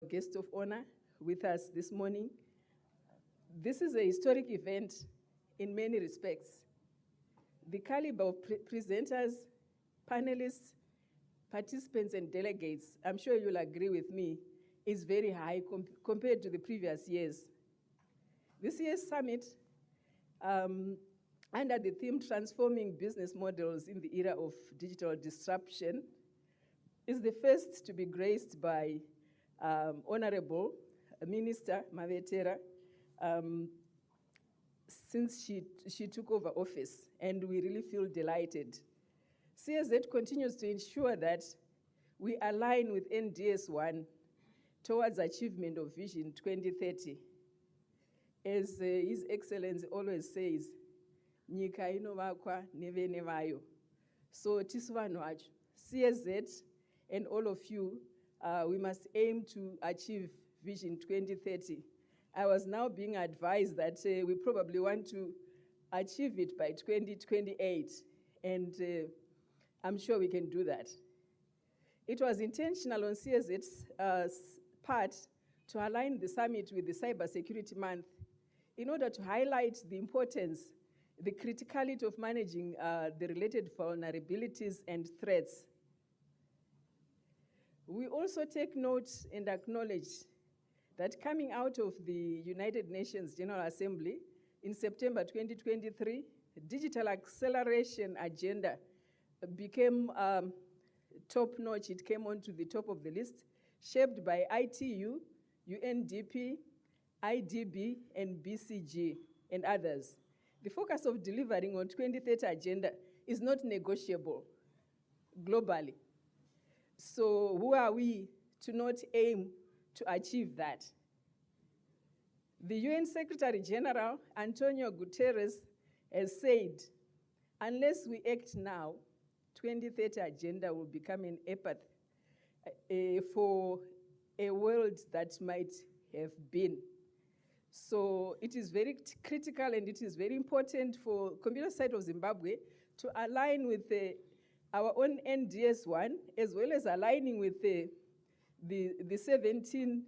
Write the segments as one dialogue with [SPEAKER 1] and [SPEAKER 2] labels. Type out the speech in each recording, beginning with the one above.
[SPEAKER 1] guest of honor with us this morning. This is a historic event in many respects. The caliber of presenters, panelists, participants, and delegates, I'm sure you'll agree with me, is very high compared to the previous years. This year's summit, under the theme Transforming Business Models in the Era of Digital Disruption, is the first to be graced by Honorable Minister Mavetera since she took over office, and we really feel delighted. CSZ continues to ensure that we align with NDS1 towards achievement of Vision 2030. As His Excellency always says, nyika inovakwa nevene vayo. So tisu vanhu vacho, CSZ and all of you, we must aim to achieve Vision 2030. I was now being advised that we probably want to achieve it by 2028, and I'm sure we can do that. It was intentional on CSZ's part to align the summit with the Cybersecurity Month in order to highlight the importance, the criticality of managing the related vulnerabilities and threats. We also take note and acknowledge that coming out of the United Nations General Assembly in September 2023, the Digital Acceleration Agenda became top-notch. It came onto the top of the list, shaped by ITU, UNDP, IDB, and BCG, and others. The focus of delivering on 2030 agenda is not negotiable globally. So who are we to not aim to achieve that? The UN Secretary General, Antonio Guterres, has said, unless we act now, 2030 agenda will become an epitaph for a world that might have been. So it is very critical, and it is very important for Computer Society of Zimbabwe to align with our own NDS1, as well as aligning with the 17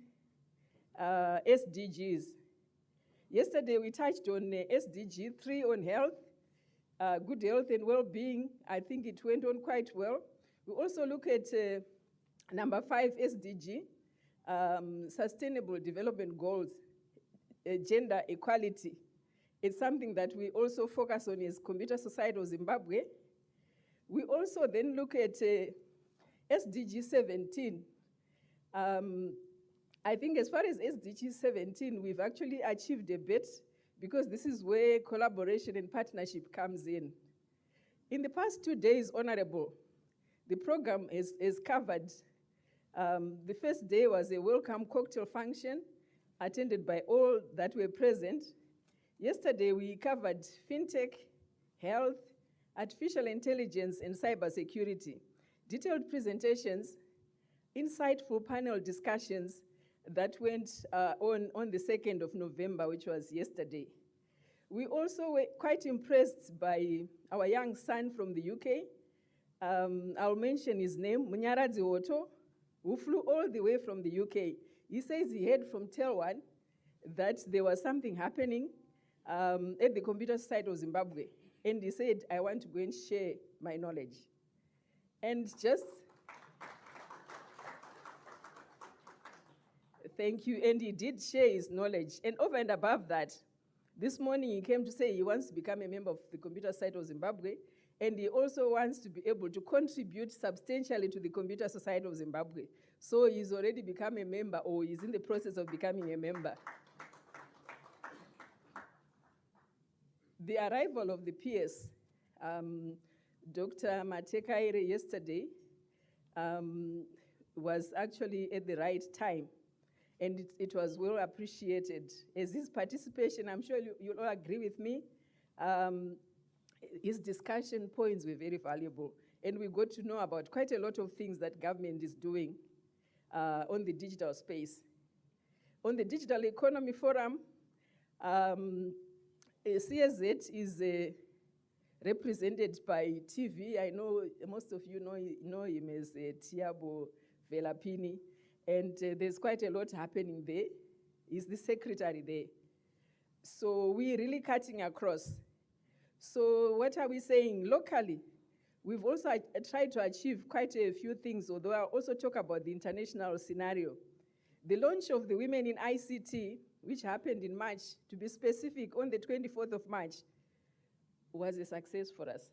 [SPEAKER 1] SDGs. Yesterday we touched on SDG 3 on health, good health and well-being. I think it went on quite well. We also look at number 5 SDG, Sustainable Development Goals, gender equality. It's something that we also focus on as Computer Society of Zimbabwe. We also then look at SDG 17. I think as far as SDG 17, we've actually achieved a bit, because this is where collaboration and partnership comes in. In the past 2 days, Honorable, the program is covered. The first day was a welcome cocktail function attended by all that were present. Yesterday, we covered fintech, health, artificial intelligence, and cybersecurity. Detailed presentations, insightful panel discussions that went on the 2nd of November, which was yesterday. We also were quite impressed by our young son from the UK. I'll mention his name, Munyaradzi Otto, who flew all the way from the UK. He says he heard from Telwan that there was something happening at the Computer Society of Zimbabwe. And he said, I want to go and share my knowledge. And just, thank you. And he did share his knowledge. And over and above that, this morning he came to say he wants to become a member of the Computer Society of Zimbabwe. And he also wants to be able to contribute substantially to the Computer Society of Zimbabwe. So he's already become a member, or he's in the process of becoming a member. The arrival of the PS, Dr. Matekaire yesterday, was actually at the right time, and it was well appreciated. As his participation, I'm sure you'll all agree with me, his discussion points were very valuable, and we got to know about quite a lot of things that government is doing on the digital space. On the Digital Economy Forum, CSZ is represented by TV. I know most of you know him as Tiabo Velapini, and there's quite a lot happening there. He's the secretary there. So we're really cutting across. So what are we saying? Locally, we've also tried to achieve quite a few things, although I'll also talk about the international scenario. The launch of the Women in ICT, which happened in March, to be specific, on the 24th of March, was a success for us.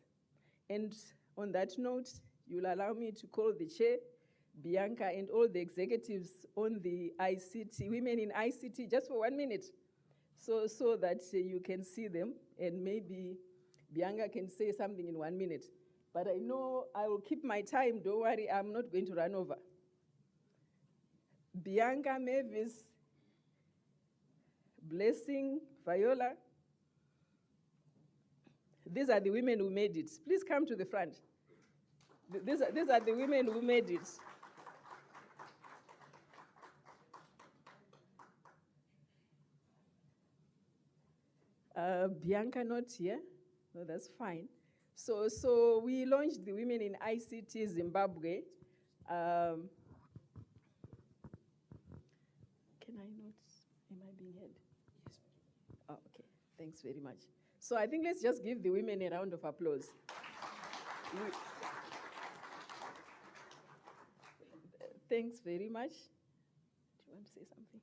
[SPEAKER 1] And on that note, you'll allow me to call the chair, Bianca, and all the executives on the ICT, Women in ICT, just for 1 minute, so that you can see them, and maybe Bianca can say something in 1 minute. But I know I will keep my time, don't worry, I'm not going to run over. Bianca, Mavis, Blessing, Viola. These are the women who made it. Please come to the front. These are the women who made it. Bianca not here? No, that's fine. So we launched the Women in ICT Zimbabwe. Can I not? Am I being heard? Yes. Oh, okay. Thanks very much. So I think let's just give the women a round of applause. Thanks very much. Do you want to say something?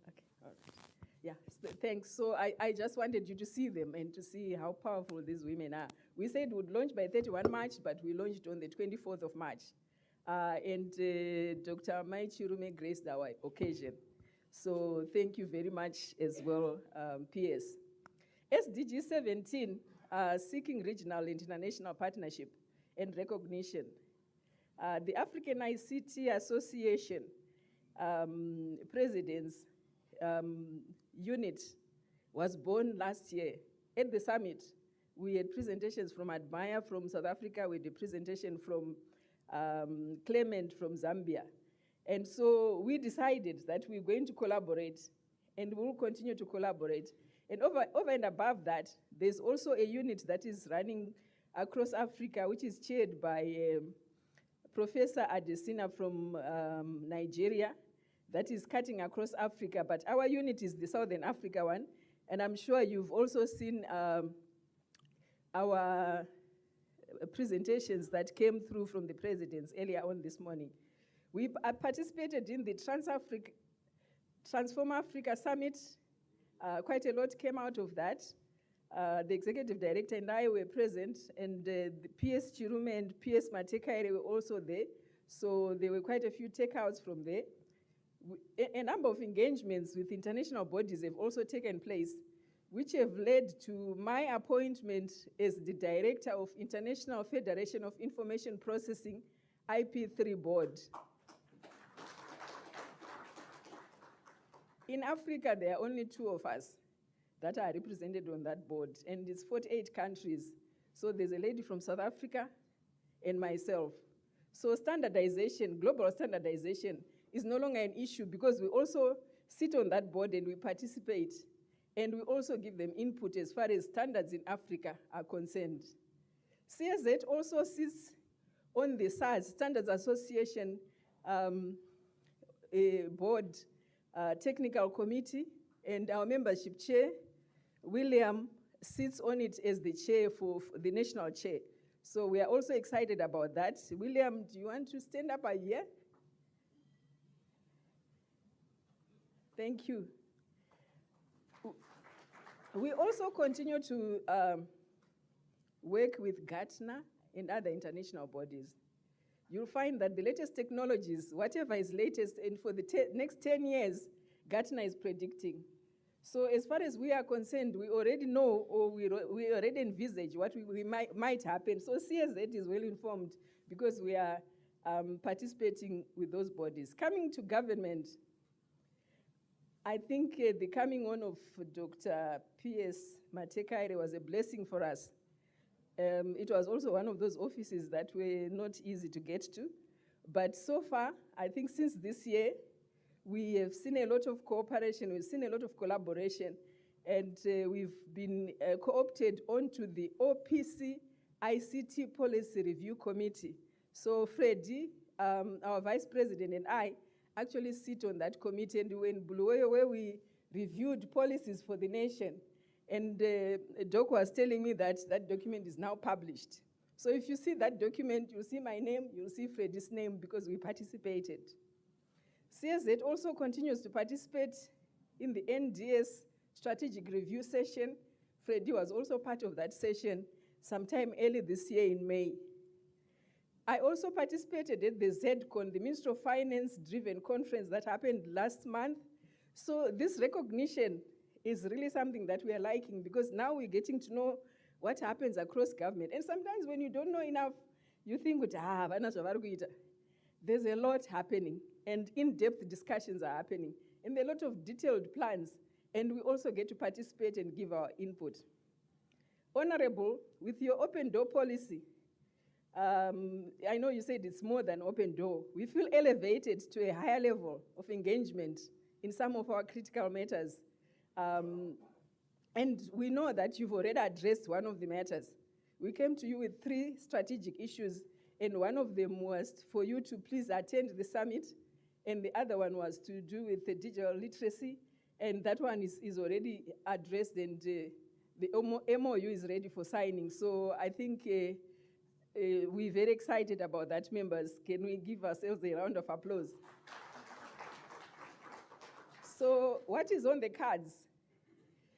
[SPEAKER 1] Okay, all right. Yeah, thanks. So I just wanted you to see them and to see how powerful these women are. We said we'd launch by 31 March, but we launched on the 24th of March. And Dr. Mai Chirume graced our occasion. So thank you very much as well, PS. SDG 17, seeking regional international partnership and recognition. The African ICT Association President's unit was born last year. At the summit, we had presentations from Admire from South Africa, we had a presentation from Clement from Zambia. And so we decided that we're going to collaborate, and we'll continue to collaborate. And over and above that, there's also a unit that is running across Africa, which is chaired by Professor Adesina from Nigeria, that is cutting across Africa. But our unit is the Southern Africa one, and I'm sure you've also seen our presentations that came through from the presidents earlier on this morning. We participated in the Transform Africa Summit. Quite a lot came out of that. The executive director and I were present, and the PS Chirume and PS Matekaire were also there. So there were quite a few takeouts from there. A number of engagements with international bodies have also taken place, which have led to my appointment as the director of International Federation of Information Processing, IP3 board. In Africa, there are only 2 of us that are represented on that board, and it's 48 countries. So there's a lady from South Africa and myself. So standardization, global standardization, is no longer an issue because we also sit on that board and we participate, and we also give them input as far as standards in Africa are concerned. CSZ also sits on the SARS, Standards Association board technical committee, and our membership chair, William, sits on it as the chair for the national chair. So we are also excited about that. William, do you want to stand up here? Thank you. We also continue to work with Gartner and other international bodies. You'll find that the latest technologies, whatever is latest, and for the next 10 years, Gartner is predicting. So as far as we are concerned, we already know, or we already envisage what we might happen. So CSZ is well informed because we are participating with those bodies. Coming to government, I think the coming on of Dr. P.S. Matekaire was a blessing for us. It was also one of those offices that were not easy to get to. But so far, I think since this year, we have seen a lot of cooperation, we've seen a lot of collaboration, and we've been co-opted onto the OPC ICT Policy Review Committee. So Freddie, our vice president and I actually sit on that committee, and we were in Bulawayo where we reviewed policies for the nation. And Doc was telling me that that document is now published. So if you see that document, you'll see my name, you'll see Freddie's name, because we participated. CSZ also continues to participate in the NDS strategic review session. Freddie was also part of that session sometime early this year in May. I also participated at the ZCon, the Ministry of Finance-driven conference that happened last month. So this recognition is really something that we are liking, because now we're getting to know what happens across government. And sometimes when you don't know enough, you think, there's a lot happening, and in-depth discussions are happening, and there are a lot of detailed plans, and we also get to participate and give our input. Honorable, with your open door policy, I know you said it's more than open door. We feel elevated to a higher level of engagement in some of our critical matters. And we know that you've already addressed one of the matters. We came to you with 3 strategic issues, and one of them was for you to please attend the summit, and the other one was to do with the digital literacy, and that one is already addressed, and the MOU is ready for signing. So I think we're very excited about that, members. Can we give ourselves a round of applause? So what is on the cards?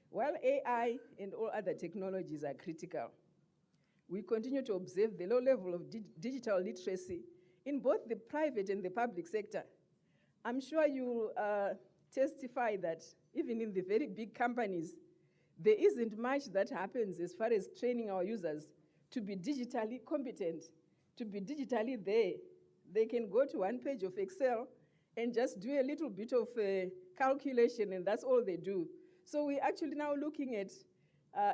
[SPEAKER 1] While AI and all other technologies are critical, we continue to observe the low level of digital literacy in both the private and the public sector. I'm sure you testify that even in the very big companies, there isn't much that happens as far as training our users to be digitally competent, to be digitally there. They can go to one page of Excel and just do a little bit of calculation, and that's all they do. So we're actually now looking at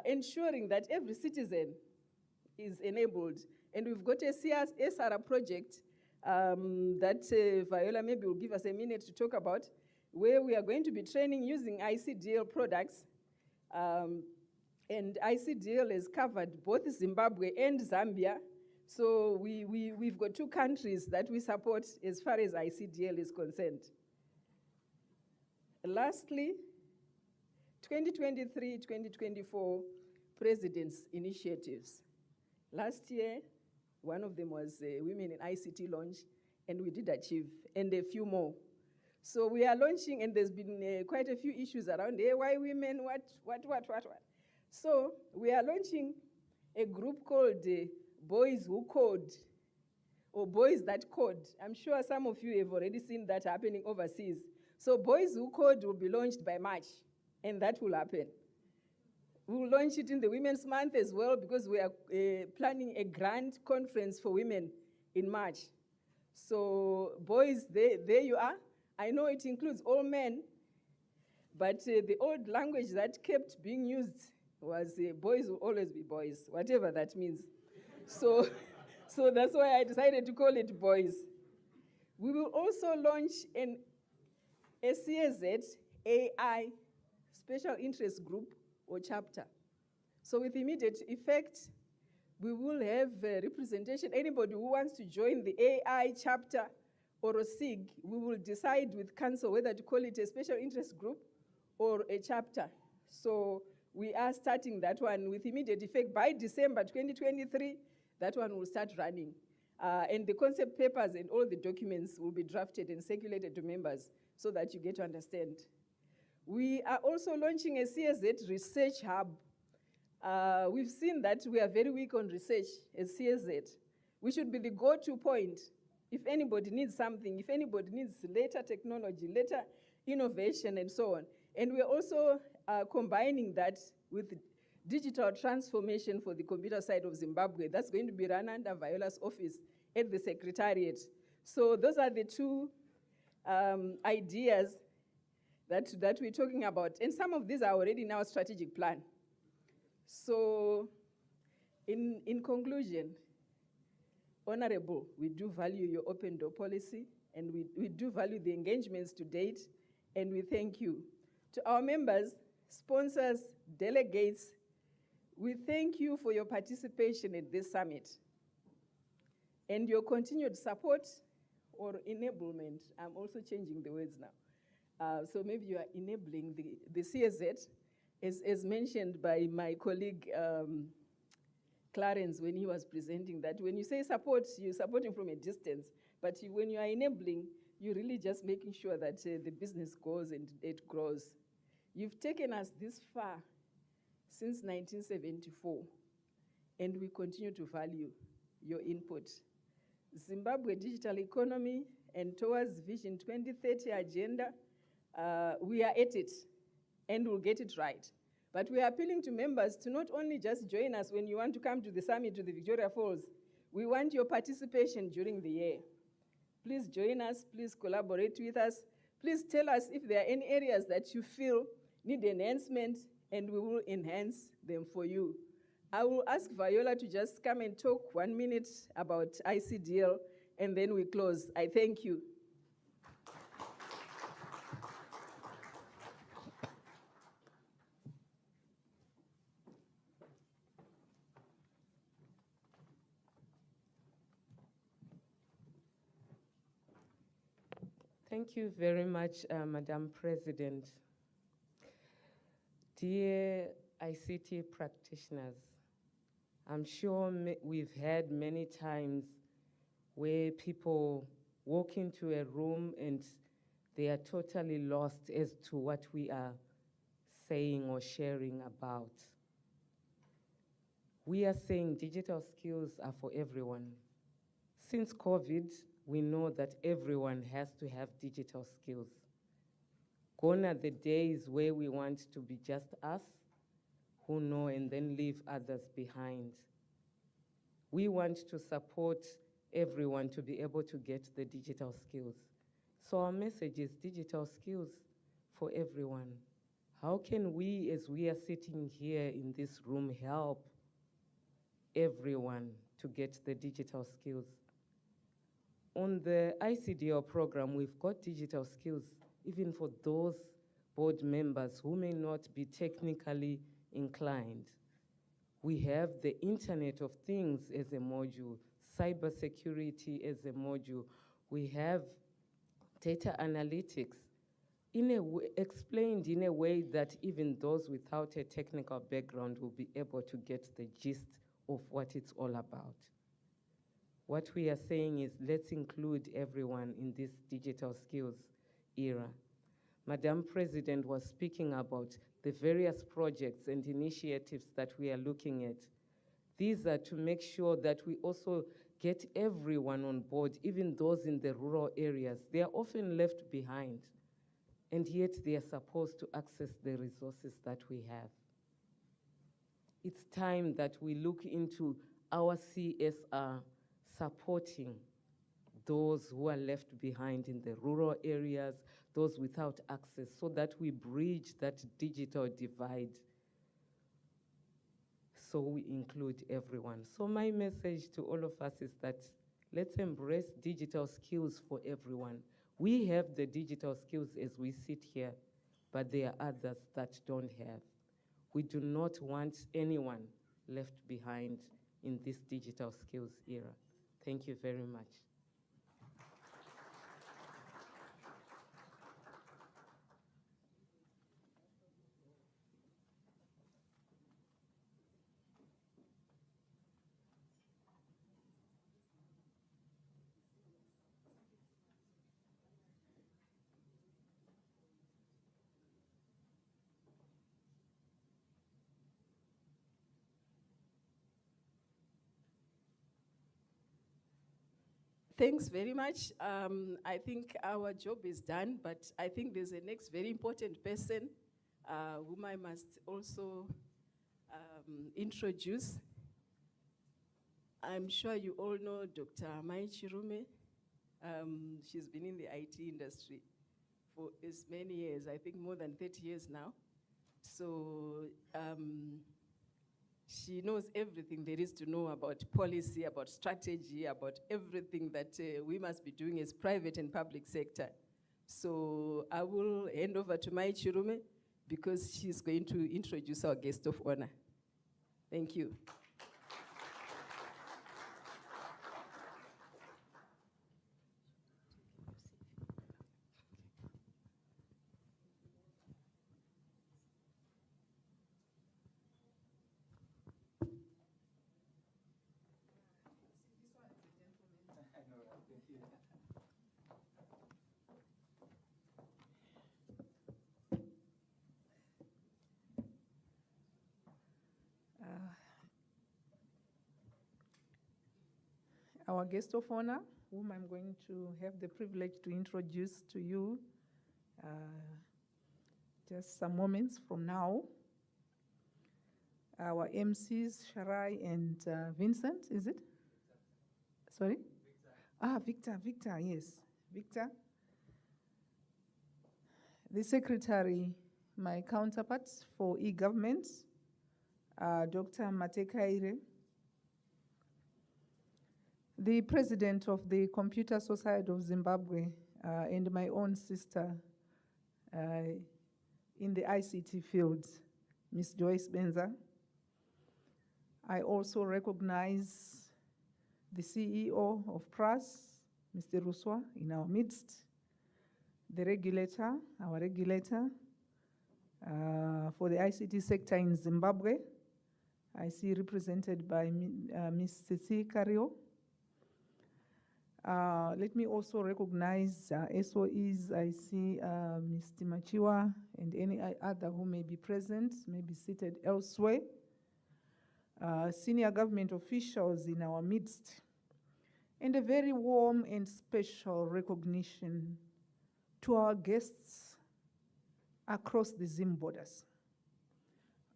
[SPEAKER 1] ensuring that every citizen is enabled. And we've got a SRA project that Viola maybe will give us a minute to talk about, where we are going to be training using ICDL products. And ICDL has covered both Zimbabwe and Zambia. So we've got 2 countries that we support as far as ICDL is concerned. Lastly, 2023-2024 President's Initiatives. Last year, one of them was Women in ICT launch, and we did achieve, and a few more. So we are launching, and there's been quite a few issues around, why women, what. So we are launching a group called Boys Who Code, or Boys That Code. I'm sure some of you have already seen that happening overseas. So Boys Who Code will be launched by March, and that will happen. We will launch it in the Women's Month as well, because we are planning a grand conference for women in March. So boys, there you are. I know it includes all men, but the old language that kept being used was boys will always be boys, whatever that means. So that's why I decided to call it boys. We will also launch a CSZ AI special interest group or chapter. So with immediate effect, we will have representation. Anybody who wants to join the AI chapter or a SIG, we will decide with council whether to call it a special interest group or a chapter. So we are starting that one with immediate effect. By December 2023, that one will start running. And the concept papers and all the documents will be drafted and circulated to members so that you get to understand. We are also launching a CSZ research hub. We've seen that we are very weak on research as CSZ. We should be the go-to point if anybody needs something, if anybody needs later technology, later innovation, and so on. And we're also combining that with digital transformation for the computer side of Zimbabwe. That's going to be run under Viola's office at the Secretariat. So those are the 2 ideas that we're talking about. And some of these are already in our strategic plan. So in conclusion, Honorable, we do value your open door policy, and we do value the engagements to date, and we thank you. To our members, sponsors, delegates, we thank you for your participation at this summit and your continued support or enablement. I'm also changing the words now. So maybe you are enabling the CSZ, as mentioned by my colleague Clarence when he was presenting that. When you say support, you're supporting from a distance, but when you are enabling, you're really just making sure that the business goes and it grows. You've taken us this far since 1974, and we continue to value your input. Zimbabwe digital economy and towards Vision 2030 agenda, we are at it, and we'll get it right. But we are appealing to members to not only just join us when you want to come to the summit to the Victoria Falls, we want your participation during the year. Please join us, please collaborate with us. Please tell us if there are any areas that you feel need enhancement, and we will enhance them for you. I will ask Viola to just come and talk 1 minute about ICDL, and then we close. I thank you.
[SPEAKER 2] Thank you very much, Madam President. Dear ICT practitioners, I'm sure we've had many times where people walk into a room and they are totally lost as to what we are saying or sharing about. We are saying digital skills are for everyone. Since COVID, we know that everyone has to have digital skills. Gone are the days where we want to be just us who know and then leave others behind. We want to support everyone to be able to get the digital skills. So our message is digital skills for everyone. How can we, as we are sitting here in this room, help everyone to get the digital skills? On the ICDL program, we've got digital skills, even for those board members who may not be technically inclined. We have the Internet of Things as a module, cybersecurity as a module. We have data analytics explained in a way that even those without a technical background will be able to get the gist of what it's all about. What we are saying is let's include everyone in this digital skills era. Madam President was speaking about the various projects and initiatives that we are looking at. These are to make sure that we also get everyone on board, even those in the rural areas. They are often left behind, and yet they are supposed to access the resources that we have. It's time that we look into our CSR supporting those who are left behind in the rural areas, those without access, so that we bridge that digital divide, so we include everyone. So my message to all of us is that let's embrace digital skills for everyone. We have the digital skills as we sit here, but there are others that don't have. We do not want anyone left behind in this digital skills era. Thank you very much.
[SPEAKER 1] Thanks very much. I think our job is done, but I think there's a next very important person whom I must also introduce. I'm sure you all know Dr. Mai Chirume. She's been in the IT industry for as many years, I think more than 30 years now. So she knows everything there is to know about policy, about strategy, about everything that we must be doing as private and public sector. So I will hand over to Mai Chirume because she's going to introduce our guest of honor. Thank you.
[SPEAKER 3] our guest of honor, whom I'm going to have the privilege to introduce to you just some moments from now. Our MCs, Sharai and Vincent, is it? Sorry? Victor. Victor, yes. Victor. The secretary, my counterpart for e-government, Dr. Matekaire. The president of the Computer Society of Zimbabwe, and my own sister in the ICT field, Ms. Joyce Benza. I also recognize the CEO of PRAS, Mr. Ruswa, in our midst, the regulator, our regulator for the ICT sector in Zimbabwe. I see represented by Ms. Tsitsi Kario. Let me also recognize SOEs. I see Mr. Machiwa and any other who may be present, may be seated elsewhere. Senior government officials in our midst. And a very warm and special recognition to our guests across the Zim borders.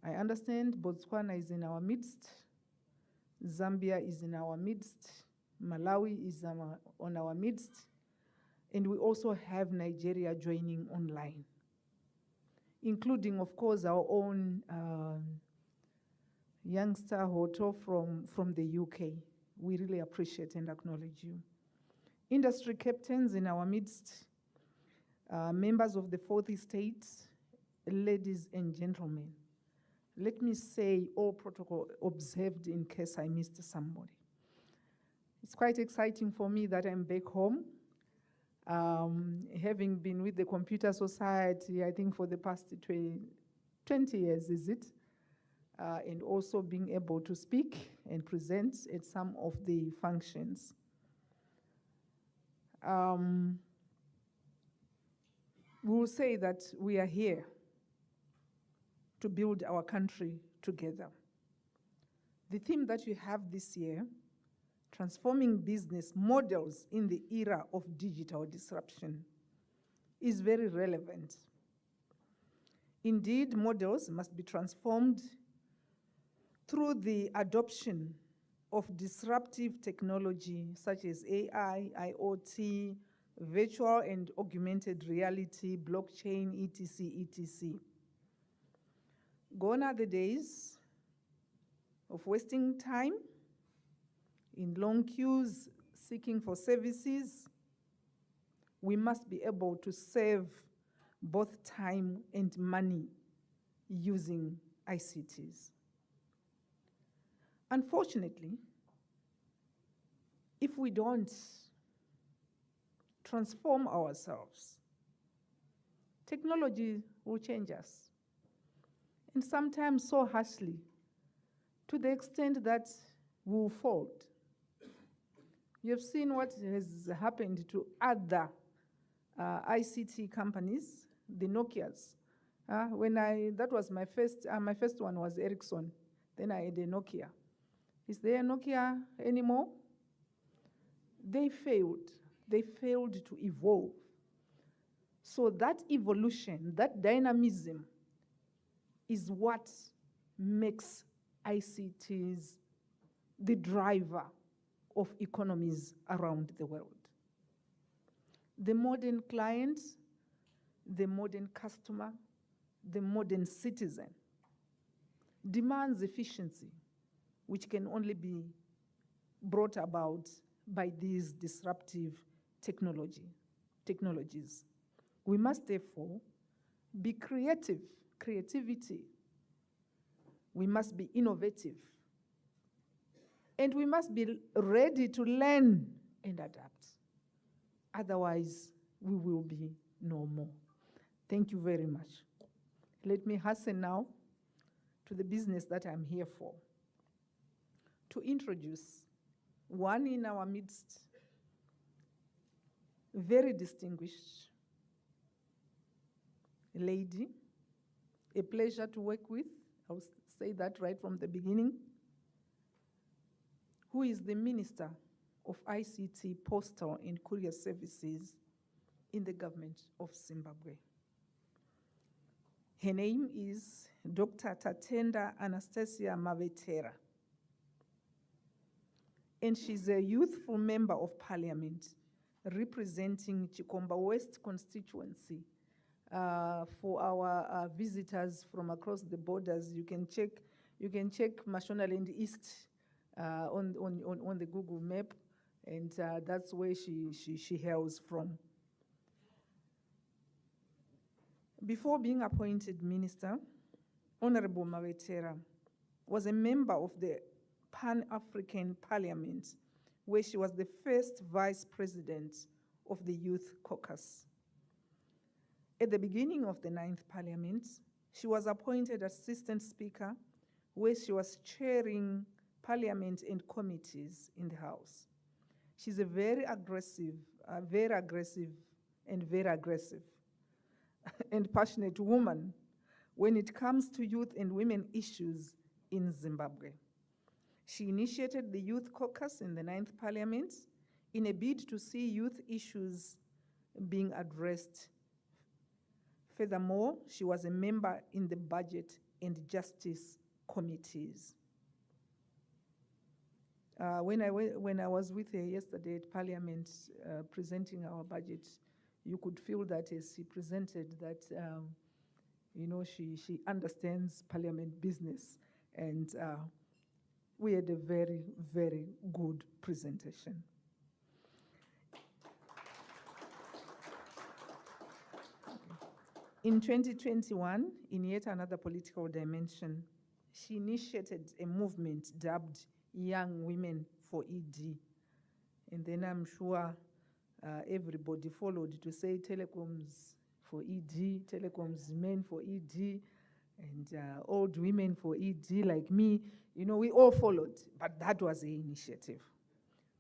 [SPEAKER 3] I understand Botswana is in our midst, Zambia is in our midst, Malawi is on our midst, and we also have Nigeria joining online, including, of course, our own youngster Hoto from the UK. We really appreciate and acknowledge you. Industry captains in our midst, members of the 40 states, ladies and gentlemen. Let me say all protocol observed in case I missed somebody. It's quite exciting for me that I'm back home. Having been with the Computer Society, I think for the past 20 years, is it? And also being able to speak and present at some of the functions. We will say that we are here to build our country together. The theme that you have this year, transforming business models in the era of digital disruption, is very relevant. Indeed, models must be transformed through the adoption of disruptive technology such as AI, IoT, virtual and augmented reality, blockchain, etc., etc. Gone are the days of wasting time in long queues seeking for services. We must be able to save both time and money using ICTs. Unfortunately, if we don't transform ourselves, technology will change us, and sometimes so harshly, to the extent that we will fold. You have seen what has happened to other ICT companies, the Nokias. That was my first one was Ericsson. Then I had a Nokia. Is there a Nokia anymore? They failed. They failed to evolve. So that evolution, that dynamism, is what makes ICTs the driver of economies around the world. The modern client, the modern customer, the modern citizen demands efficiency, which can only be brought about by these disruptive technologies. We must therefore be creativity. We must be innovative. And we must be ready to learn and adapt. Otherwise, we will be no more. Thank you very much. Let me hasten now to the business that I'm here for, to introduce one in our midst, very distinguished lady, a pleasure to work with. I'll say that right from the beginning, who is the Minister of ICT, postal, and courier services in the government of Zimbabwe. Her name is Dr. Tatenda Anastasia Mavetera, and she's a youthful member of parliament representing Chikomba West constituency. For our visitors from across the borders, you can check Mashonaland East on the Google map, and that's where she hails from. Before being appointed minister, Honorable Mavetera was a member of the Pan-African Parliament, where she was the first vice president of the Youth Caucus. At the beginning of the 9th Parliament, she was appointed assistant speaker, where she was chairing parliament and committees in the House. She's a very aggressive and passionate woman when it comes to youth and women issues in Zimbabwe. She initiated the Youth Caucus in the 9th Parliament in a bid to see youth issues being addressed. Furthermore, she was a member in the Budget and Justice Committees. When I was with her yesterday at Parliament presenting our budget, you could feel that as she presented that, she understands Parliament business, and we had a very, very good presentation. In 2021, in yet another political dimension, she initiated a movement dubbed Young Women for ED. And then I'm sure everybody followed to say telecoms for ED, telecoms men for ED, and old women for ED like me. We all followed, but that was the initiative,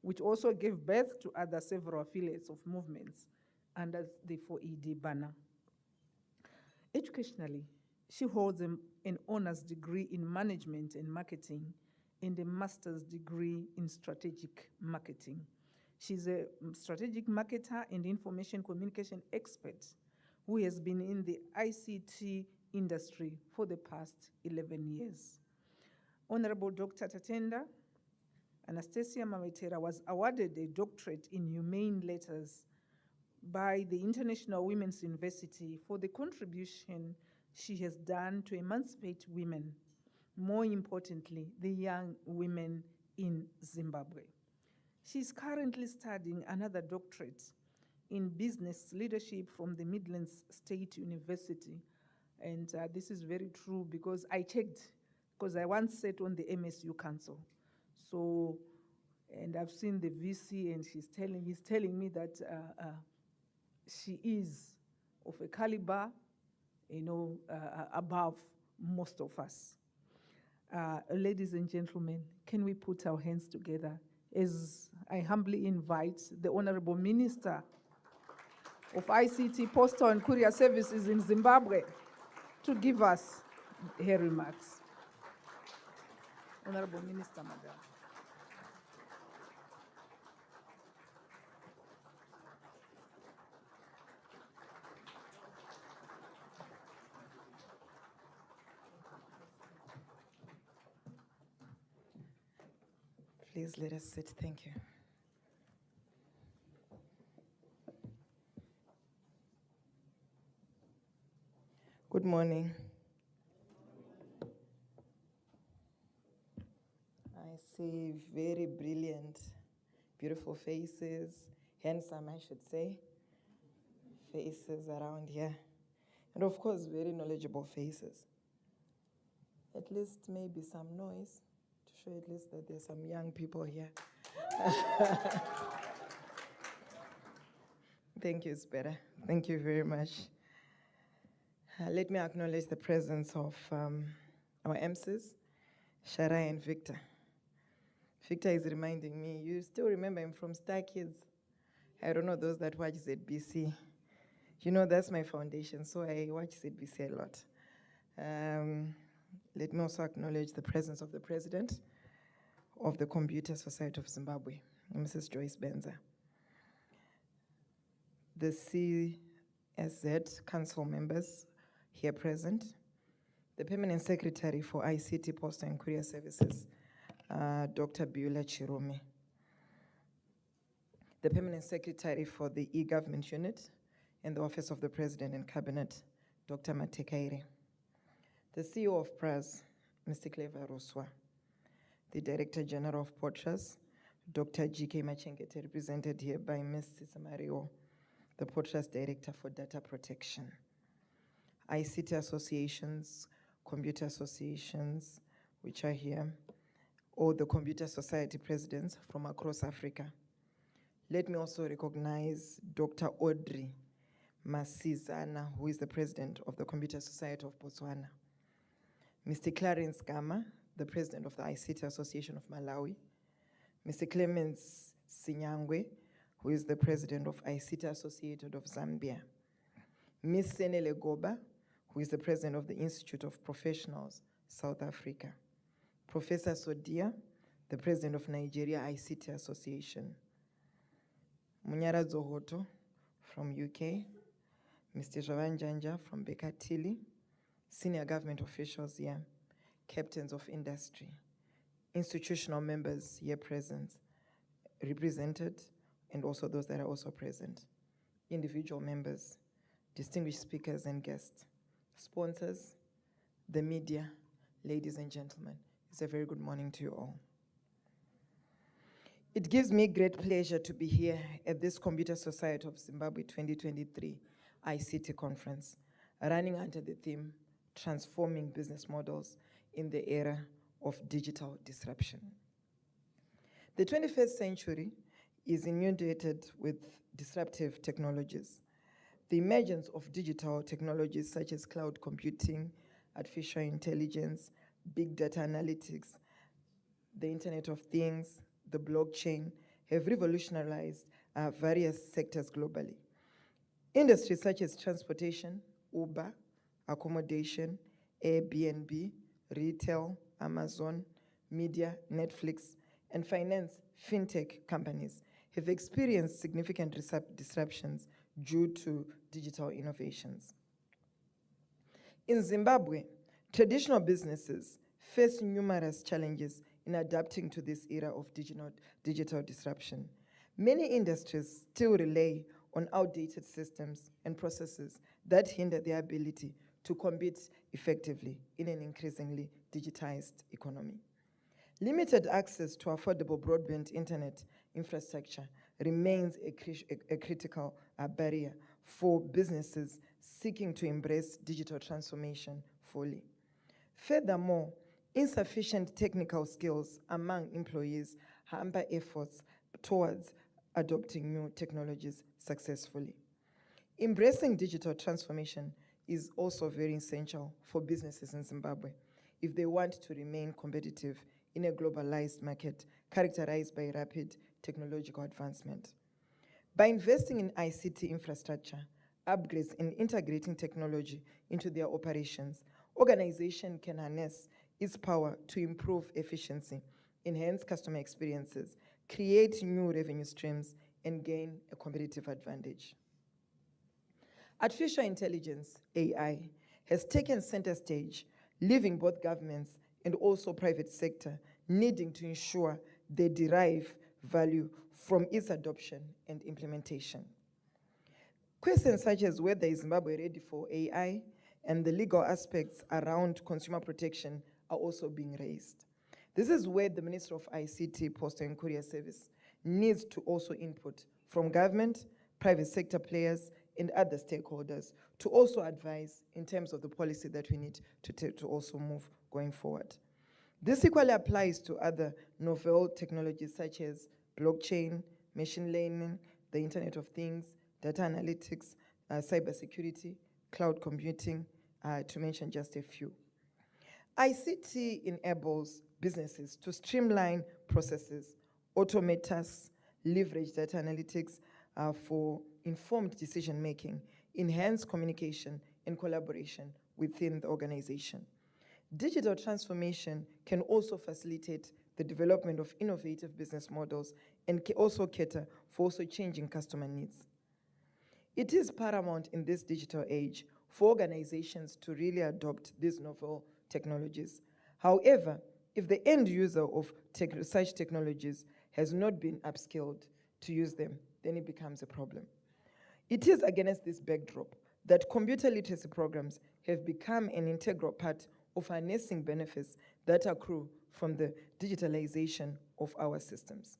[SPEAKER 3] which also gave birth to other several affiliates of movements under the 4ED banner. Educationally, she holds an honors degree in management and marketing and a master's degree in strategic marketing. She's a strategic marketer and information communication expert who has been in the ICT industry for the past 11 years. Honorable Dr. Tatenda Anastasia Mavetera was awarded a doctorate in humane letters by the International Women's University for the contribution she has done to emancipate women, more importantly, the young women in Zimbabwe. She's currently studying another doctorate in business leadership from the Midlands State University. And this is very true because I checked, because I once sat on the MSU Council. So, and I've seen the VC, and he's telling me that she is of a caliber, above most of us. Ladies and gentlemen, can we put our hands together as I humbly invite the Honorable Minister of ICT, Postal and Courier Services in Zimbabwe to give us her remarks. Honorable Minister, Madam.
[SPEAKER 4] Please let us sit. Thank you. Good morning. I see very brilliant, beautiful faces, handsome, I should say, faces around here. And of course, very knowledgeable faces. At least maybe some noise to show at least that there's some young people here. Thank you, Spera. Thank you very much. Let me acknowledge the presence of our MCs, Sharai and Victor. Victor is reminding me, you still remember him from Star Kids? I don't know those that watch ZBC. That's my foundation, so I watch ZBC a lot. Let me also acknowledge the presence of the President of the Computer Society of Zimbabwe, Mrs. Joyce Benza. The CSZ Council members here present. The Permanent Secretary for ICT, Post and Courier Services, Dr. Beulah Chirome. The Permanent Secretary for the E-Government Unit in the Office of the President and Cabinet, Dr. Matekaire. The CEO of PRAS, Mr. Clever Roswa. The Director General of Portras, Dr. G.K. Machengete, represented here by Ms. Samario, the Portras Director for Data Protection. ICT associations, computer associations, which are here, or the Computer Society presidents from across Africa. Let me also recognize Dr. Audrey Masizana, who is the president of the Computer Society of Botswana. Mr. Clarence Gama, the president of the ICT Association of Malawi. Mr. Clemens Sinyangwe, who is the president of ICT Associated of Zambia. Ms. Senele Goba, who is the president of the Institute of Professionals, South Africa. Professor Sodia, the president of Nigeria ICT Association. Munyara Zohoto from UK. Mr. Javan Janja from Bekatili. Senior government officials here. Captains of industry. Institutional members here present, represented, and also those that are also present. Individual members, distinguished speakers and guests, sponsors, the media, ladies and gentlemen. It's a very good morning to you all. It gives me great pleasure to be here at this Computer Society of Zimbabwe 2023 ICT conference, running under the theme, Transforming Business Models in the Era of Digital Disruption. The 21st century is inundated with disruptive technologies. The emergence of digital technologies such as cloud computing, artificial intelligence, big data analytics, the Internet of Things, the blockchain, have revolutionized various sectors globally. Industries such as transportation, Uber, accommodation, Airbnb, retail, Amazon, media, Netflix, and finance, fintech companies have experienced significant disruptions due to digital innovations. In Zimbabwe, traditional businesses face numerous challenges in adapting to this era of digital disruption. Many industries still rely on outdated systems and processes that hinder their ability to compete effectively in an increasingly digitized economy. Limited access to affordable broadband internet infrastructure remains a critical barrier for businesses seeking to embrace digital transformation fully. Furthermore, insufficient technical skills among employees hamper efforts towards adopting new technologies successfully. Embracing digital transformation is also very essential for businesses in Zimbabwe if they want to remain competitive in a globalized market characterized by rapid technological advancement. By investing in ICT infrastructure, upgrades, and integrating technology into their operations, organization can harness its power to improve efficiency, enhance customer experiences, create new revenue streams, and gain a competitive advantage. Artificial intelligence, AI, has taken center stage, leaving both governments and also private sector needing to ensure they derive value from its adoption and implementation. Questions such as whether is Zimbabwe ready for AI and the legal aspects around consumer protection are also being raised. This is where the Minister of ICT, Post and Courier Service needs to also input from government, private sector players, and other stakeholders to also advise in terms of the policy that we need to also move going forward. This equally applies to other novel technologies such as blockchain, machine learning, the Internet of Things, data analytics, cybersecurity, cloud computing, to mention just a few. ICT enables businesses to streamline processes, automate tasks, leverage data analytics for informed decision-making, enhance communication and collaboration within the organization. Digital transformation can also facilitate the development of innovative business models, and also cater for also changing customer needs. It is paramount in this digital age for organizations to really adopt these novel technologies. However, if the end user of such technologies has not been upskilled to use them, then it becomes a problem. It is against this backdrop that computer literacy programs have become an integral part of harnessing benefits that accrue from the digitalization of our systems.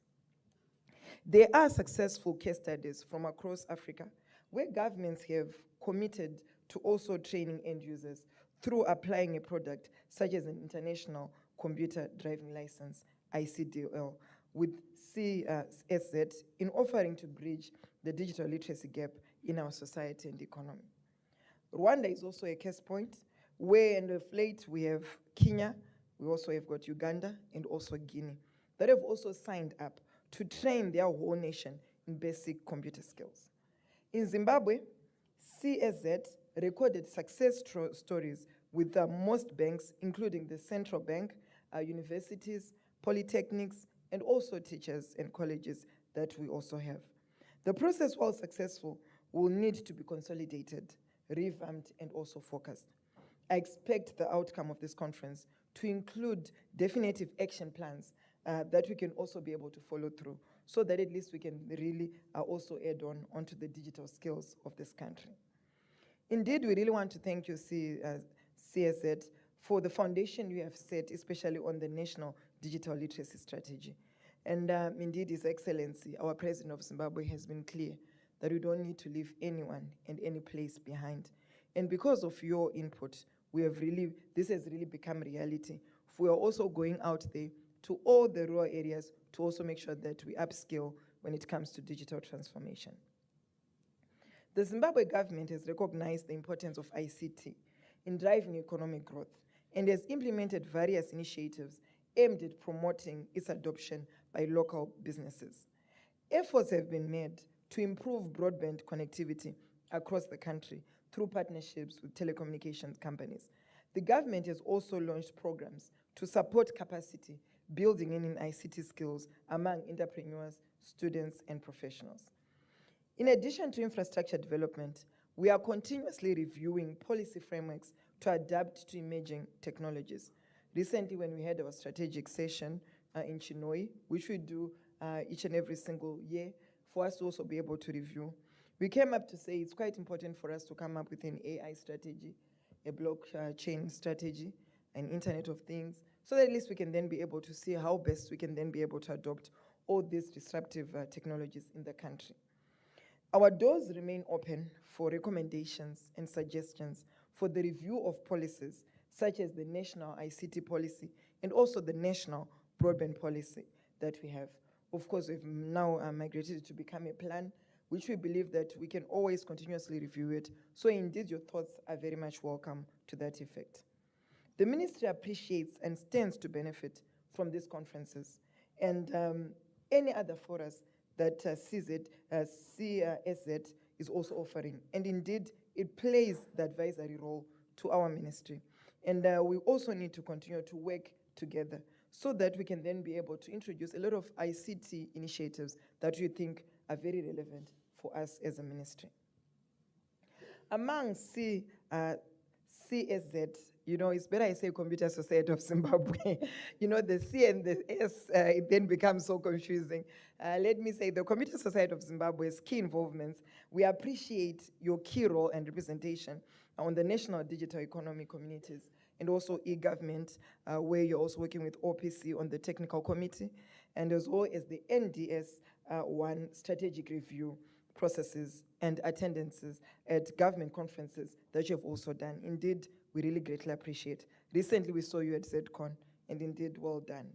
[SPEAKER 4] There are successful case studies from across Africa where governments have committed to also training end users through applying a product such as an international computer driving license, ICDL, with CSZ in offering to bridge the digital literacy gap in our society and economy. Rwanda is also a case point where, and of late, we have Kenya, we also have got Uganda, and also Guinea, that have also signed up to train their whole nation in basic computer skills. In Zimbabwe, CSZ recorded success stories with most banks, including the central bank, universities, polytechnics, and also teachers and colleges that we also have. The process, while successful, will need to be consolidated, revamped, and also focused. I expect the outcome of this conference to include definitive action plans that we can also be able to follow through, so that at least we can really also add on onto the digital skills of this country. Indeed, we really want to thank you, CSZ, for the foundation you have set, especially on the National Digital Literacy Strategy. And indeed, His Excellency, our President of Zimbabwe, has been clear that we don't need to leave anyone and any place behind. And because of your input, this has really become reality. We are also going out there to all the rural areas to also make sure that we upskill when it comes to digital transformation. The Zimbabwe government has recognized the importance of ICT in driving economic growth and has implemented various initiatives aimed at promoting its adoption by local businesses. Efforts have been made to improve broadband connectivity across the country through partnerships with telecommunications companies. The government has also launched programs to support capacity building in ICT skills among entrepreneurs, students, and professionals. In addition to infrastructure development, we are continuously reviewing policy frameworks to adapt to emerging technologies. Recently, when we had our strategic session in Chinoi, which we do each and every single year, for us to also be able to review, we came up to say it's quite important for us to come up with an AI strategy, a blockchain strategy, an Internet of Things, so that at least we can then be able to see how best we can then be able to adopt all these disruptive technologies in the country. Our doors remain open for recommendations and suggestions for the review of policies, such as the National ICT Policy and also the National Broadband Policy that we have. Of course, we've now migrated to become a plan, which we believe that we can always continuously review it. So indeed, your thoughts are very much welcome to that effect. The ministry appreciates and stands to benefit from these conferences and any other forums that CSZ is also offering. And indeed, it plays the advisory role to our ministry. And we also need to continue to work together so that we can then be able to introduce a lot of ICT initiatives that we think are very relevant for us as a ministry. Among CSZ, it's better I say Computer Society of Zimbabwe. The C and the S, it then becomes so confusing. Let me say the Computer Society of Zimbabwe's key involvements. We appreciate your key role and representation on the national digital economy communities and also e-government, where you're also working with OPC on the technical committee, and as well as the NDS1 strategic review processes and attendances at government conferences that you have also done. Indeed, we really greatly appreciate. Recently, we saw you at ZCon, and indeed, well done.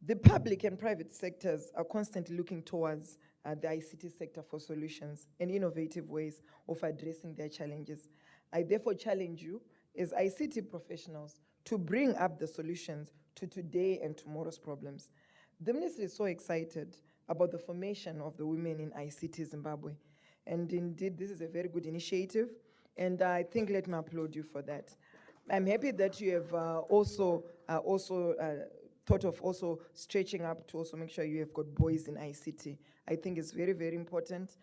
[SPEAKER 4] The public and private sectors are constantly looking towards the ICT sector for solutions and innovative ways of addressing their challenges. I therefore challenge you as ICT professionals to bring up the solutions to today and tomorrow's problems. The ministry is so excited about the formation of the Women in ICT Zimbabwe. And indeed, this is a very good initiative. And I think let me applaud you for that. I'm happy that you have also thought of also stretching up to also make sure you have got boys in ICT. I think it's very, very important.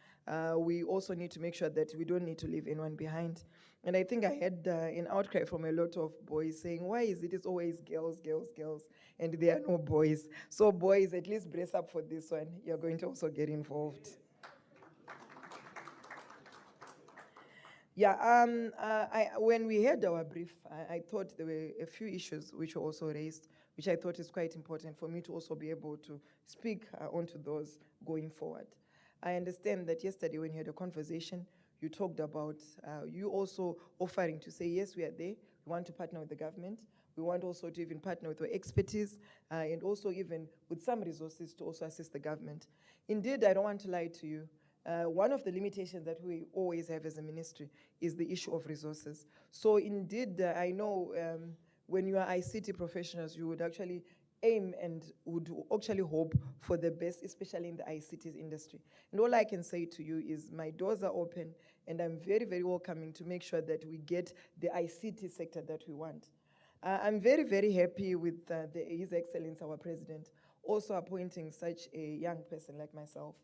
[SPEAKER 4] We also need to make sure that we don't need to leave anyone behind. And I think I had an outcry from a lot of boys saying, why is it it's always girls, girls, girls, and there are no boys? So boys, at least brace up for this one. You're going to also get involved. Yeah, when we had our brief, I thought there were a few issues which were also raised, which I thought is quite important for me to also be able to speak onto those going forward. I understand that yesterday when you had a conversation, you talked about you also offering to say, yes, we are there, we want to partner with the government, we want also to even partner with our expertise and also even with some resources to also assist the government. Indeed, I don't want to lie to you. One of the limitations that we always have as a ministry is the issue of resources. So indeed, I know when you are ICT professionals, you would actually aim and would actually hope for the best, especially in the ICT industry. And all I can say to you is my doors are open and I'm very, very welcoming to make sure that we get the ICT sector that we want. I'm very, very happy with His Excellency, our President, also appointing such a young person like myself.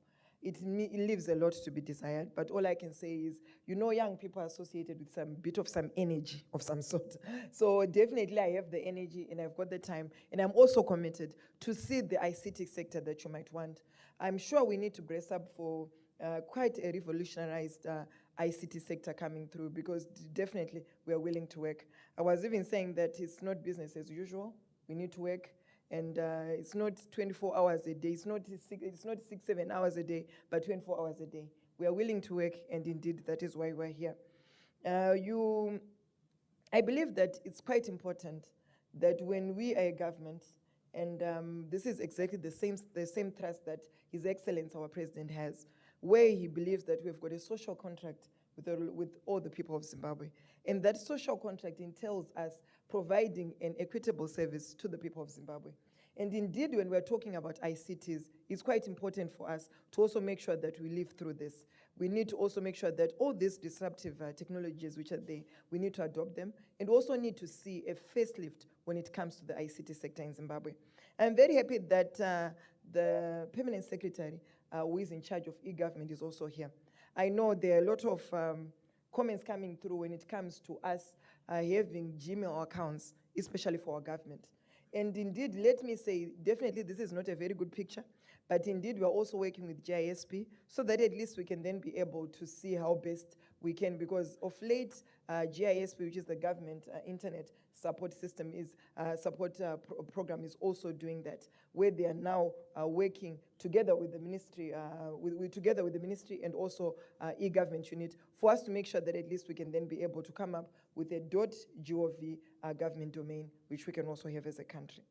[SPEAKER 4] It leaves a lot to be desired, but all I can say is, you know, young people are associated with some bit of some energy of some sort. So definitely I have the energy and I've got the time, and I'm also committed to see the ICT sector that you might want. I'm sure we need to brace up for quite a revolutionized ICT sector coming through, because definitely we are willing to work. I was even saying that it's not business as usual. We need to work. And it's not 24 hours a day, it's not 6-7 hours a day, but 24 hours a day. We are willing to work, and indeed that is why we're here. I believe that it's quite important that when we are a government, and this is exactly the same trust that His Excellency, our President, has, where he believes that we've got a social contract with all the people of Zimbabwe. And that social contract entails us providing an equitable service to the people of Zimbabwe. And indeed, when we're talking about ICTs, it's quite important for us to also make sure that we live through this. We need to also make sure that all these disruptive technologies which are there, we need to adopt them, and also need to see a facelift when it comes to the ICT sector in Zimbabwe. I'm very happy that the Permanent Secretary who is in charge of e-government is also here. I know there are a lot of comments coming through when it comes to us having Gmail accounts, especially for our government. And indeed, let me say, definitely this is not a very good picture, but indeed we're also working with GISP so that at least we can then be able to see how best we can, because of late, GISP, which is the government internet support system, program, is also doing that, where they are now working together with the ministry, together with the ministry and also e-government unit, for us to make sure that at least we can then be able to come up with a .gov government domain, which we can also have as a country.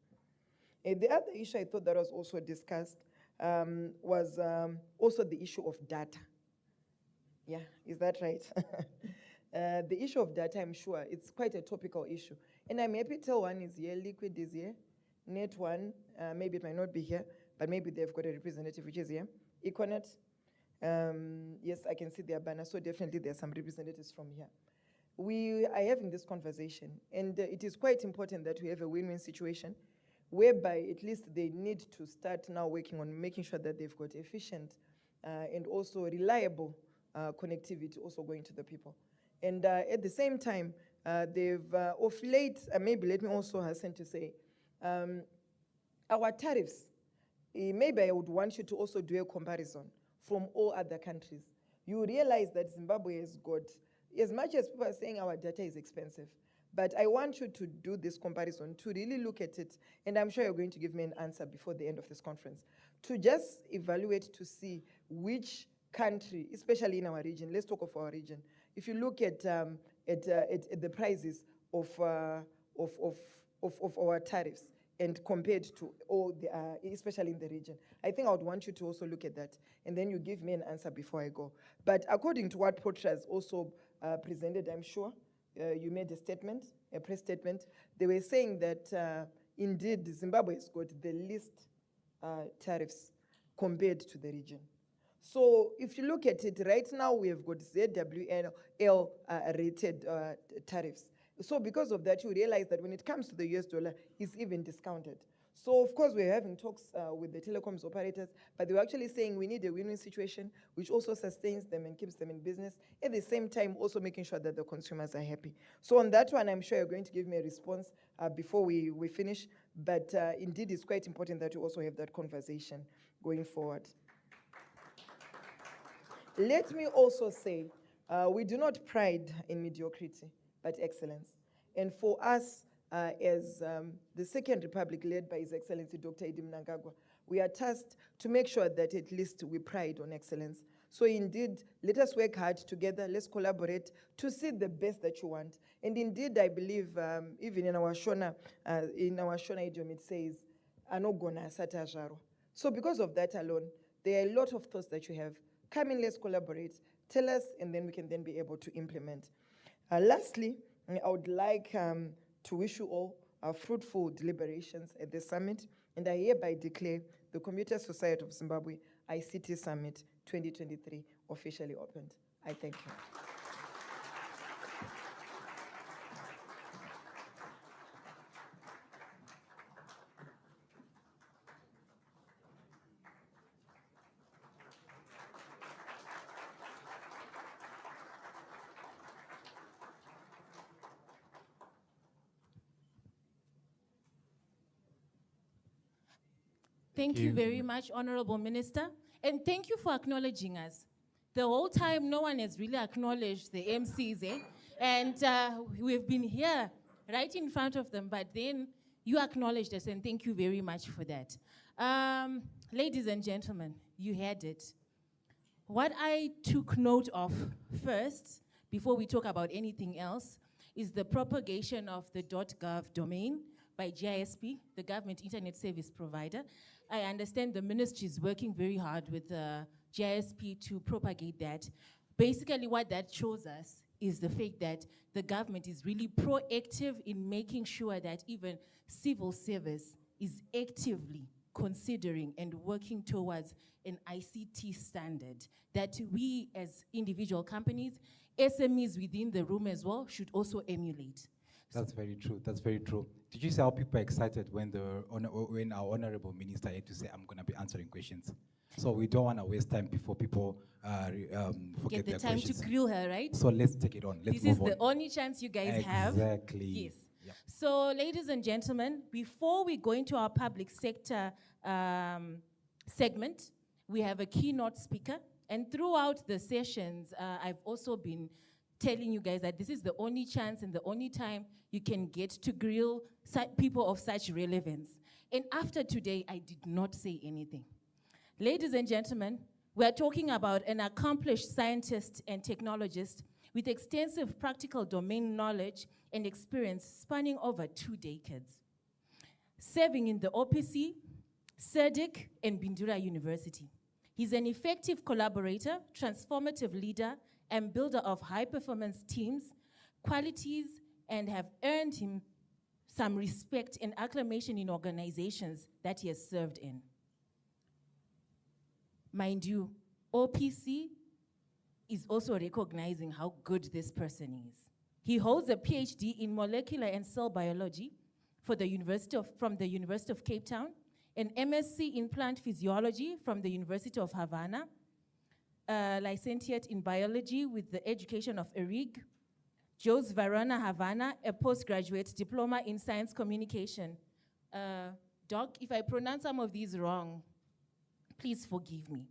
[SPEAKER 4] The other issue I thought that was also discussed was also the issue of data. Yeah, is that right? The issue of data, I'm sure, it's quite a topical issue. And I'm happy Tel One is here, Liquid is here, Net One, maybe it might not be here, but maybe they've got a representative which is here. Econet, yes, I can see their banner, so definitely there are some representatives from here. We are having this conversation, and it is quite important that we have a win-win situation, whereby at least they need to start now working on making sure that they've got efficient and also reliable connectivity also going to the people. And at the same time, they've, of late, maybe let me also hasten to say, our tariffs, maybe I would want you to also do a comparison from all other countries. You realize that Zimbabwe has got, as much as people are saying our data is expensive, but I want you to do this comparison, to really look at it, and I'm sure you're going to give me an answer before the end of this conference, to just evaluate to see which country, especially in our region, let's talk of our region. If you look at the prices of our tariffs and compared to all the, especially in the region, I think I would want you to also look at that, and then you give me an answer before I go. But according to what Potras also presented, I'm sure, you made a statement, a press statement. They were saying that indeed Zimbabwe has got the least tariffs compared to the region. So if you look at it, right now we have got ZWL rated tariffs. So because of that, you realize that when it comes to the US dollar, it's even discounted. So of course, we're having talks with the telecoms operators, but they were actually saying we need a win-win situation, which also sustains them and keeps them in business, at the same time also making sure that the consumers are happy. So on that one, I'm sure you're going to give me a response before we finish, but indeed it's quite important that we also have that conversation going forward. Let me also say, we do not pride in mediocrity, but excellence. And for us, as the Second Republic led by His Excellency Dr. Idi Mnangagwa, we are tasked to make sure that at least we pride on excellence. So indeed, let us work hard together, let's collaborate to see the best that you want. And indeed, I believe, even in our Shona idiom, it says, "Anogona sata jaro." So because of that alone, there are a lot of thoughts that you have. Come in, let's collaborate, tell us, and then we can then be able to implement. Lastly, I would like to wish you all fruitful deliberations at the summit, and I hereby declare the Commuter Society of Zimbabwe ICT Summit 2023 officially opened. I thank you.
[SPEAKER 5] Thank you very much, Honorable Minister, and thank you for acknowledging us. The whole time, no one has really acknowledged the MCs, eh? And we've been here, right in front of them, but then you acknowledged us, and thank you very much for that. Ladies and gentlemen, you heard it. What I took note of first, before we talk about anything else, is the propagation of the .gov domain by GISP, the Government Internet Service Provider. I understand the ministry is working very hard with GISP to propagate that. Basically, what that shows us is the fact that the government is really proactive in making sure that even civil service is actively considering and working towards an ICT standard that we as individual companies, SMEs within the room as well, should also emulate.
[SPEAKER 6] That's very true. That's very true. Did you see how people are excited when our honorable minister had to say, "I'm going to be answering questions"? So we don't want to waste time before people forget their questions.
[SPEAKER 5] Get the time to grill her, right?
[SPEAKER 6] So let's take it on. Let's move on.
[SPEAKER 5] This is the only chance you guys have.
[SPEAKER 6] Exactly.
[SPEAKER 5] Yes.
[SPEAKER 6] Yep.
[SPEAKER 5] So, ladies and gentlemen, before we go into our public sector segment, we have a keynote speaker. And throughout the sessions, I've also been telling you guys that this is the only chance and the only time you can get to grill people of such relevance. And after today, I did not say anything. Ladies and gentlemen, we are talking about an accomplished scientist and technologist with extensive practical domain knowledge and experience spanning over 2 decades, serving in the OPC, SERDIC, and Bindura University. He's an effective collaborator, transformative leader, and builder of high-performance teams, qualities, and have earned him some respect and acclamation in organizations that he has served in. Mind you, OPC is also recognizing how good this person is. He holds a PhD in molecular and cell biology from the University of Cape Town, an MSc in plant physiology from the University of Havana, licentiate in biology with the education of ERIG, Jos Verona, Havana, a postgraduate diploma in science communication. Doc, if I pronounce some of these wrong, please forgive me.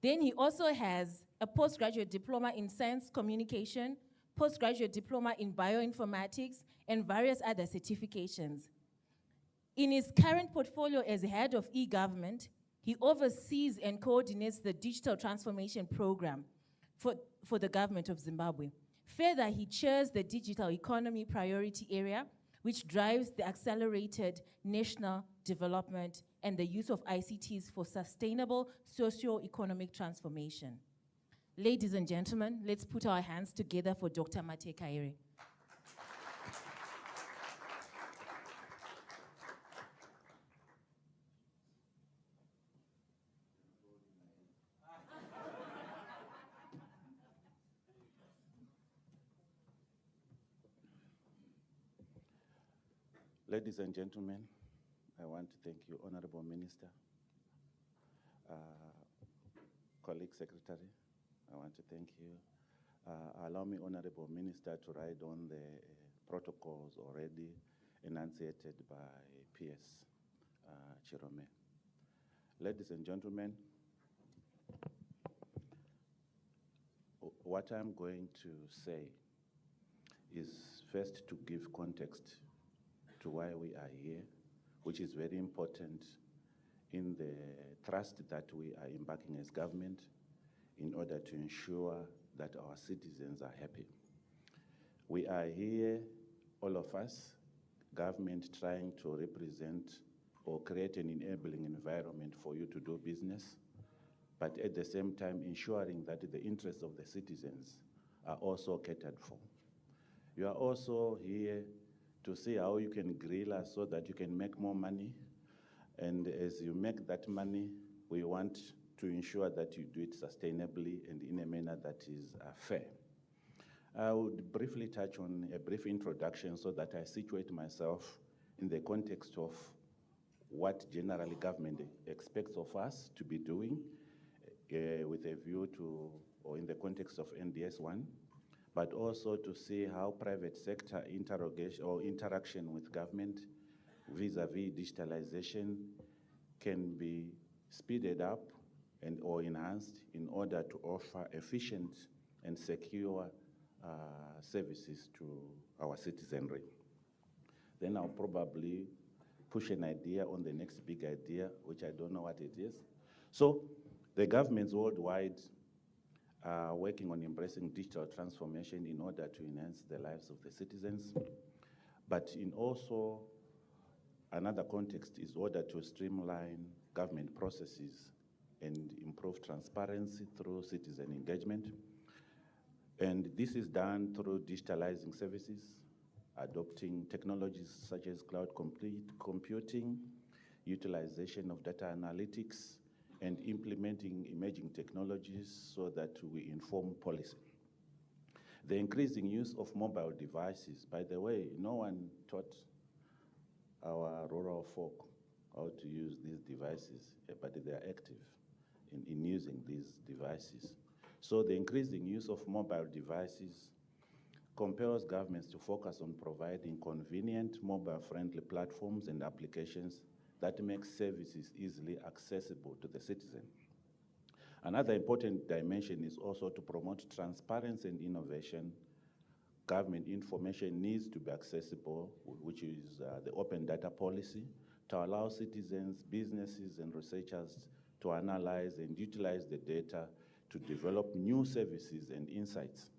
[SPEAKER 5] Then he also has a postgraduate diploma in science communication, postgraduate diploma in bioinformatics, and various other certifications. In his current portfolio as head of e-government, he oversees and coordinates the digital transformation program for the government of Zimbabwe. Further, he chairs the digital economy priority area, which drives the accelerated national development and the use of ICTs for sustainable socio-economic transformation. Ladies and gentlemen, let's put our hands together for Dr. Mate Kaire.
[SPEAKER 7] Ladies and gentlemen, I want to thank you, Honorable Minister, colleague secretary, I want to thank you. Allow me, Honorable Minister, to ride on the protocols already enunciated by PS Chirome. Ladies and gentlemen, what I'm going to say is first to give context to why we are here, which is very important in the trust that we are embarking as government in order to ensure that our citizens are happy. We are here, all of us, government trying to represent or create an enabling environment for you to do business, but at the same time ensuring that the interests of the citizens are also catered for. You are also here to see how you can grill us so that you can make more money. And as you make that money, we want to ensure that you do it sustainably and in a manner that is fair. I would briefly touch on a brief introduction so that I situate myself in the context of what generally government expects of us to be doing with a view to, or in the context of NDS 1, but also to see how private sector interrogation or interaction with government vis-a-vis digitalization can be speeded up and or enhanced in order to offer efficient and secure services to our citizenry. Then I'll probably push an idea on the next big idea, which I don't know what it is. So the governments worldwide are working on embracing digital transformation in order to enhance the lives of the citizens. But in also another context is order to streamline government processes and improve transparency through citizen engagement. And this is done through digitalizing services, adopting technologies such as cloud computing, utilization of data analytics, and implementing emerging technologies so that we inform policy. The increasing use of mobile devices, by the way, no one taught our rural folk how to use these devices, but they are active in using these devices. So the increasing use of mobile devices compels governments to focus on providing convenient mobile-friendly platforms and applications that make services easily accessible to the citizen. Another important dimension is also to promote transparency and innovation. Government information needs to be accessible, which is the open data policy, to allow citizens, businesses, and researchers to analyze and utilize the data to develop new services and insights.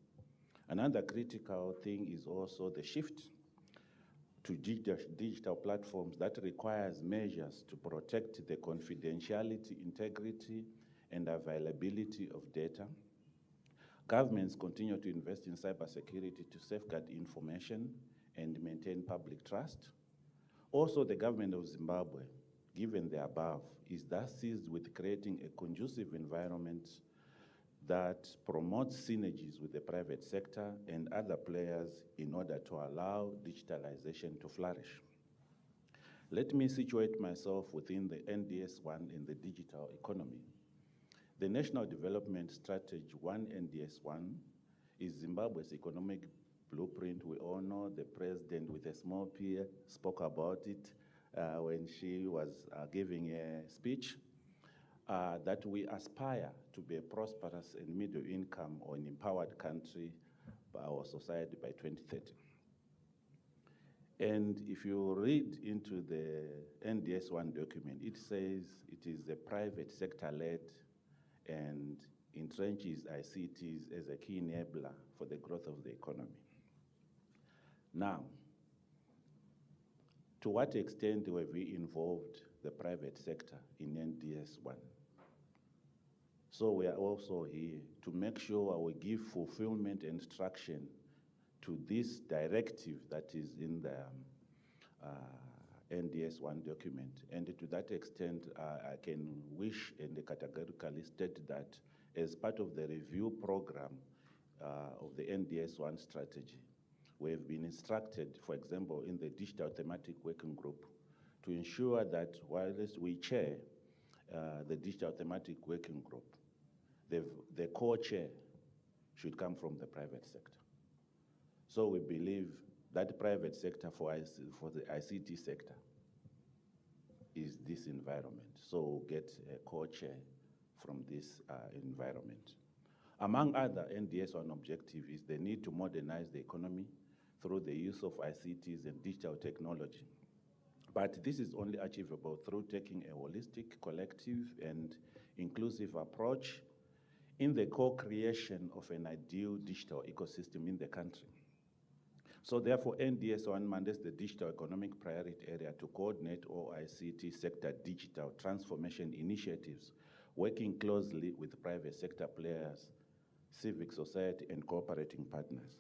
[SPEAKER 7] Another critical thing is also the shift to digital platforms that requires measures to protect the confidentiality, integrity, and availability of data. Governments continue to invest in cybersecurity to safeguard information and maintain public trust. Also, the government of Zimbabwe, given the above, is thus seized with creating a conducive environment that promotes synergies with the private sector and other players in order to allow digitalization to flourish. Let me situate myself within the NDS 1 in the digital economy. The National Development Strategy 1 NDS 1 is Zimbabwe's economic blueprint. We all know the president with a small p spoke about it when she was giving a speech. That we aspire to be a prosperous and middle income or an empowered country by our society by 2030. And if you read into the NDS 1 document, it says it is the private sector led and entrenches ICTs as a key enabler for the growth of the economy. Now, to what extent have we involved the private sector in NDS 1? So we are also here to make sure we give fulfillment and traction to this directive that is in the NDS 1 document. And to that extent, I can wish and categorically state that as part of the review program of the NDS 1 strategy, We have been instructed, for example, in the Digital Thematic Working Group, to ensure that whilst we chair the Digital Thematic Working Group, the co-chair should come from the private sector. So we believe that private sector for the ICT sector is this environment. So we'll get a co-chair from this environment. Among other NDS1 objective is the need to modernize the economy through the use of ICTs and digital technology. But this is only achievable through taking a holistic, collective, and inclusive approach in the co-creation of an ideal digital ecosystem in the country. So therefore, NDS1 mandates the digital economic priority area to coordinate all ICT sector digital transformation initiatives, working closely with private sector players, civic society, and cooperating partners.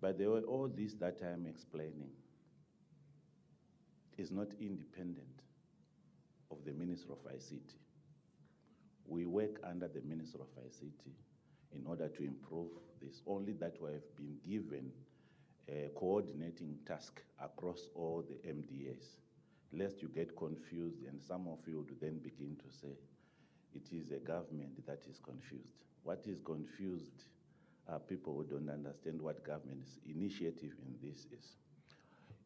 [SPEAKER 7] By the way, all this that I'm explaining is not independent of the Minister of ICT. We work under the Minister of ICT in order to improve this, only that we have been given a coordinating task across all the MDAs, lest you get confused and some of you would then begin to say, it is a government that is confused. What is confused are people who don't understand what government's initiative in this is.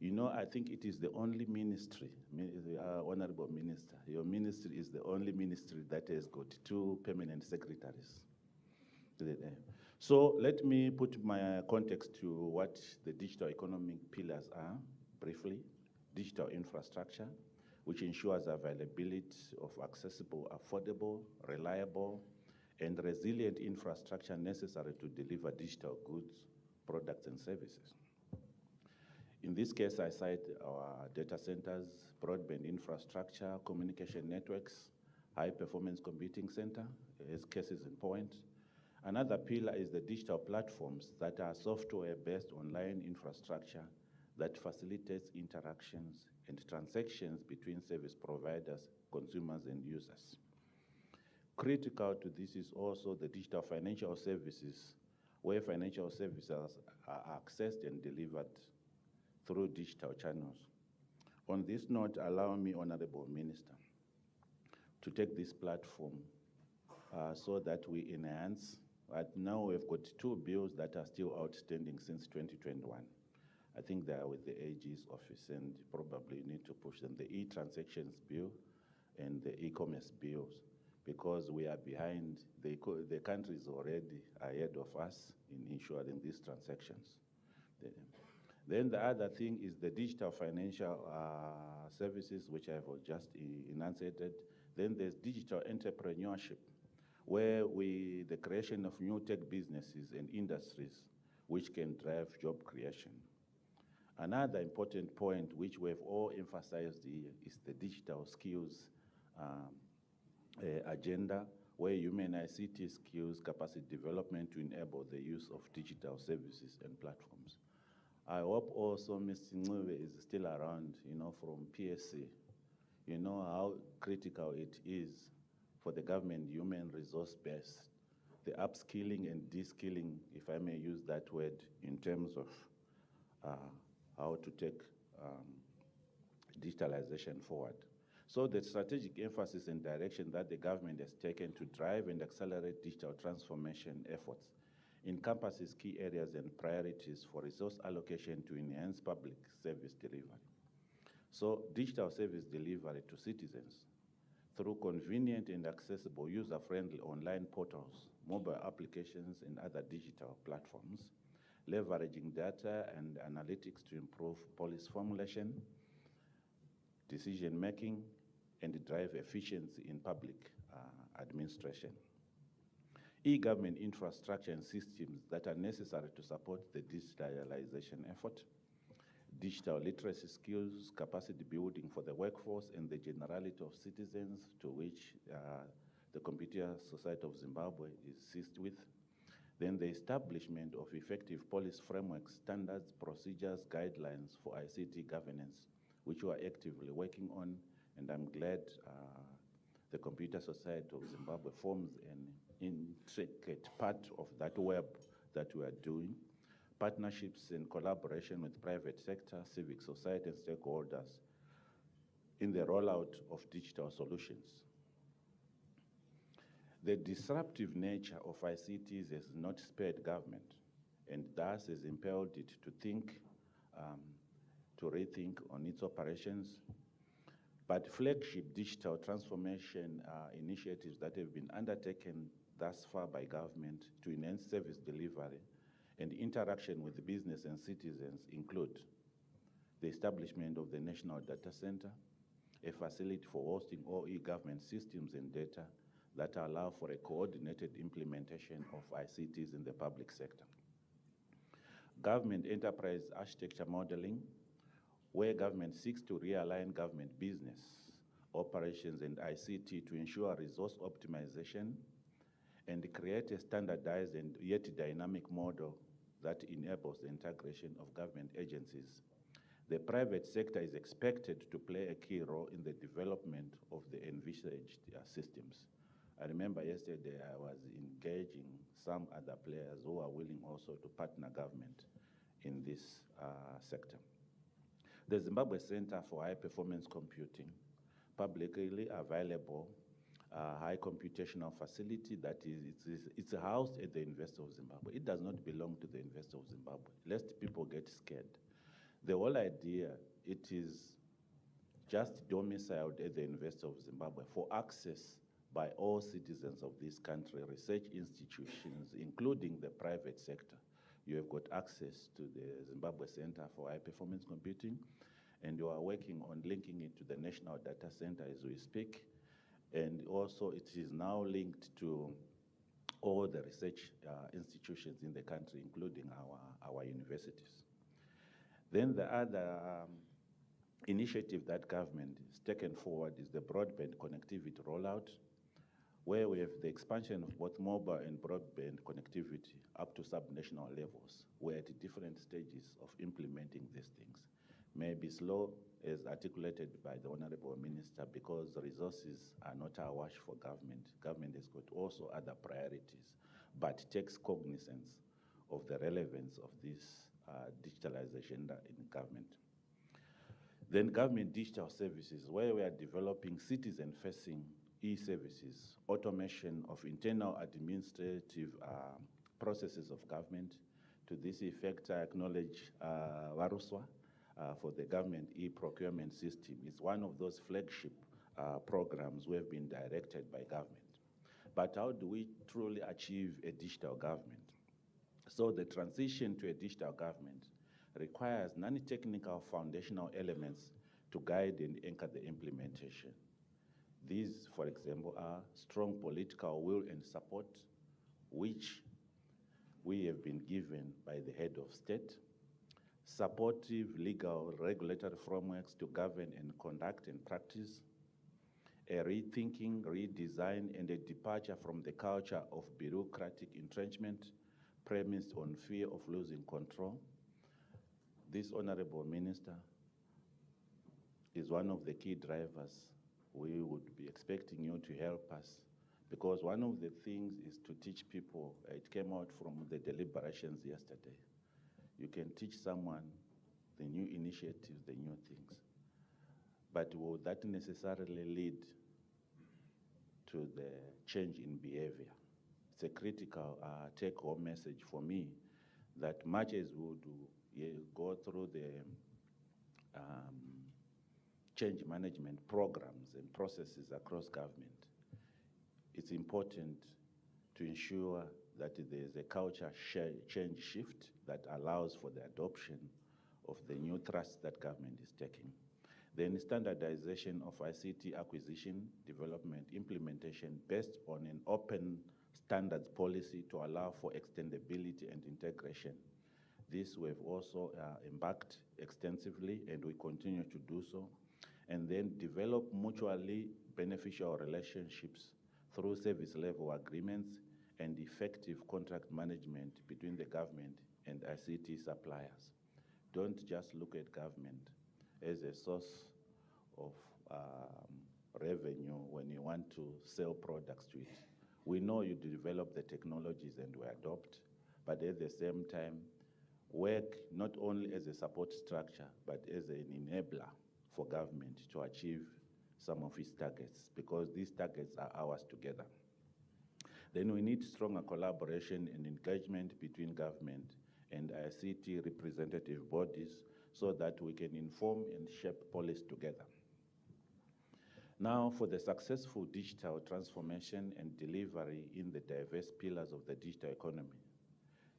[SPEAKER 7] You know, I think it is the only ministry, Honorable Minister, your ministry is the only ministry that has got 2 permanent secretaries. So let me put my context to what the digital economic pillars are, briefly. Digital infrastructure, which ensures availability of accessible, affordable, reliable, and resilient infrastructure necessary to deliver digital goods, products, and services. In this case, I cite our data centers, broadband infrastructure, communication networks, high-performance computing center, as cases in point. Another pillar is the digital platforms that are software-based online infrastructure that facilitates interactions and transactions between service providers, consumers, and users. Critical to this is also the digital financial services, where financial services are accessed and delivered through digital channels. On this note, allow me, Honorable Minister, to take this platform so that we enhance. Right now, we've got 2 bills that are still outstanding since 2021. I think they are with the AG's office and probably need to push them, the e-transactions bill and the e-commerce bills, because we are behind. The country is already ahead of us in ensuring these transactions. Then the other thing is the digital financial services, which I've just enunciated. Then there's digital entrepreneurship, where the creation of new tech businesses and industries which can drive job creation. Another important point which we've all emphasized here is the digital skills agenda, where human ICT skills capacity development to enable the use of digital services and platforms. I hope also Mr. Ncube is still around, from PSC. You know how critical it is for the government human resource base, the upskilling and de-skilling, if I may use that word, in terms of how to take digitalization forward. So the strategic emphasis and direction that the government has taken to drive and accelerate digital transformation efforts encompasses key areas and priorities for resource allocation to enhance public service delivery. So digital service delivery to citizens through convenient and accessible user-friendly online portals, mobile applications, and other digital platforms, leveraging data and analytics to improve policy formulation, decision-making, and drive efficiency in public administration. E-government infrastructure and systems that are necessary to support the digitalization effort, digital literacy skills, capacity building for the workforce and the generality of citizens to which the Computer Society of Zimbabwe is seized with. Then the establishment of effective policy frameworks, standards, procedures, guidelines for ICT governance, which we are actively working on, and I'm glad the Computer Society of Zimbabwe forms an intricate part of that web that we are doing. partnerships and collaboration with private sector, civic society, and stakeholders in the rollout of digital solutions. The disruptive nature of ICTs has not spared government, and thus has impelled it to rethink on its operations. But flagship digital transformation initiatives that have been undertaken thus far by government to enhance service delivery and interaction with business and citizens include the establishment of the National Data Center, a facility for hosting all e-government systems and data that allow for a coordinated implementation of ICTs in the public sector. Government enterprise architecture modeling, where government seeks to realign government business, operations, and ICT to ensure resource optimization and create a standardized and yet dynamic model that enables the integration of government agencies. The private sector is expected to play a key role in the development of the envisaged systems. I remember yesterday I was engaging some other players who are willing also to partner government in this sector. The Zimbabwe Center for High Performance Computing, publicly available high computational facility that it's housed at the University of Zimbabwe. It does not belong to the University of Zimbabwe, lest people get scared. The whole idea, it is just domiciled at the University of Zimbabwe for access by all citizens of this country, research institutions, including the private sector. You have got access to the Zimbabwe Center for High Performance Computing, and you are working on linking it to the National Data Center as we speak. And also it is now linked to all the research institutions in the country, including our universities. Then the other initiative that government has taken forward is the broadband connectivity rollout, where we have the expansion of both mobile and broadband connectivity up to subnational levels. We're at different stages of implementing these things. May be slow, as articulated by the Honorable Minister, because the resources are not awash for government. Government has got also other priorities, but takes cognizance of the relevance of this digitalization in government. Then government digital services, where we are developing citizen-facing e-services, automation of internal administrative processes of government. To this effect, I acknowledge Waruswa for the government e-procurement system. It's one of those flagship programs we have been directed by government. But how do we truly achieve a digital government? So the transition to a digital government requires non-technical foundational elements to guide and anchor the implementation. These, for example, are strong political will and support, which we have been given by the head of state, supportive legal regulatory frameworks to govern and conduct and practice, a rethinking, redesign, and a departure from the culture of bureaucratic entrenchment premised on fear of losing control. This Honorable Minister is one of the key drivers. We would be expecting you to help us, because one of the things is to teach people. It came out from the deliberations yesterday. You can teach someone the new initiatives, the new things, but will that necessarily lead to the change in behavior? It's a critical take-home message for me, that much as we would go through the change management programs and processes across government, it's important to ensure that there's a culture change shift that allows for the adoption of the new thrust that government is taking. Then standardization of ICT acquisition, development, implementation based on an open standards policy to allow for extendability and integration. This we've also embarked extensively, and we continue to do so. And then develop mutually beneficial relationships through service level agreements and effective contract management between the government and ICT suppliers. Don't just look at government as a source of revenue when you want to sell products to it. We know you develop the technologies and we adopt, but at the same time, work not only as a support structure, but as an enabler for government to achieve some of its targets, because these targets are ours together. Then we need stronger collaboration and engagement between government and ICT representative bodies so that we can inform and shape policy together. Now, for the successful digital transformation and delivery in the diverse pillars of the digital economy,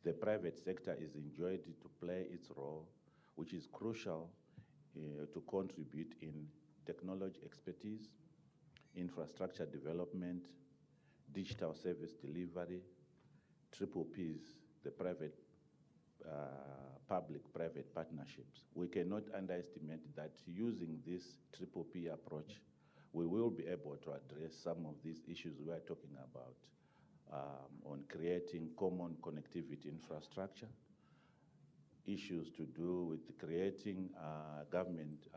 [SPEAKER 7] the private sector is enjoined to play its role, which is crucial to contribute in technology expertise, infrastructure development, digital service delivery, triple Ps, the private, public-private partnerships. We cannot underestimate that using this triple P approach, we will be able to address some of these issues we are talking about on creating common connectivity infrastructure, issues to do with creating government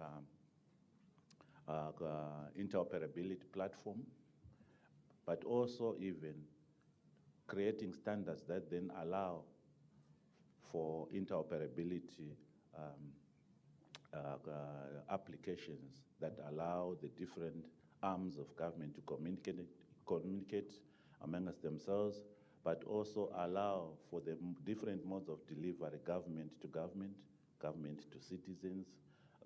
[SPEAKER 7] interoperability platform, but also even creating standards that then allow for interoperability applications that allow the different arms of government to communicate amongst themselves, but also allow for the different modes of delivery, government to government, government to citizens,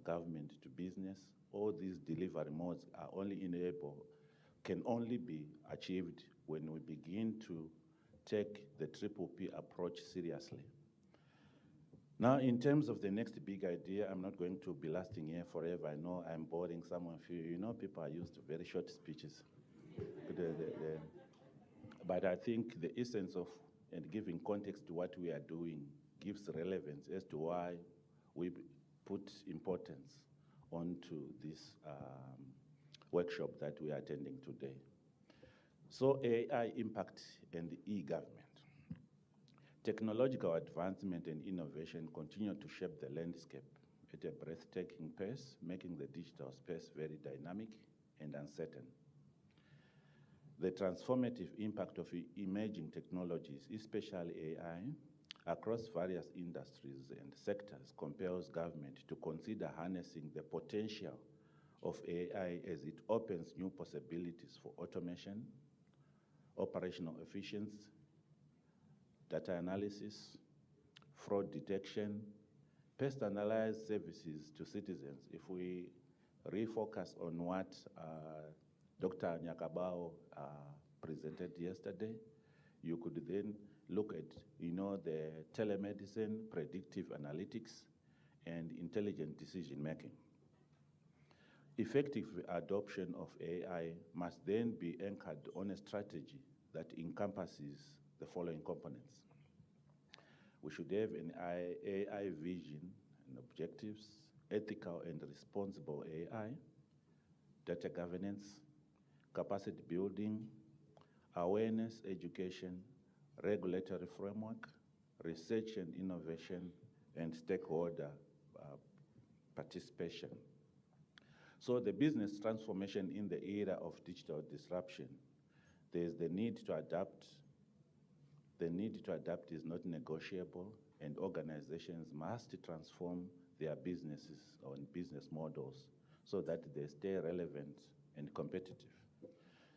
[SPEAKER 7] government to business. All these delivery modes are can only be achieved when we begin to take the triple P approach seriously. Now, in terms of the next big idea, I'm not going to be lasting here forever. I know I'm boring some of you. You know, people are used to very short speeches. But I think the essence of and giving context to what we are doing gives relevance as to why we put importance onto this workshop that we are attending today. So AI impact and e-government. Technological advancement and innovation continue to shape the landscape at a breathtaking pace, making the digital space very dynamic and uncertain. The transformative impact of emerging technologies, especially AI, across various industries and sectors compels government to consider harnessing the potential of AI as it opens new possibilities for automation, operational efficiency, data analysis, fraud detection, personalized services to citizens. If we refocus on what Dr. Nyakabao presented yesterday, you could then look at, the telemedicine, predictive analytics, and intelligent decision-making. Effective adoption of AI must then be anchored on a strategy that encompasses the following components. We should have an AI vision and objectives, ethical and responsible AI, data governance, capacity building, awareness, education, regulatory framework, research and innovation, and stakeholder participation. So the business transformation in the era of digital disruption, there's the need to adapt. The need to adapt is not negotiable, and organizations must transform their businesses or business models so that they stay relevant and competitive.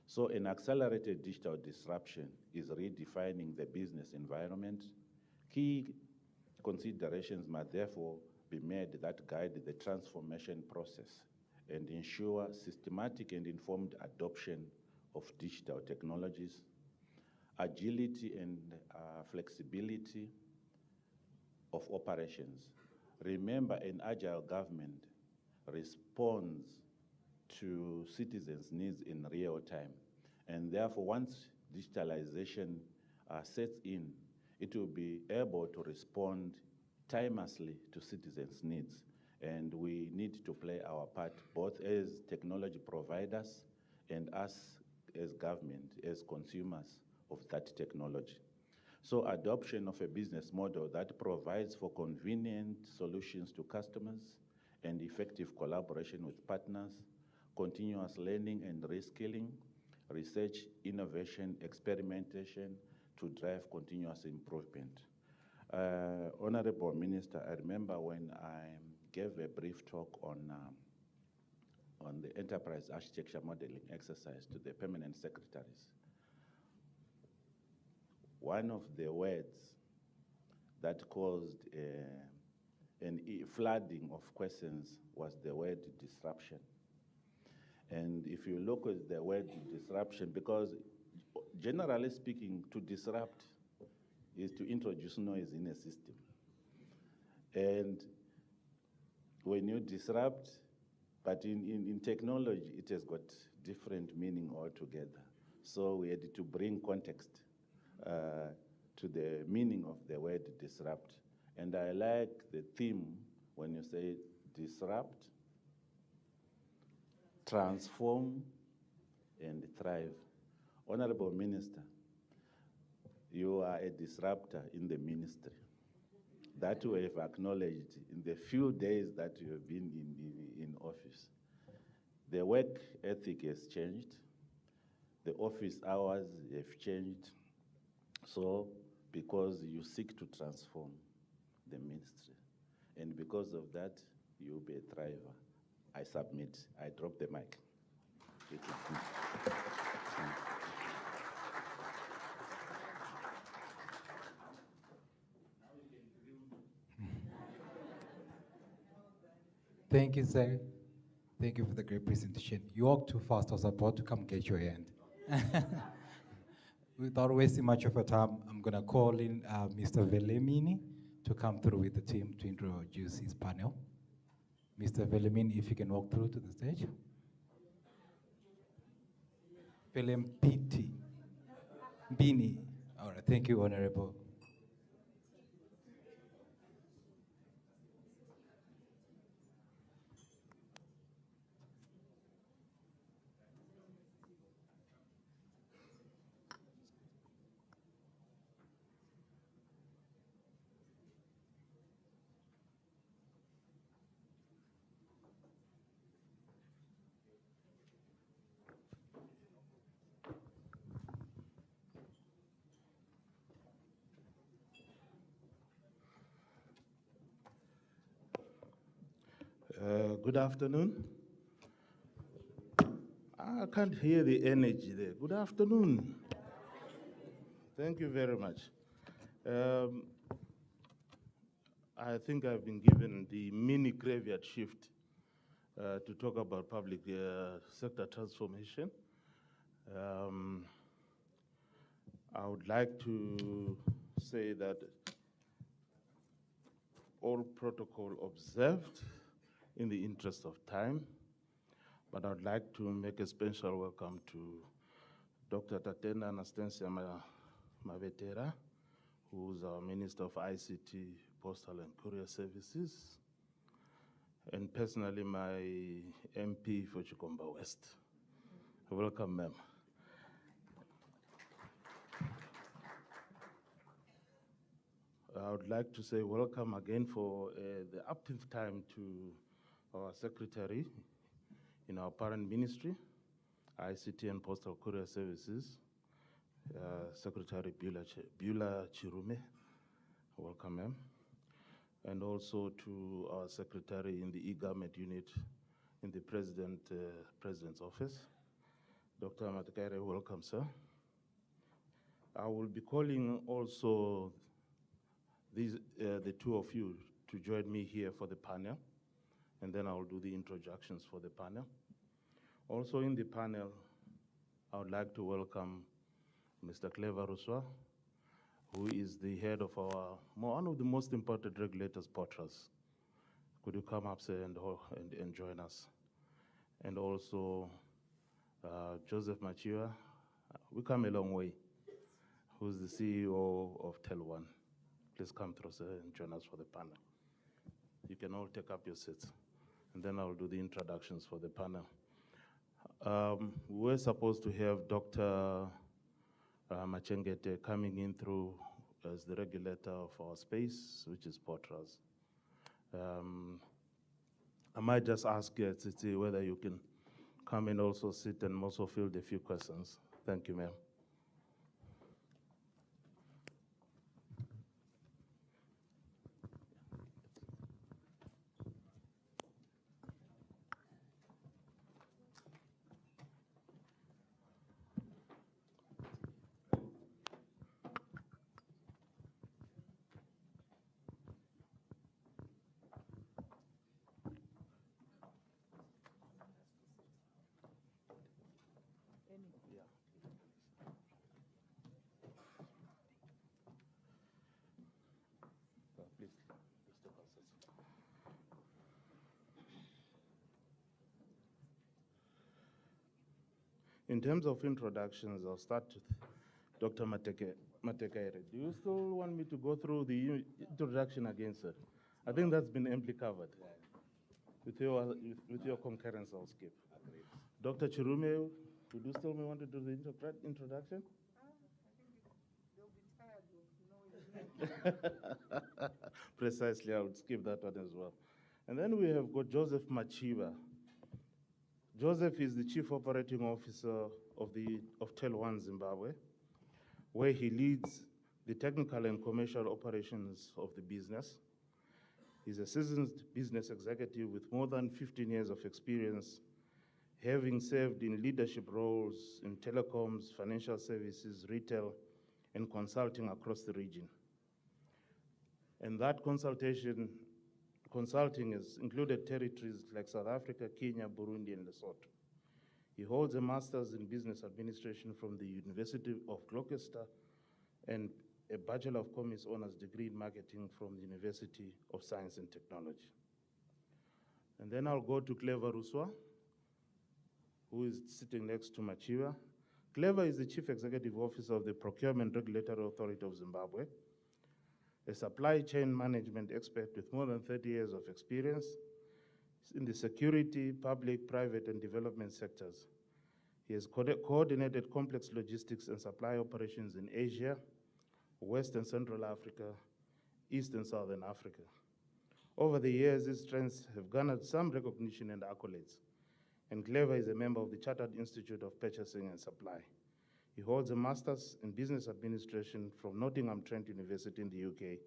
[SPEAKER 7] So an accelerated digital disruption is redefining the business environment. Key considerations must therefore be made that guide the transformation process and ensure systematic and informed adoption of digital technologies, agility and flexibility of operations. Remember, an agile government responds to citizens' needs in real time. And therefore, once digitalization sets in, it will be able to respond timelessly to citizens' needs. And we need to play our part, both as technology providers and us as government, as consumers of that technology. So adoption of a business model that provides for convenient solutions to customers and effective collaboration with partners, continuous learning and reskilling, research, innovation, experimentation to drive continuous improvement. Honorable Minister, I remember when I gave a brief talk on the enterprise architecture modeling exercise to the permanent secretaries. One of the words that caused flooding of questions was the word disruption. And if you look at the word disruption, because generally speaking, to disrupt is to introduce noise in a system. And when you disrupt, but in technology, it has got different meaning altogether. So we had to bring context to the meaning of the word disrupt. And I like the theme when you say disrupt, transform, and thrive. Honorable Minister, you are a disruptor in the ministry. That we have acknowledged in the few days that you have been in office. The work ethic has changed. The office hours have changed. So, because you seek to transform the ministry. And because of that, you'll be a thriver. I submit. I drop the mic.
[SPEAKER 6] Thank you, sir. Thank you for the great presentation. You walked too fast. I was about to come get your hand. Without wasting much of your time, I'm going to call in Mr. Velemini to come through with the team to introduce his panel. Mr. Velemini, if you can walk through to the stage. Velempiti. Bini. All right, thank you, Honorable.
[SPEAKER 8] Good afternoon. I can't hear the energy there. Good afternoon. Thank you very much. I think I've been given the mini graveyard shift to talk about public sector transformation. I would like to say that all protocol observed in the interest of time, but I'd like to make a special welcome to Dr. Tatena Anastasia Mavetera, who's our Minister of ICT, Postal and Courier Services, and personally my MP for Chikomba West. Welcome, ma'am. I would like to say welcome again for the upteenth time to our secretary in our parent ministry, ICT and Postal Courier Services, Secretary Bula Chirume. Welcome, ma'am. And also to our secretary in the e-government unit in the president's office, Dr. Matakaire. Welcome, sir. I will be calling also the two of you to join me here for the panel, and then I will do the introductions for the panel. Also in the panel, I would like to welcome Mr. Clever Ruswa, who is the head of one of the most important regulators, Portras. Could you come up, sir, and join us? And also Joseph Machia, we come a long way, who's the CEO of Tel1. Please come through, sir, and join us for the panel. You can all take up your seats, and then I'll do the introductions for the panel. We're supposed to have Dr. Machengete coming in through as the regulator of our space, which is Portras. I might just ask Tsitsi whether you can come and also sit and also field a few questions. Thank you, ma'am. In terms of introductions, I'll start with Dr. Matekaere. Do you still want me to go through the introduction again, sir? I think that's been amply covered. With your concurrence, I'll skip. Dr. Chirume, would you still want to do the introduction? Precisely, I would skip that one as well. And then we have got Joseph Machiba. Joseph is the Chief Operating Officer of Tel 1 Zimbabwe, where he leads the technical and commercial operations of the business. He's a seasoned business executive with more than 15 years of experience, having served in leadership roles in telecoms, financial services, retail, and consulting across the region. And that consulting has included territories like South Africa, Kenya, Burundi, and Lesotho. He holds a master's in business administration from the University of Gloucester and a Bachelor of Commerce honors degree in marketing from the University of Science and Technology. And then I'll go to Clever Ruswa, who is sitting next to Machiva. Clever is the Chief Executive Officer of the Procurement Regulatory Authority of Zimbabwe, a supply chain management expert with more than 30 years of experience in the security, public, private, and development sectors. He has coordinated complex logistics and supply operations in Asia, West and Central Africa, East and Southern Africa. Over the years, his strengths have garnered some recognition and accolades, and Clever is a member of the Chartered Institute of Purchasing and Supply. He holds a master's in business administration from Nottingham Trent University in the UK,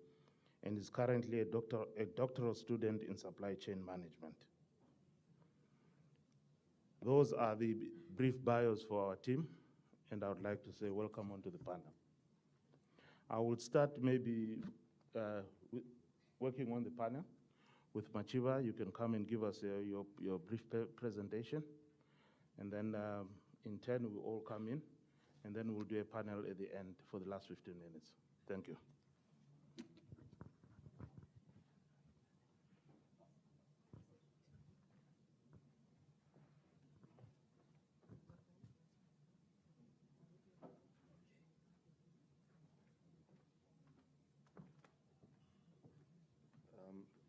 [SPEAKER 8] and is currently a doctoral student in supply chain management. Those are the brief bios for our team, and I would like to say welcome onto the panel. I will start maybe working on the panel with Machiva. You can come and give us your brief presentation, and then in turn we'll all come in, and then we'll do a panel at the end for the last 15 minutes. Thank you.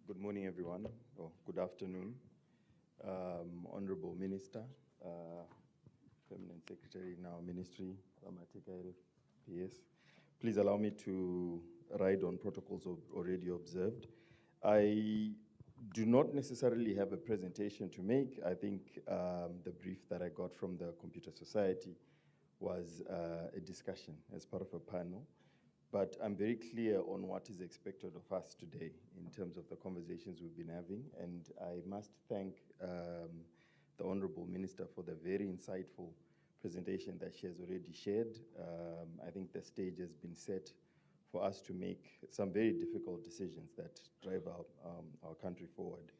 [SPEAKER 9] Good morning, everyone, or good afternoon. Honorable Minister, Permanent Secretary in our ministry, Matekaere, PS. Please allow me to ride on protocols already observed. I do not necessarily have a presentation to make. I think the brief that I got from the Computer Society was a discussion as part of a panel. But I'm very clear on what is expected of us today in terms of the conversations we've been having. And I must thank the Honorable Minister for the very insightful presentation that she has already shared. I think the stage has been set for us to make some very difficult decisions that drive our country forward.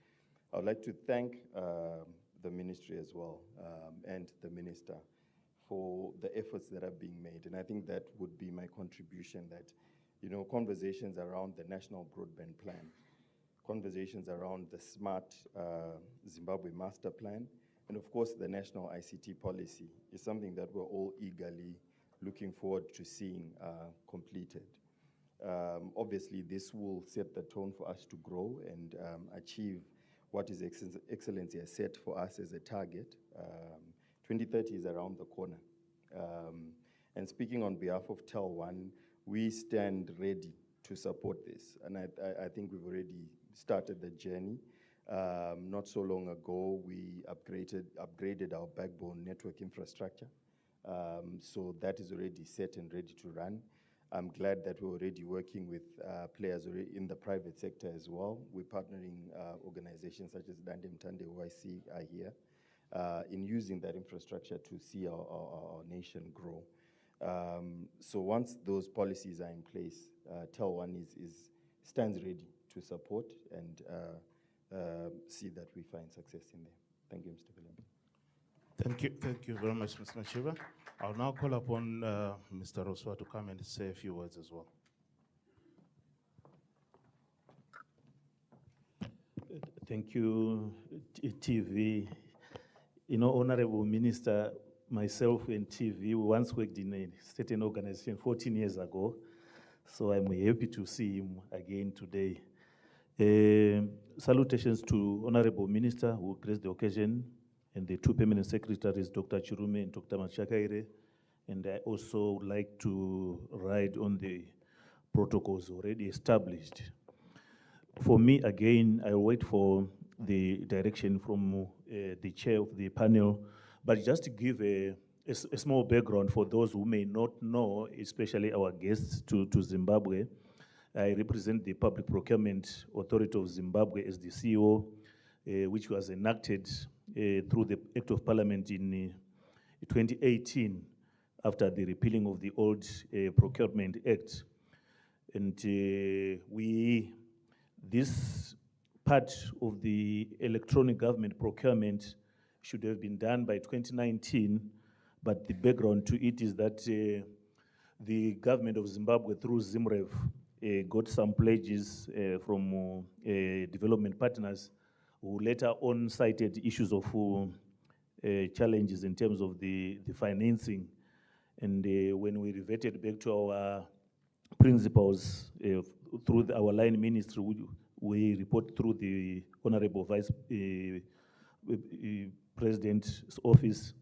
[SPEAKER 9] I would like to thank the ministry as well and the minister for the efforts that are being made. And I think that would be my contribution, that, you know, conversations around the National Broadband Plan, conversations around the Smart Zimbabwe Master Plan, and of course the National ICT Policy is something that we're all eagerly looking forward to seeing completed. Obviously, this will set the tone for us to grow and achieve what is excellency has set for us as a target. 2030 is around the corner. And speaking on behalf of Tel 1, we stand ready to support this. And I think we've already started the journey. Not so long ago, we upgraded our backbone network infrastructure. So that is already set and ready to run. I'm glad that we're already working with players in the private sector as well. We're partnering organizations such as Dande Mtande, who I see are here, in using that infrastructure to see our nation grow. So once those policies are in place, Tel 1 stands ready to support and see that we find success in there. Thank you, Mr. Villembe.
[SPEAKER 8] Thank you very much, Ms. Machiva. I'll now call upon Mr. Roswa to come and say a few words as well.
[SPEAKER 10] Thank you, TV. You know, Honorable Minister,
[SPEAKER 8] myself and TV, we once worked in a certain organization 14 years ago, so I'm happy to see him again today. Salutations to Honorable Minister who graced the occasion, and the two permanent secretaries, Dr. Chirume and Dr. Machakaire. And I also would like to ride on the protocols already established. For me, again, I wait for the direction from the chair of the panel, but just to give a small background for those who may not know, especially our guests to Zimbabwe. I represent the Public Procurement Authority of Zimbabwe as the CEO, which was enacted through the Act of Parliament in 2018 after the repealing of the old Procurement Act. And this part of the electronic government procurement should have been done by 2019, but the background to it is that the government of Zimbabwe through ZimRev got some pledges from development partners who later on cited issues of challenges in terms of the financing. And when we reverted back to our principles through our line ministry, we report through the Honorable Vice President's office.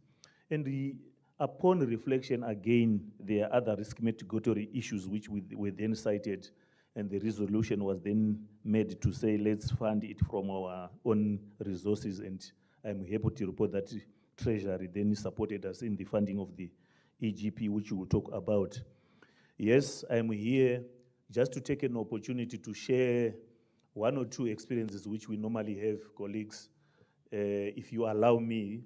[SPEAKER 8] And upon reflection, again, there are other risk mitigatory issues which were then cited, and the resolution was then made to say, let's fund it from our own resources. And I'm happy to report that Treasury then supported us in the funding of the EGP, which we will talk about. Yes, I'm here just to take an opportunity to share one or two experiences which we normally have, colleagues. If you allow me,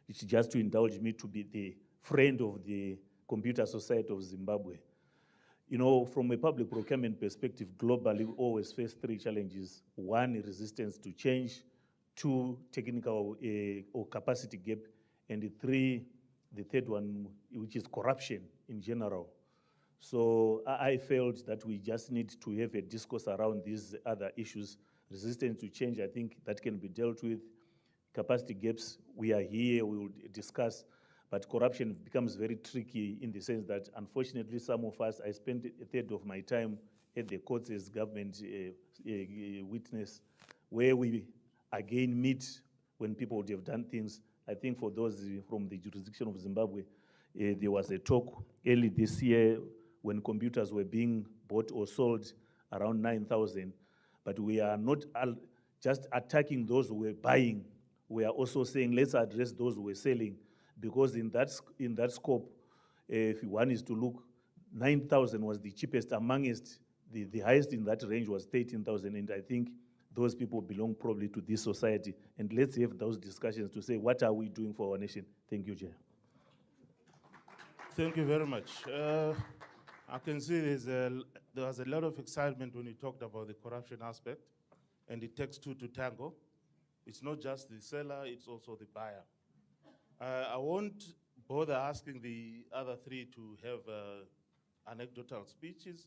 [SPEAKER 8] it's just to indulge me to be the friend of the Computer Society of Zimbabwe. You know, from a public procurement perspective, globally, we always face three challenges. One, resistance to change. Two, technical or capacity gap. And three, the third one, which is corruption in general. So I felt that we just need to have a discourse around these other issues. Resistance to change, I think that can be dealt with. Capacity gaps, we are here, we will discuss, but corruption becomes very tricky in the sense that, unfortunately, some of us, I spent a third of my time at the courts as government witness, where we again meet when people would have done things. I think for those from the jurisdiction of Zimbabwe, there was a talk early this year when computers were being bought or sold around 9,000, but we are not just attacking those who were buying. We are also saying, let's address those who are selling, because in that scope, if one is to look, 9,000 was the cheapest. Amongst the highest in that range was 13,000, and I think those people belong probably to this society. And let's have those discussions to say, what are we doing for our nation? Thank you, Chair.
[SPEAKER 10] Thank you very much. I can see there was a lot of excitement when you talked about the corruption aspect, and it takes two to tango. It's not just the seller, it's also the buyer. I won't bother asking the other three to have anecdotal speeches,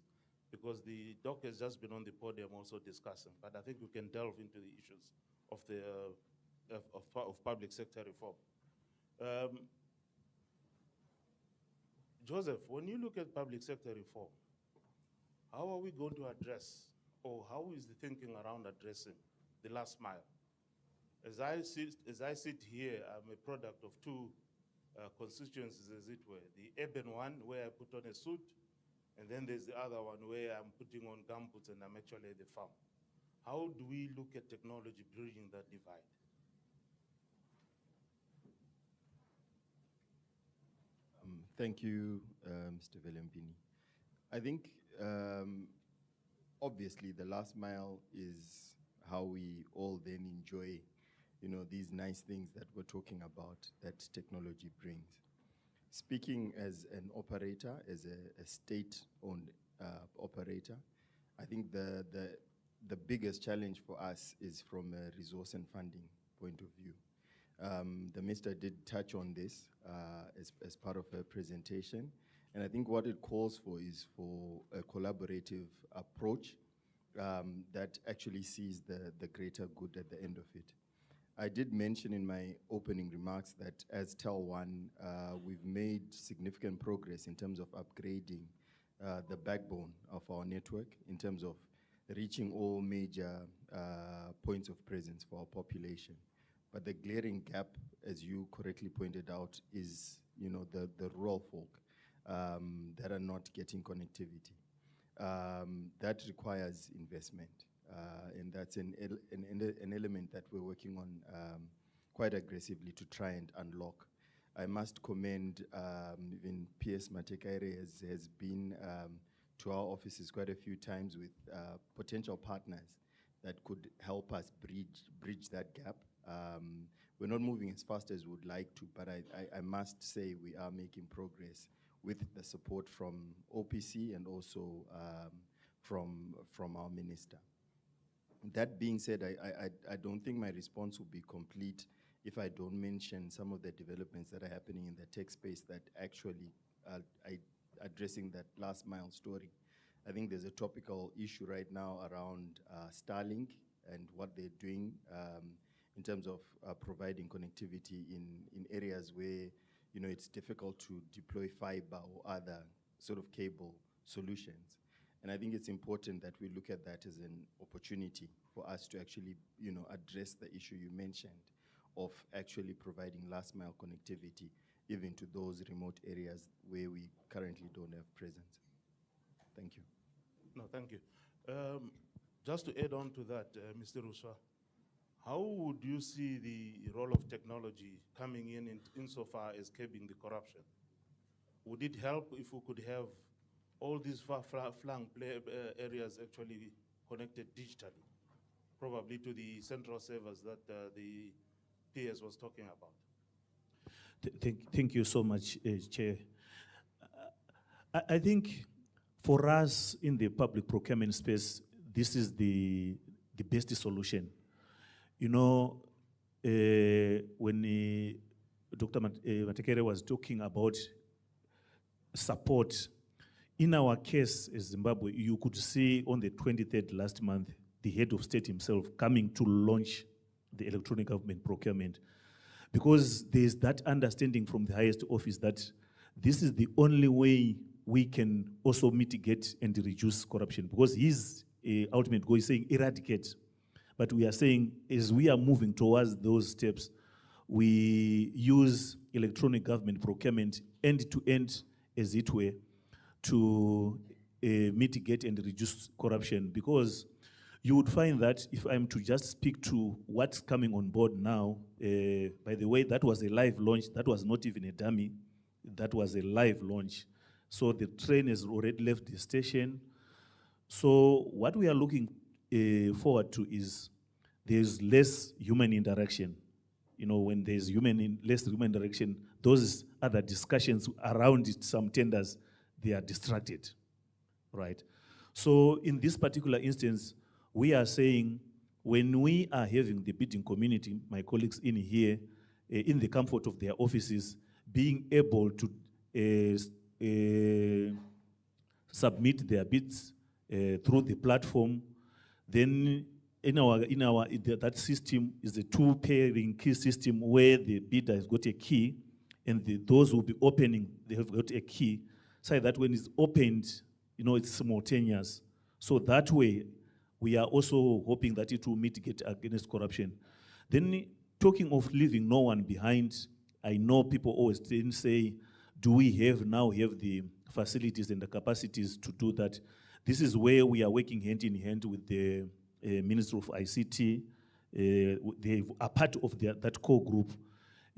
[SPEAKER 10] because the doc has just been on the podium also discussing, but I think we can delve into the issues of public sector reform. Joseph, when you look at public sector reform, how are we going to address, or how is the thinking around addressing the last mile? As I sit here, I'm a product of two constituencies, as it were. The urban one, where I put on a suit, and then there's the other one where I'm putting on gumboots and I'm actually at the farm. How do we look at technology bridging that divide?
[SPEAKER 9] Thank you, Mr. Velempini. I think, obviously, the last mile is how we all then enjoy, these nice things that we're talking about that technology brings. Speaking as an operator, as a state-owned operator, I think the biggest challenge for us is from a resource and funding point of view. The minister did touch on this as part of her presentation, and I think what it calls for is for a collaborative approach that actually sees the greater good at the end of it. I did mention in my opening remarks that as TEL1, we've made significant progress in terms of upgrading the backbone of our network in terms of reaching all major points of presence for our population. But the glaring gap, as you correctly pointed out, is the rural folk that are not getting connectivity. That requires investment, and that's an element that we're working on quite aggressively to try and unlock. I must commend even PS Matekaere has been to our offices quite a few times with potential partners that could help us bridge that gap. We're not moving as fast as we would like to, but I must say we are making progress with the support from OPC and also from our minister. That being said, I don't think my response will be complete if I don't mention some of the developments that are happening in the tech space that actually are addressing that last mile story. I think there's a topical issue right now around Starlink and what they're doing in terms of providing connectivity in areas where it's difficult to deploy fiber or other sort of cable solutions. And I think it's important that we look at that as an opportunity for us to actually address the issue you mentioned of actually providing last mile connectivity even to those remote areas where we currently don't have presence. Thank you.
[SPEAKER 10] No, thank you. Just to add on to that, Mr. Ruswa, how would you see the role of technology coming in insofar as curbing the corruption? Would it help if we could have all these far-flung areas actually connected digitally, probably to the central servers that the PS was talking about?
[SPEAKER 11] Thank you so much, Chair. I think for us in the public procurement space, this is the best solution. When Dr. Matekaere was talking about support, in our case as Zimbabwe, you could see on the 23rd last month, the head of state himself coming to launch the electronic government procurement, because there's that understanding from the highest office that this is the only way we can also mitigate and reduce corruption, because his ultimate goal is saying eradicate. But we are saying as we are moving towards those steps, we use electronic government procurement end to end, as it were, to mitigate and reduce corruption. Because you would find that if I'm to just speak to what's coming on board now, by the way, that was a live launch. That was not even a dummy. That was a live launch. So the train has already left the station. So what we are looking forward to is there's less human interaction. When there's less human interaction, those other discussions around it, some tenders, they are distracted, right? So in this particular instance, we are saying when we are having the bidding community, my colleagues in here, in the comfort of their offices, being able to submit their bids through the platform, then that system is a two-pairing key system where the bidder has got a key and those who will be opening, they have got a key, so that when it's opened, it's simultaneous. So that way, we are also hoping that it will mitigate against corruption. Then talking of leaving no one behind, I know people always say, do we have the facilities and the capacities to do that? This is where we are working hand in hand with the Ministry of ICT. They are part of that core group.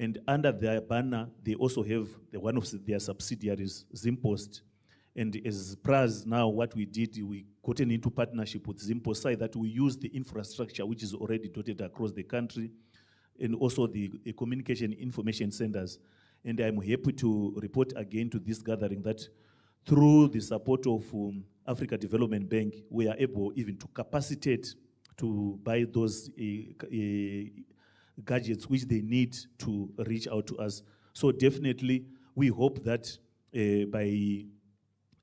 [SPEAKER 11] And under their banner, they also have one of their subsidiaries, Zimpost. And as PRAS now, what we did, we gotten into partnership with Zimpost so that we use the infrastructure which is already dotted across the country, and also the communication information centers. And I'm happy to report again to this gathering that through the support of Africa Development Bank, we are able even to capacitate to buy those gadgets which they need to reach out to us. So definitely, we hope that by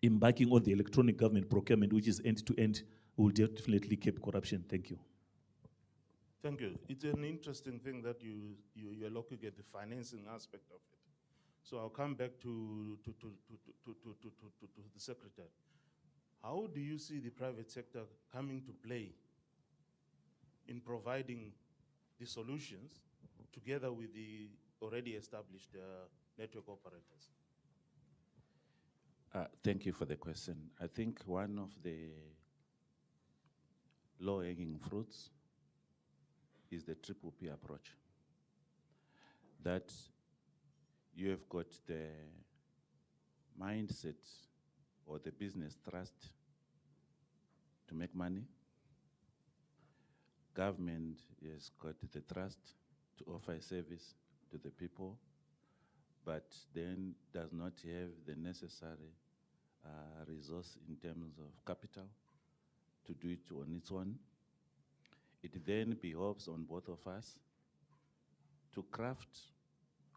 [SPEAKER 11] embarking on the electronic government procurement, which is end-to-end, will definitely keep corruption. Thank you.
[SPEAKER 10] Thank you. It's an interesting thing that you're looking at the financing aspect of it. So I'll come back to the secretary. How do you see the private sector coming to play in providing the solutions together with the already established network operators?
[SPEAKER 7] Thank you for the question. I think one of the low-hanging fruits is the triple P approach. That you have got the mindset or the business trust to make money. Government has got the trust to offer a service to the people, but then does not have the necessary resource in terms of capital to do it on its own. It then behoves on both of us to craft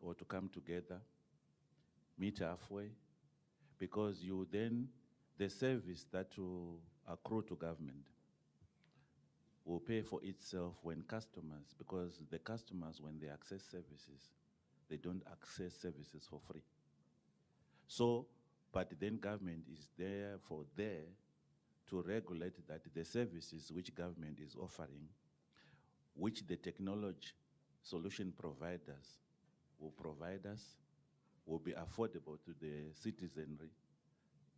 [SPEAKER 7] or to come together, meet halfway, because you then, the service that will accrue to government will pay for itself when customers, because the customers, when they access services, they don't access services for free. So, but then government is there to regulate that the services which government is offering, which the technology solution providers will provide us, will be affordable to the citizenry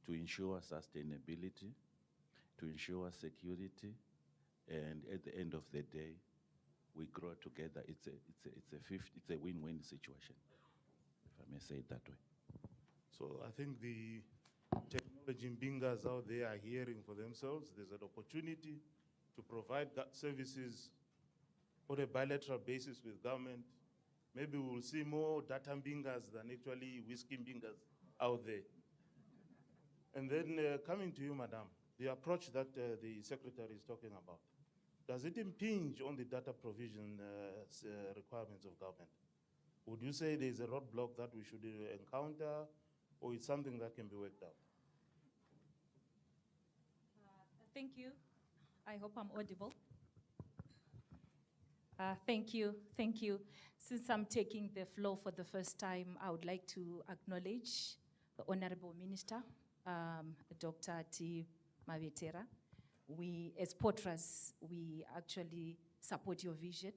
[SPEAKER 7] to ensure sustainability, to ensure security, and at the end of the day, we grow together. It's a win-win situation, if I may say it that way.
[SPEAKER 10] So I think the technology bingers out there are hearing for themselves. There's an opportunity to provide services on a bilateral basis with government. Maybe we will see more data bingers than actually whiskey bingers out there. And then coming to you, Madam, the approach that the Secretary is talking about, does it impinge on the data provision requirements of government? Would you say there's a roadblock that we should encounter, or it's something that can be worked out?
[SPEAKER 12] Thank you. I hope I'm audible. Thank you. Since I'm taking the floor for the first time, I would like to acknowledge the Honorable Minister, Dr. T. Mavetera. We, as Potras, we actually support your vision.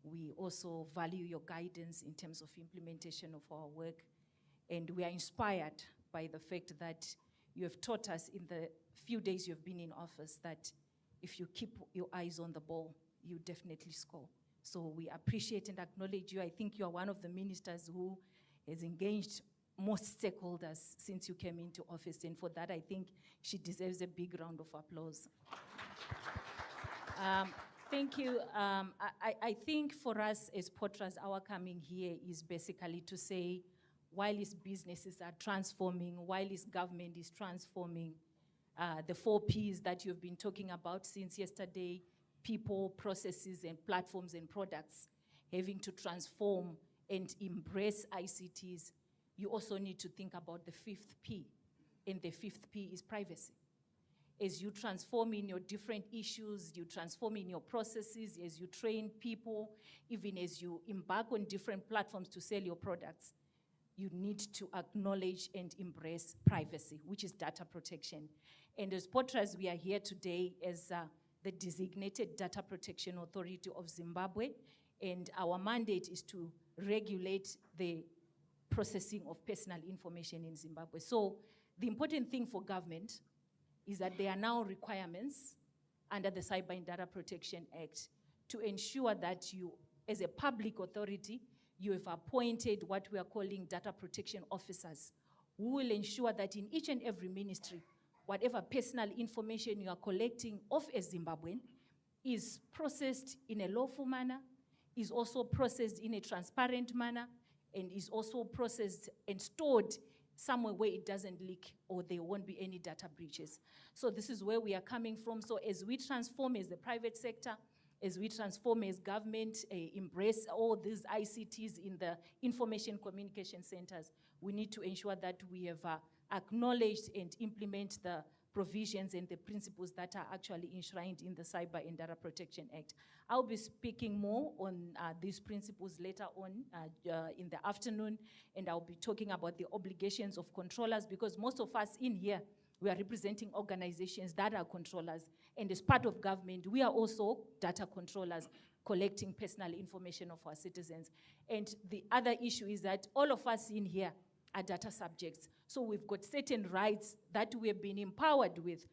[SPEAKER 12] We also value your guidance in terms of implementation of our work. And we are inspired by the fact that you have taught us in the few days you've been in office that if you keep your eyes on the ball, you definitely score. So we appreciate and acknowledge you. I think you are one of the ministers who has engaged most stakeholders since you came into office. And for that, I think she deserves a big round of applause. Thank you. I think for us as Potras, our coming here is basically to say, while its businesses are transforming, while its government is transforming, the 4 Ps that you've been talking about since yesterday, people, processes, and platforms and products, having to transform and embrace ICTs, you also need to think about the 5th P, and the 5th P is privacy. As you transform in your different issues, you transform in your processes, as you train people, even as you embark on different platforms to sell your products, you need to acknowledge and embrace privacy, which is data protection. And as Potras, we are here today as the designated Data Protection Authority of Zimbabwe, and our mandate is to regulate the processing of personal information in Zimbabwe. So the important thing for government is that there are now requirements under the Cyber and Data Protection Act to ensure that you, as a public authority, you have appointed what we are calling data protection officers, who will ensure that in each and every ministry, whatever personal information you are collecting of a Zimbabwean is processed in a lawful manner, is also processed in a transparent manner, and is also processed and stored somewhere where it doesn't leak or there won't be any data breaches. So this is where we are coming from. So as we transform as the private sector, as we transform as government, embrace all these ICTs in the information communication centers, we need to ensure that we have acknowledged and implement the provisions and the principles that are actually enshrined in the Cyber and Data Protection Act. I'll be speaking more on these principles later on in the afternoon, and I'll be talking about the obligations of controllers, because most of us in here, we are representing organizations that are controllers, and as part of government, we are also data controllers, collecting personal information of our citizens. And the other issue is that all of us in here are data subjects. So we've got certain rights that we have been empowered with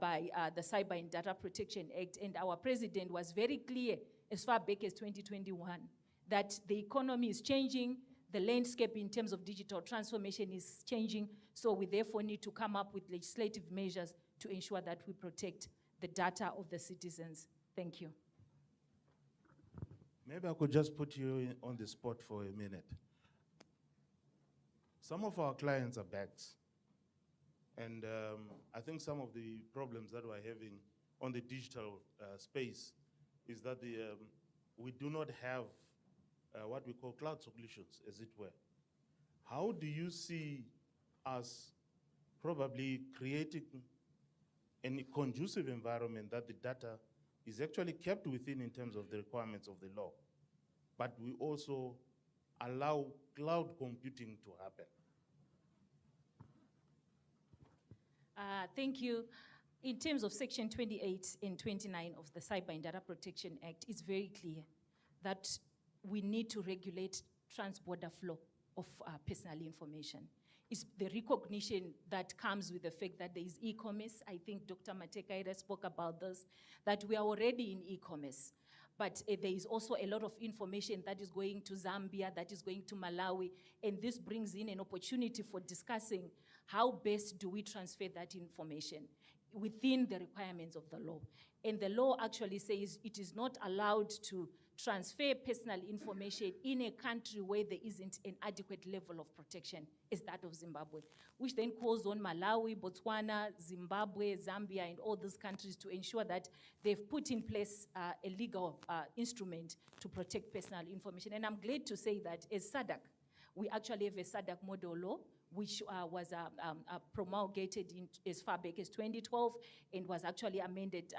[SPEAKER 12] by the Cyber and Data Protection Act. And our president was very clear as far back as 2021 that the economy is changing, the landscape in terms of digital transformation is changing. So we therefore need to come up with legislative measures to ensure that we protect the data of the citizens. Thank you.
[SPEAKER 10] Maybe I could just put you on the spot for a minute. Some of our clients are banks. And I think some of the problems that we're having on the digital space is that we do not have what we call cloud solutions, as it were. How do you see us probably creating a conducive environment that the data is actually kept within in terms of the requirements of the law, but we also allow cloud computing to happen?
[SPEAKER 12] Thank you. In terms of Section 28 and 29 of the Cyber and Data Protection Act, it's very clear that we need to regulate trans-border flow of personal information. It's the recognition that comes with the fact that there is e-commerce. I think Dr. Matekaira spoke about this, that we are already in e-commerce. But there is also a lot of information that is going to Zambia, that is going to Malawi, and this brings in an opportunity for discussing how best do we transfer that information within the requirements of the law. And the law actually says it is not allowed to transfer personal information in a country where there isn't an adequate level of protection, as that of Zimbabwe, which then calls on Malawi, Botswana, Zimbabwe, Zambia, and all these countries to ensure that they've put in place a legal instrument to protect personal information. And I'm glad to say that as SADC, we actually have a SADC model law, which was promulgated as far back as 2012 and was actually amended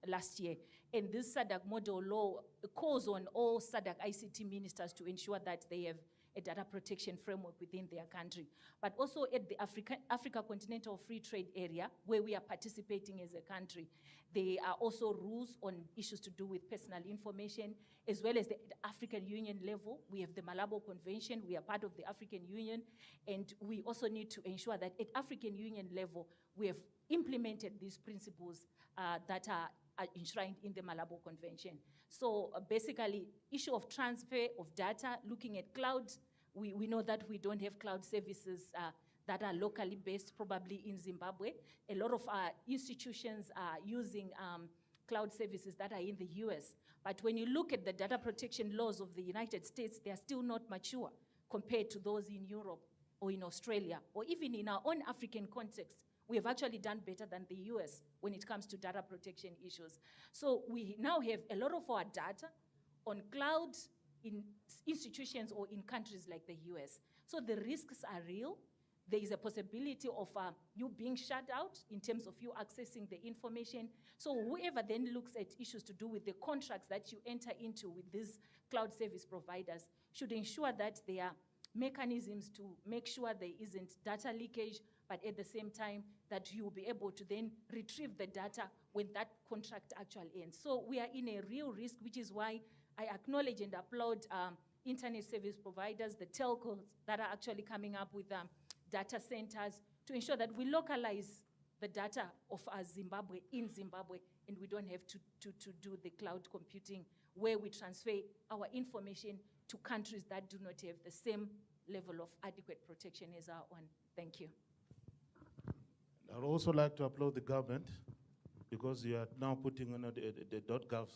[SPEAKER 12] last year. And this SADC model law calls on all SADC ICT ministers to ensure that they have a data protection framework within their country. But also at the Africa Continental Free Trade Area, where we are participating as a country, there are also rules on issues to do with personal information, as well as the African Union level. We have the Malabo Convention, we are part of the African Union, and we also need to ensure that at African Union level, we have implemented these principles that are enshrined in the Malabo Convention. So basically, issue of transfer of data, looking at cloud, we know that we don't have cloud services that are locally based, probably in Zimbabwe. A lot of our institutions are using cloud services that are in the US. But when you look at the data protection laws of the United States, they are still not mature compared to those in Europe or in Australia, or even in our own African context. We have actually done better than the US when it comes to data protection issues. So we now have a lot of our data on cloud in institutions or in countries like the US. So the risks are real. There is a possibility of you being shut out in terms of you accessing the information. So whoever then looks at issues to do with the contracts that you enter into with these cloud service providers should ensure that there are mechanisms to make sure there isn't data leakage, but at the same time that you will be able to then retrieve the data when that contract actually ends. So we are in a real risk, which is why I acknowledge and applaud internet service providers, the telcos that are actually coming up with data centers to ensure that we localize the data of Zimbabwe in Zimbabwe, and we don't have to do the cloud computing where we transfer our information to countries that do not have the same level of adequate protection as our own. Thank you.
[SPEAKER 10] I'd also like to applaud the government because you are now putting on the .gov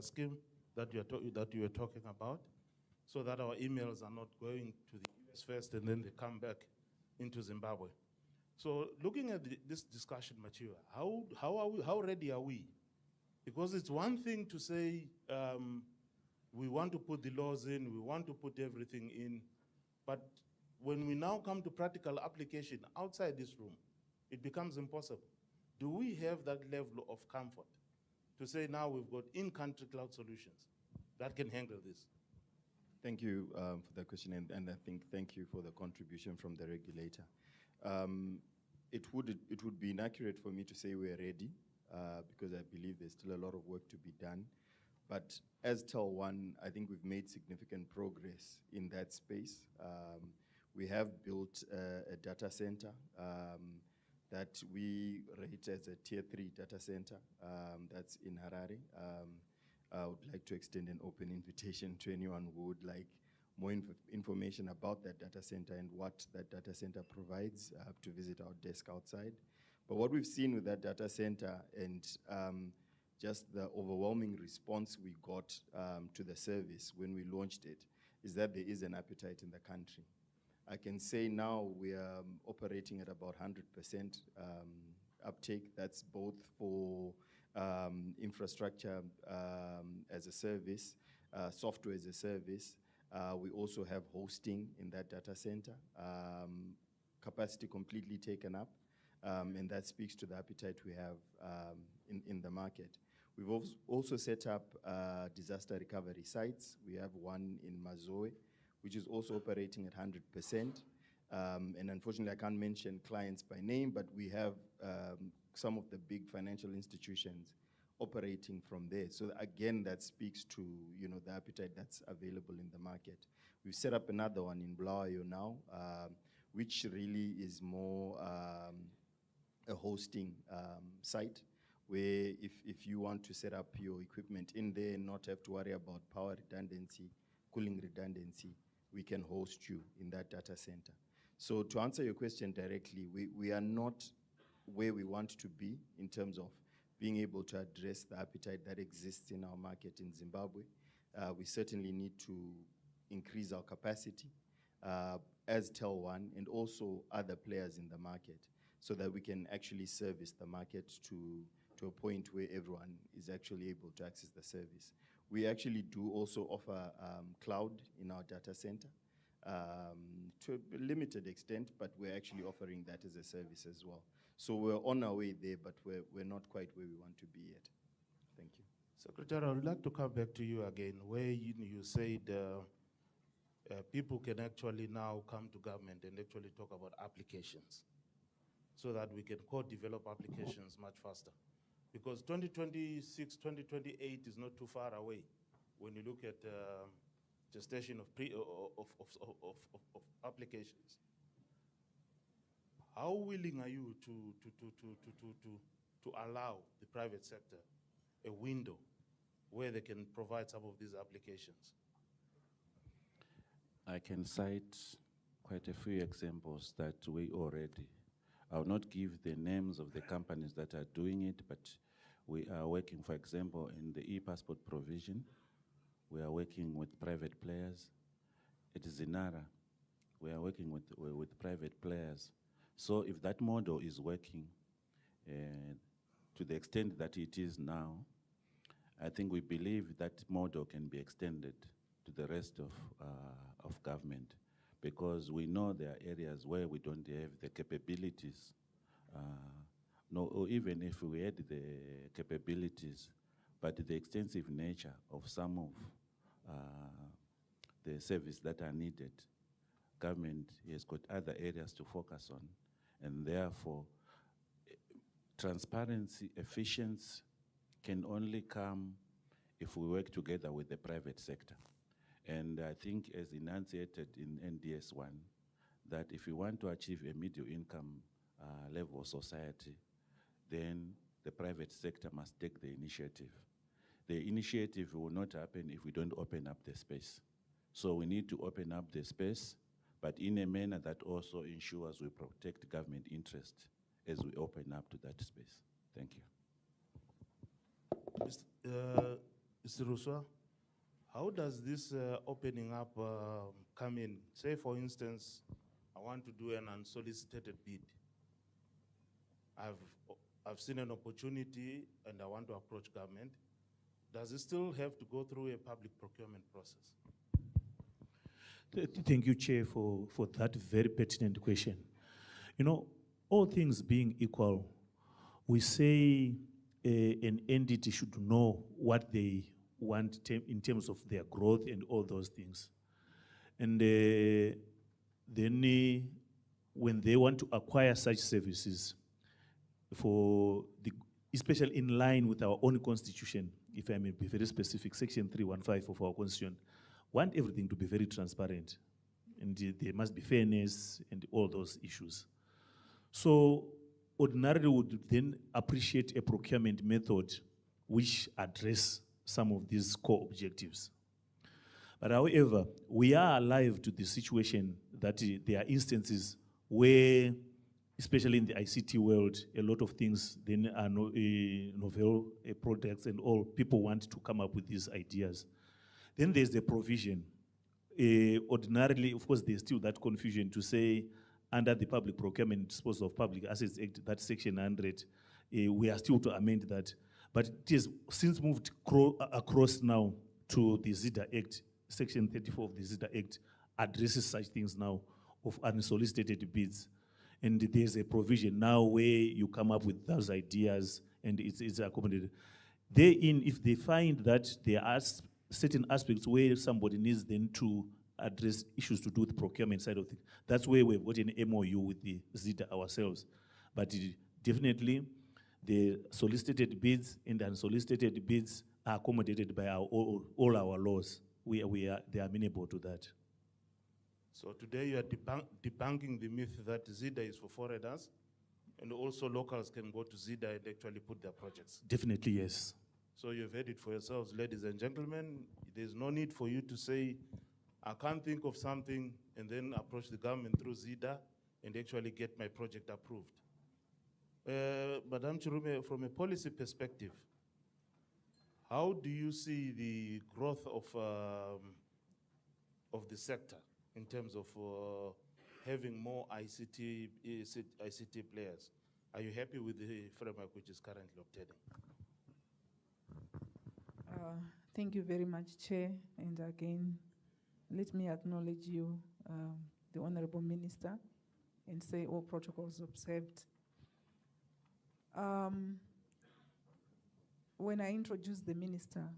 [SPEAKER 10] scheme that you were talking about, so that our emails are not going to the US first and then they come back into Zimbabwe. So looking at this discussion material, how ready are we? Because it's one thing to say we want to put the laws in, we want to put everything in, but when we now come to practical application outside this room, it becomes impossible. do we have that level of comfort to say now we've got in-country cloud solutions that can handle this?
[SPEAKER 9] Thank you for that question, and I think thank you for the contribution from the regulator. It would be inaccurate for me to say we're ready, because I believe there's still a lot of work to be done. But as TEL1, I think we've made significant progress in that space. We have built a data center that we rate as a tier 3 data center that's in Harare. I would like to extend an open invitation to anyone who would like more information about that data center and what that data center provides to visit our desk outside. But what we've seen with that data center and just the overwhelming response we got to the service when we launched it is that there is an appetite in the country. I can say now we are operating at about 100% uptake. That's both for infrastructure as a service, software as a service. We also have hosting in that data center, capacity completely taken up, and that speaks to the appetite we have in the market. We've also set up disaster recovery sites. We have one in Mazoe, which is also operating at 100%. And unfortunately, I can't mention clients by name, but we have some of the big financial institutions operating from there. So again, that speaks to the appetite that's available in the market. We've set up another one in Blawayo now, which really is more a hosting site, where if you want to set up your equipment in there and not have to worry about power redundancy, cooling redundancy, we can host you in that data center. So to answer your question directly, we are not where we want to be in terms of being able to address the appetite that exists in our market in Zimbabwe. We certainly need to increase our capacity as TEL1 and also other players in the market so that we can actually service the market to a point where everyone is actually able to access the service. We actually do also offer cloud in our data center to a limited extent, but we're actually offering that as a service as well. So we're on our way there, but we're not quite where we want to be yet. Thank you.
[SPEAKER 10] Secretary, I would like to come back to you again, where you said people can actually now come to government and actually talk about applications so that we can co-develop applications much faster. Because 2026, 2028 is not too far away when you look at gestation of applications. How willing are you to allow the private sector a window where they can provide some of these applications?
[SPEAKER 7] I can cite quite a few examples that we already. I will not give the names of the companies that are doing it, but we are working, for example, in the e-passport provision. We are working with private players. At Zinara, we are working with private players. So if that model is working to the extent that it is now, I think we believe that model can be extended to the rest of government, because we know there are areas where we don't have the capabilities, or even if we had the capabilities, but the extensive nature of some of the services that are needed, government has got other areas to focus on, and therefore transparency, efficiency can only come if we work together with the private sector. And I think, as enunciated in NDS1, that if you want to achieve a middle income level society, then the private sector must take the initiative. The initiative will not happen if we don't open up the space. So we need to open up the space, but in a manner that also ensures we protect government interest as we open up to that space. Thank you.
[SPEAKER 10] Mr. Ruswa, how does this opening up come in? Say, for instance, I want to do an unsolicited bid. I've seen an opportunity and I want to approach government. Does it still have to go through a public procurement process?
[SPEAKER 11] Thank you, Chair, for that very pertinent question. All things being equal, we say an entity should know what they want in terms of their growth and all those things. And then when they want to acquire such services, especially in line with our own constitution, if I may be very specific, Section 315 of our constitution, want everything to be very transparent. And there must be fairness and all those issues. So ordinarily would then appreciate a procurement method which address some of these core objectives. But however, we are alive to the situation that there are instances where, especially in the ICT world, a lot of things then are novel products and all. People want to come up with these ideas. Then there's the provision. Ordinarily, of course, there's still that confusion to say, under the Public Procurement Disposal of Public Assets Act, that Section 100, we are still to amend that. But it has since moved across now to the ZIDA Act. Section 34 of the ZIDA Act addresses such things now of unsolicited bids. And there's a provision now where you come up with those ideas and it's accommodated. Therein, if they find that there are certain aspects where somebody needs then to address issues to do with the procurement side of things, that's where we've got an MOU with the ZIDA ourselves. But definitely, the solicited bids and unsolicited bids are accommodated by all our laws. They are amenable to that.
[SPEAKER 10] So today you are debunking the myth that ZIDA is for foreigners, and also locals can go to ZIDA and actually put their projects.
[SPEAKER 11] Definitely, yes.
[SPEAKER 10] So you've heard it for yourselves, ladies and gentlemen. There's no need for you to say, I can't think of something, and then approach the government through ZIDA and actually get my project approved. Madam Chirume, from a policy perspective, how do you see the growth of the sector in terms of having more ICT players? Are you happy with the framework which is currently obtaining?
[SPEAKER 3] Thank you very much, Chair. And again, let me acknowledge you, the Honorable Minister, and say all protocols observed. When I introduced the Minister,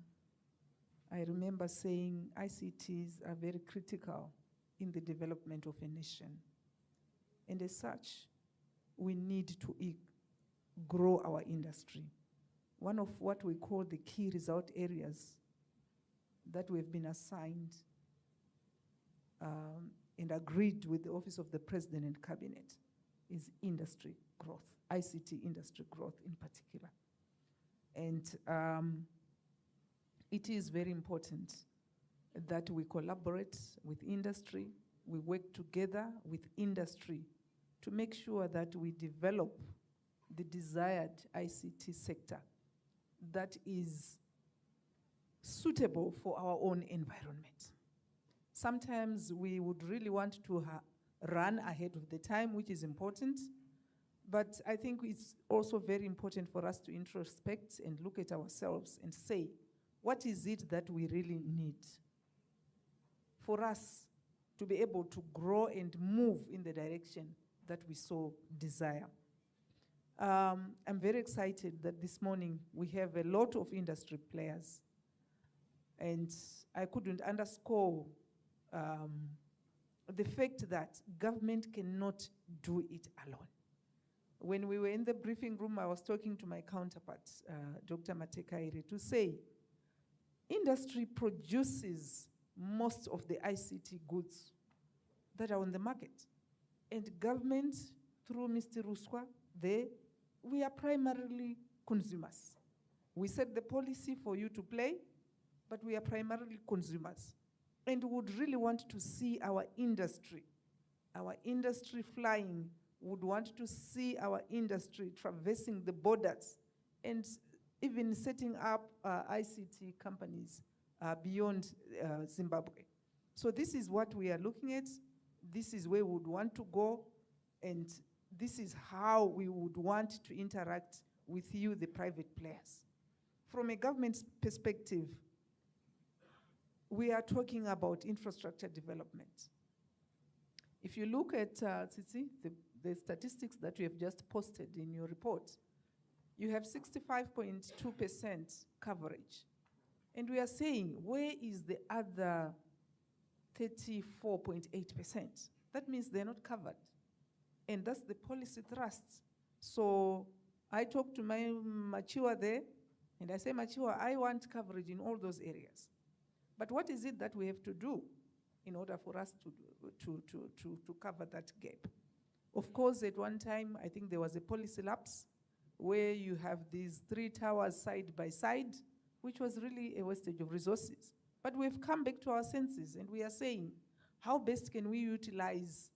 [SPEAKER 3] I remember saying ICTs are very critical in the development of a nation. And as such, we need to grow our industry. One of what we call the key result areas that we've been assigned and agreed with the Office of the President and Cabinet is industry growth, ICT industry growth in particular. And it is very important that we collaborate with industry, we work together with industry to make sure that we develop the desired ICT sector that is suitable for our own environment. Sometimes we would really want to run ahead of the time, which is important, but I think it's also very important for us to introspect and look at ourselves and say, what is it that we really need for us to be able to grow and move in the direction that we so desire? I'm very excited that this morning we have a lot of industry players, and I couldn't underscore the fact that government cannot do it alone. When we were in the briefing room, I was talking to my counterpart, Dr. Matekaire, to say, industry produces most of the ICT goods that are on the market. And government, through Mr. Ruswa, we are primarily consumers. We set the policy for you to play, but we are primarily consumers. And would really want to see our industry flying, would want to see our industry traversing the borders and even setting up ICT companies beyond Zimbabwe. So this is what we are looking at. This is where we would want to go, and this is how we would want to interact with you, the private players. From a government perspective, we are talking about infrastructure development. If you look at Tsitsi, the statistics that you have just posted in your report, you have 65.2% coverage. And we are saying, where is the other 34.8%? That means they're not covered. And that's the policy thrust. So I talked to my Machiwa there, and I say, Machiwa, I want coverage in all those areas. But what is it that we have to do in order for us to cover that gap? Of course, at one time, I think there was a policy lapse where you have these 3 towers side by side, which was really a wastage of resources. But we've come back to our senses, and we are saying, how best can we utilize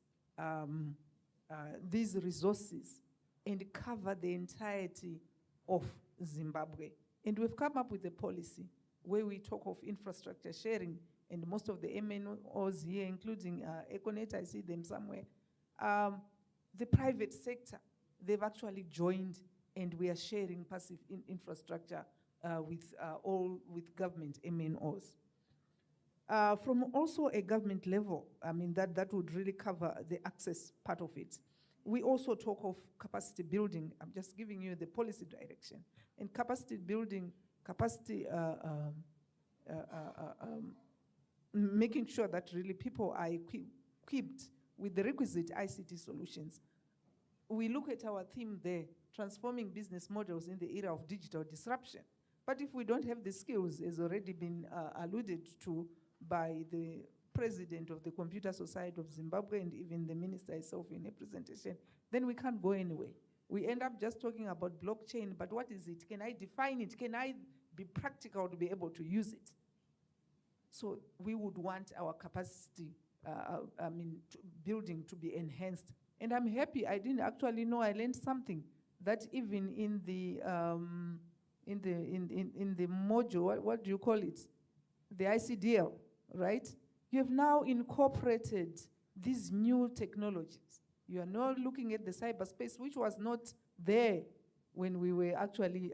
[SPEAKER 3] these resources and cover the entirety of Zimbabwe? And we've come up with a policy where we talk of infrastructure sharing, and most of the MNOs here, including Econet, I see them somewhere, the private sector, they've actually joined, and we are sharing passive infrastructure with government MNOs. From also a government level, I mean, that would really cover the access part of it. We also talk of capacity building. I'm just giving you the policy direction. And capacity building, making sure that really people are equipped with the requisite ICT solutions. We look at our theme there, transforming business models in the era of digital disruption. But if we don't have the skills, as already been alluded to by the president of the Computer Society of Zimbabwe and even the minister herself in a presentation, then we can't go anywhere. We end up just talking about blockchain, but what is it? Can I define it? Can I be practical to be able to use it? So we would want our capacity, building to be enhanced. And I'm happy, I didn't actually know, I learned something, that even in the module, what do you call it? The ICDL, right? You have now incorporated these new technologies. You are now looking at the cyberspace, which was not there when we were actually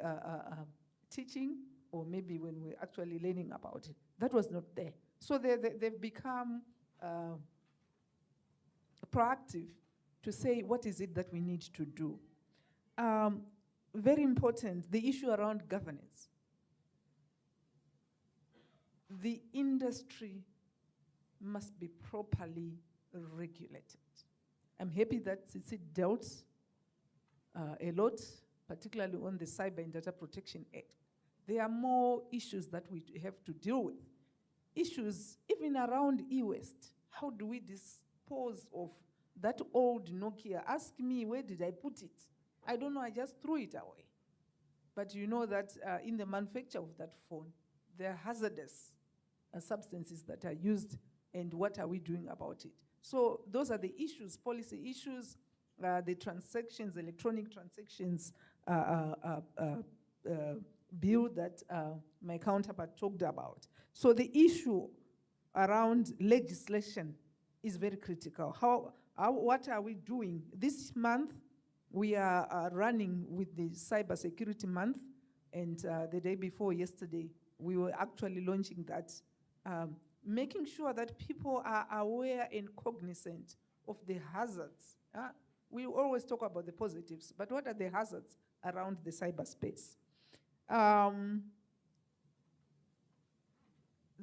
[SPEAKER 3] teaching, or maybe when we were actually learning about it. That was not there. So they've become proactive to say, what is it that we need to do? Very important, the issue around governance. The industry must be properly regulated. I'm happy that CC dealt a lot, particularly on the Cyber and Data Protection Act. There are more issues that we have to deal with. Issues even around e-waste. How do we dispose of that old Nokia? Ask me, where did I put it? I don't know, I just threw it away. But you know that in the manufacture of that phone, there are hazardous substances that are used, and what are we doing about it? So those are the issues, policy issues, the transactions, electronic transactions bill that my counterpart talked about. So the issue around legislation is very critical. What are we doing? This month, we are running with the Cybersecurity Month, and the day before yesterday, we were actually launching that, making sure that people are aware and cognizant of the hazards. We always talk about the positives, but what are the hazards around the cyberspace?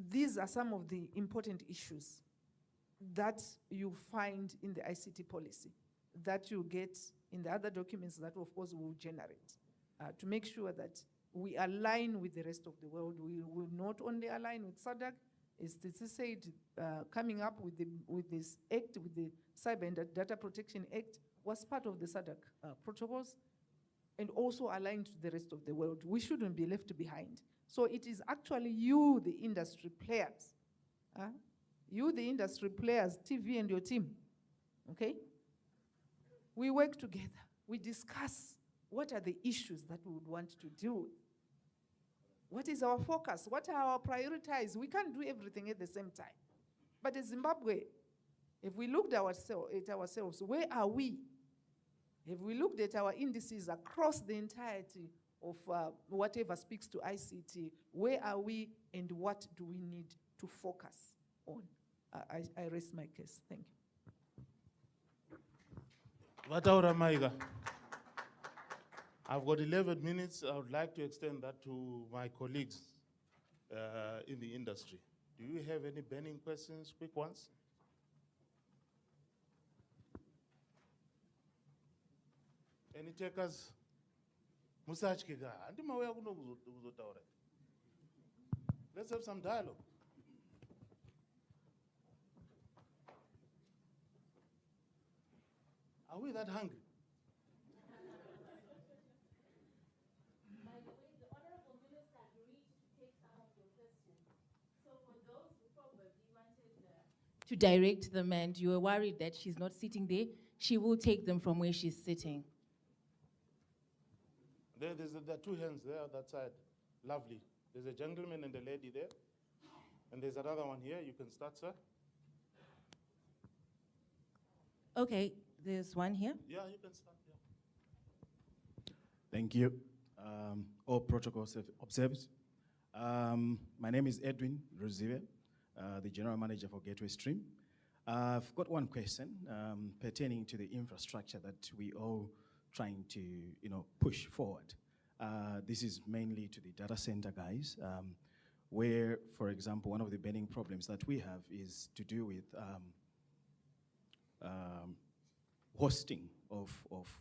[SPEAKER 3] These are some of the important issues that you find in the ICT policy, that you get in the other documents that, of course, we will generate, to make sure that we align with the rest of the world. We will not only align with SADC, as Tisi said, coming up with this act, with the Cyber and Data Protection Act, was part of the SADC protocols, and also aligned to the rest of the world. We shouldn't be left behind. So it is actually you, the industry players, you, the industry players, TV and your team, okay? We work together. We discuss what are the issues that we would want to deal with. What is our focus? What are our priorities? We can't do everything at the same time. But in Zimbabwe, if we looked at ourselves, where are we? If we looked at our indices across the entirety of whatever speaks to ICT, where are we and what do we need to focus on? I rest my case. Thank you.
[SPEAKER 10] Vataura Maiga. I've got 11 minutes. I would like to extend that to my colleagues in the industry. Do you have any burning questions, quick ones? Any takers? Musachkika, let's have some dialogue. Are we that hungry?
[SPEAKER 5] By the way, the Honorable Minister agreed to take some of your questions. So for those who probably wanted to direct them and you were worried that she's not sitting there, she will take them from where she's sitting.
[SPEAKER 10] There are two hands there on that side. Lovely. There's a gentleman and a lady there. And there's another one here. You can start, sir.
[SPEAKER 5] Okay, there's one here.
[SPEAKER 10] Yeah, you can start. Yeah.
[SPEAKER 13] Thank you. All protocols observed. My name is Edwin Ruzive, the General Manager for Gateway Stream. I've got one question pertaining to the infrastructure that we all trying to push forward. This is mainly to the data center guys, where, for example, one of the burning problems that we have is to do with hosting of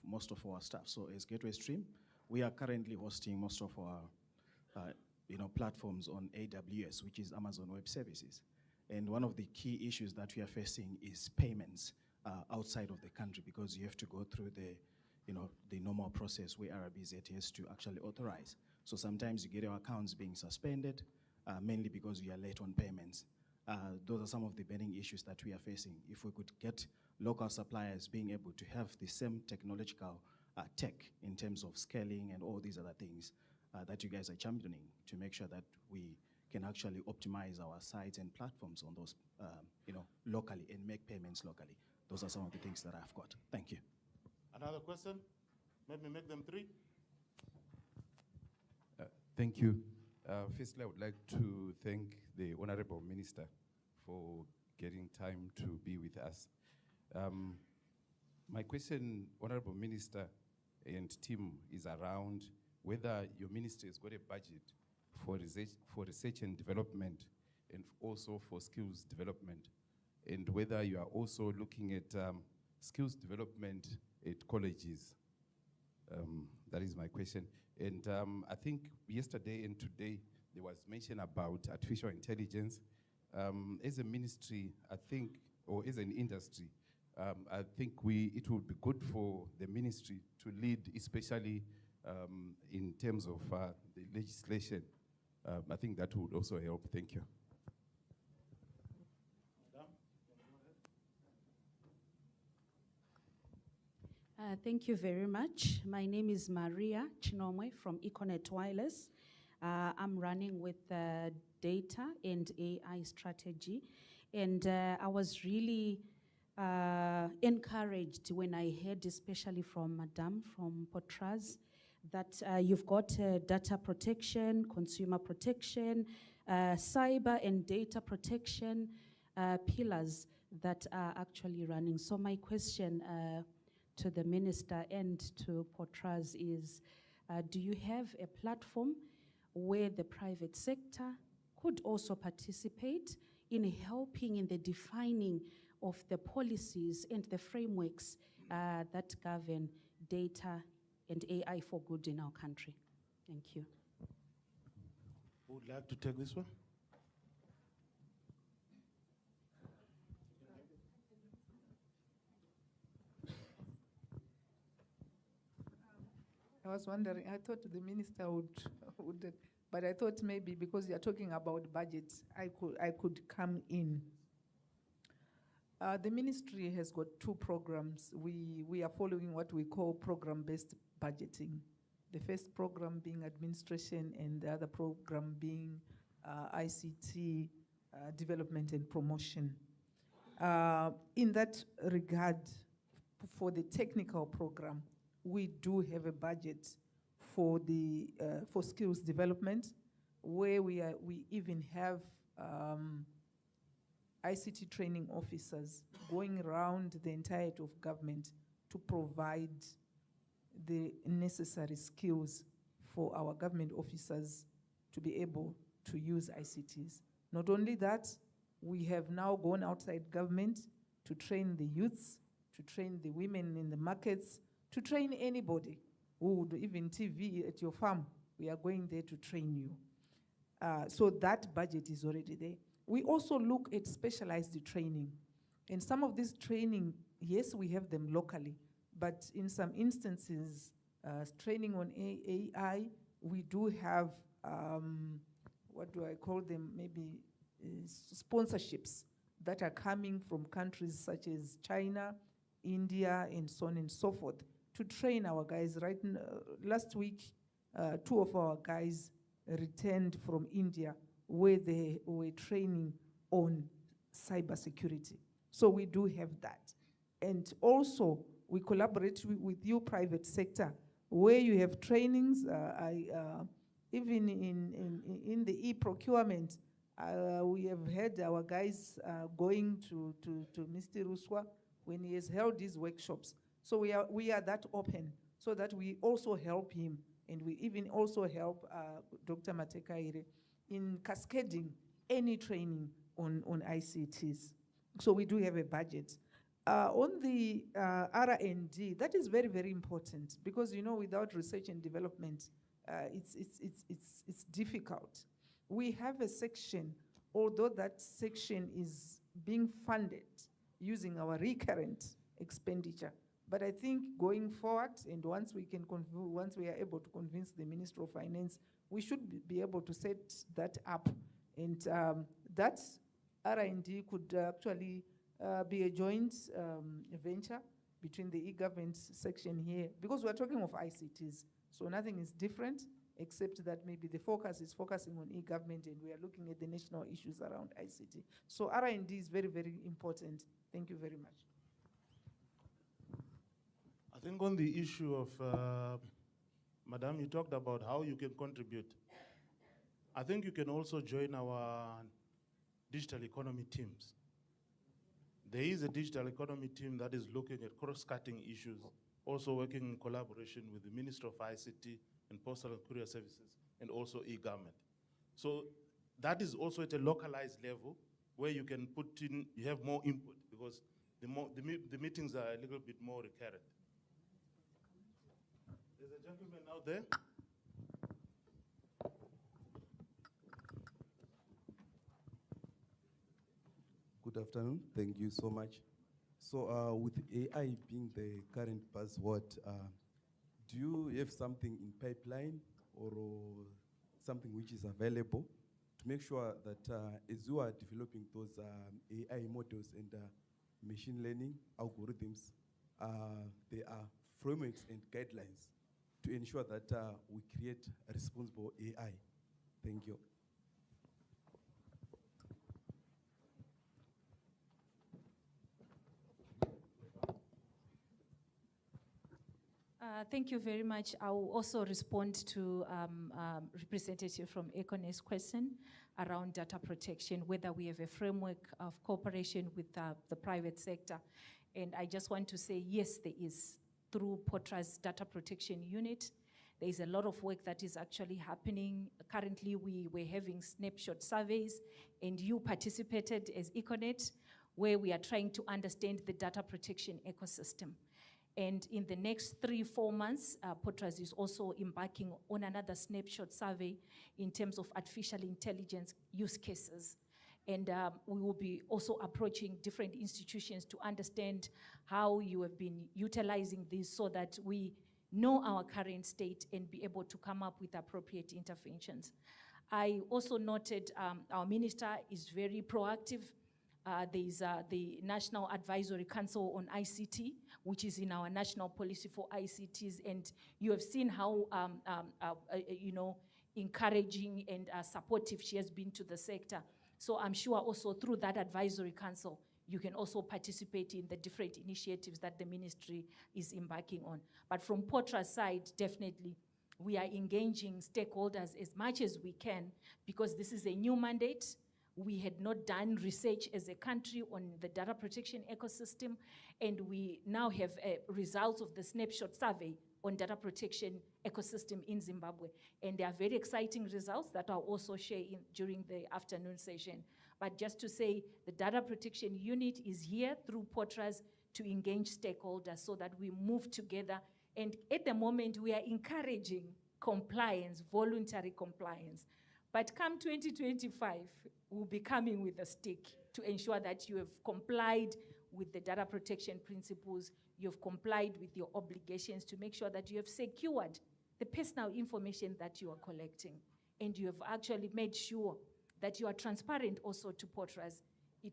[SPEAKER 13] most of our stuff. So as Gateway Stream, we are currently hosting most of our platforms on AWS, which is Amazon Web Services. And one of the key issues that we are facing is payments outside of the country, because you have to go through the normal process where RBZ has to actually authorize. So sometimes you get your accounts being suspended, mainly because you are late on payments. Those are some of the burning issues that we are facing. If we could get local suppliers being able to have the same technological tech in terms of scaling and all these other things that you guys are championing, to make sure that we can actually optimize our sites and platforms on those, locally, and make payments locally. Those are some of the things that I've got. Thank you.
[SPEAKER 10] Another question? Maybe make them three.
[SPEAKER 14] Thank you. Firstly, I would like to thank the Honorable Minister for getting time to be with us. My question, Honorable Minister and team, is around whether your ministry has got a budget for research and development, and also for skills development, and whether you are also looking at skills development at colleges. That is my question. And I think yesterday and today there was mention about artificial intelligence. As a ministry, I think, or as an industry, I think it would be good for the ministry to lead, especially in terms of the legislation. I think that would also help. Thank you.
[SPEAKER 15] Thank you very much. My name is Maria Chinomwe from Econet Wireless. I'm running with data and AI strategy. And I was really encouraged when I heard, especially from Madame from Potras, that you've got data protection, consumer protection, cyber and data protection pillars that are actually running. So my question to the minister and to Potras is, do you have a platform where the private sector could also participate in helping in the defining of the policies and the frameworks that govern data and AI for good in our country? Thank you.
[SPEAKER 10] Who would like to take this one?
[SPEAKER 3] I was wondering, I thought the minister would, but I thought maybe because you're talking about budgets, I could come in. The ministry has got two programs. We are following what we call program-based budgeting. The first program being administration, and the other program being ICT development and promotion. In that regard, for the technical program, we do have a budget for the for skills development, where we even have ICT training officers going around the entirety of government to provide the necessary skills for our government officers to be able to use ICTs. Not only that, we have now gone outside government to train the youths, to train the women in the markets, to train anybody who would even TV at your farm. We are going there to train you. So that budget is already there. We also look at specialized training. In some of this training, yes, we have them locally, but in some instances, training on AI, we do have, what do I call them, maybe sponsorships that are coming from countries such as China, India, and so on and so forth, to train our guys. Last week, 2 of our guys returned from India where they were training on cybersecurity. So we do have that. And also, we collaborate with you, private sector, where you have trainings. Even in the e-procurement, we have had our guys going to Mr. Ruswa when he has held these workshops. So we are that open so that we also help him, and we even also help Dr. Matekaire in cascading any training on ICTs. So we do have a budget. On the R&D, that is very, very important because, you know, without research and development, it's difficult. We have a section, although that section is being funded using our recurrent expenditure. But I think going forward, and once we are able to convince the Minister of Finance, we should be able to set that up. And that R&D could actually be a joint venture between the e-government section here, because we're talking of ICTs. So nothing is different, except that maybe the focus is focusing on e-government, and we are looking at the national issues around ICT. So R&D is very, very important. Thank you very much.
[SPEAKER 10] I think on the issue of, Madam, you talked about how you can contribute. I think you can also join our digital economy teams. There is a digital economy team that is looking at cross-cutting issues, also working in collaboration with the Minister of ICT and Postal and Courier Services, and also e-government. So that is also at a localized level where you can put in, you have more input, because the meetings are a little bit more recurrent. There's a gentleman out there.
[SPEAKER 16] Good afternoon. Thank you so much. So with AI being the current buzzword, do you have something in pipeline or something which is available to make sure that as you are developing those AI models and machine learning algorithms, there are frameworks and guidelines to ensure that we create a responsible AI? Thank you.
[SPEAKER 12] Thank you very much. I will also respond to representative from Econe's question around data protection, whether we have a framework of cooperation with the private sector. And I just want to say, yes, there is. Through POTRA's data protection unit, there is a lot of work that is actually happening. Currently, we were having snapshot surveys, and you participated as Econet, where we are trying to understand the data protection ecosystem. And in the next 3-4 months, POTRAS is also embarking on another snapshot survey in terms of artificial intelligence use cases. And we will be also approaching different institutions to understand how you have been utilizing this so that we know our current state and be able to come up with appropriate interventions. I also noted our minister is very proactive. There is the National Advisory Council on ICT, which is in our national policy for ICTs, and you have seen how you know, encouraging and supportive she has been to the sector. So I'm sure also through that advisory council, you can also participate in the different initiatives that the ministry is embarking on. But from POTRA's side, definitely, we are engaging stakeholders as much as we can, because this is a new mandate. We had not done research as a country on the data protection ecosystem, and we now have results of the snapshot survey, on data protection ecosystem in Zimbabwe. And there are very exciting results that I'll also share during the afternoon session. But just to say, the data protection unit is here through Potras to engage stakeholders so that we move together. And at the moment, we are encouraging compliance, voluntary compliance. But come 2025, we'll be coming with a stick to ensure that you have complied with the data protection principles, you've complied with your obligations to make sure that you have secured the personal information that you are collecting. And you have actually made sure that you are transparent also to Potras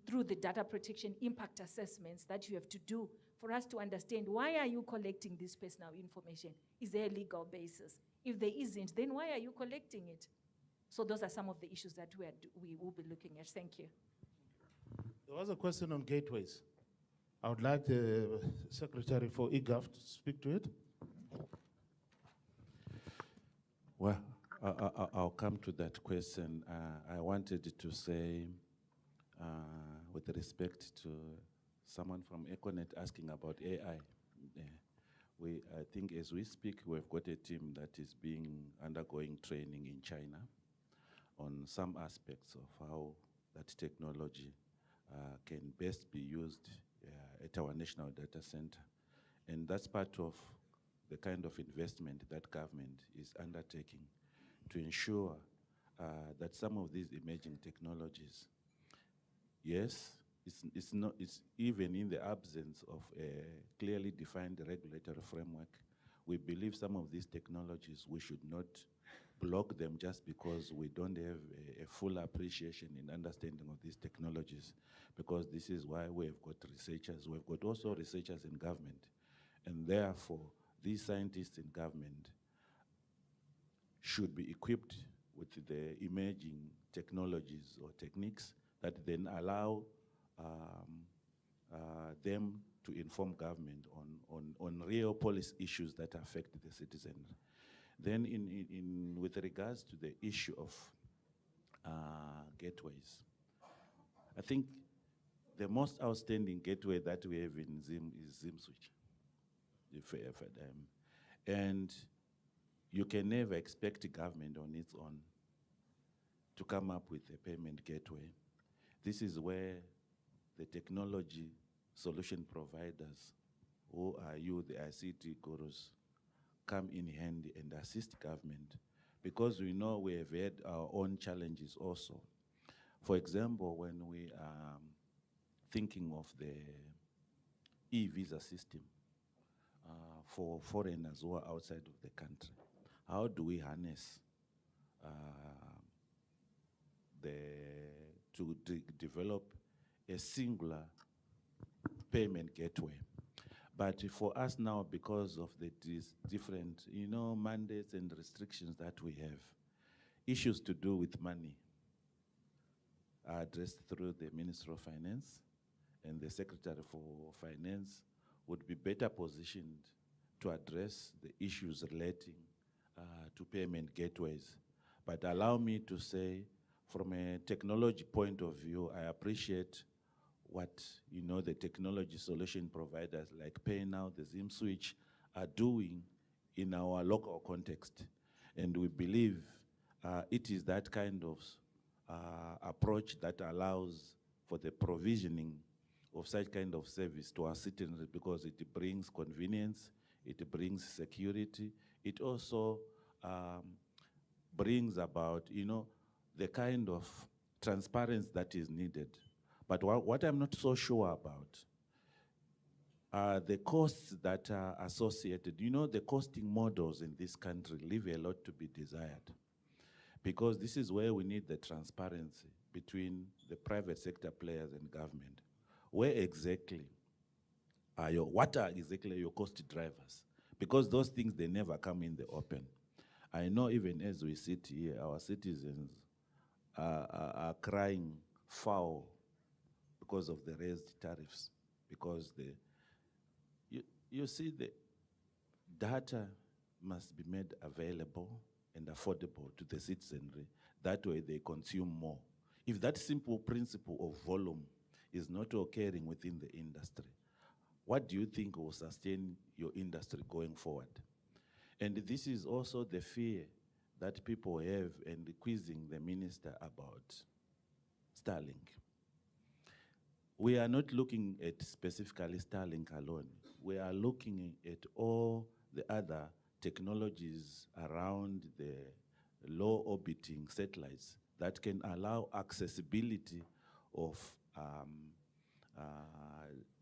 [SPEAKER 12] through the data protection impact assessments that you have to do for us to understand why are you collecting this personal information? Is there a legal basis? If there isn't, then why are you collecting it? So those are some of the issues that we will be looking at. Thank you.
[SPEAKER 10] There was a question on gateways. I would like the Secretary for eGov to speak to it.
[SPEAKER 7] Well, I'll come to that question. I wanted to say, with respect to someone from Econet asking about AI, I think as we speak, we've got a team that is undergoing training in China on some aspects of how that technology can best be used at our national data center. And that's part of the kind of investment that government is undertaking to ensure that some of these emerging technologies, yes, it's even in the absence of a clearly defined regulatory framework, we believe some of these technologies, we should not block them just because we don't have a full appreciation and understanding of these technologies, because this is why we've got researchers. We've got also researchers in government. And therefore, these scientists in government should be equipped with the emerging technologies or techniques that then allow them to inform government on real policy issues that affect the citizenry. Then with regards to the issue of gateways, I think the most outstanding gateway that we have in Zim is ZimSwitch. And you can never expect the government on its own to come up with a payment gateway. This is where the technology solution providers, who are you, the ICT gurus, come in handy and assist government, because we know we have had our own challenges also. For example, when we are thinking of the e-visa system for foreigners who are outside of the country, how do we harness to develop a singular payment gateway? But for us now, because of these different, mandates and restrictions that we have, issues to do with money are addressed through the Ministry of Finance, and the Secretary for Finance would be better positioned to address the issues relating to payment gateways. But allow me to say, from a technology point of view, I appreciate what the technology solution providers like PayNow, the ZimSwitch, are doing in our local context. And we believe it is that kind of approach that allows for the provisioning of such kind of service to our citizens, because it brings convenience, it brings security, it also brings about, the kind of transparency that is needed. But what I'm not so sure about are the costs that are associated. The costing models in this country leave a lot to be desired, because this is where we need the transparency between the private sector players and government. What are exactly your cost drivers? Because those things, they never come in the open. I know even as we sit here, our citizens are crying foul because of the raised tariffs, because you see, the data must be made available and affordable to the citizenry. That way they consume more. If that simple principle of volume is not occurring within the industry, what do you think will sustain your industry going forward? And this is also the fear that people have and quizzing the minister about Starlink. We are not looking at specifically Starlink alone. We are looking at all the other technologies around the low orbiting satellites that can allow accessibility of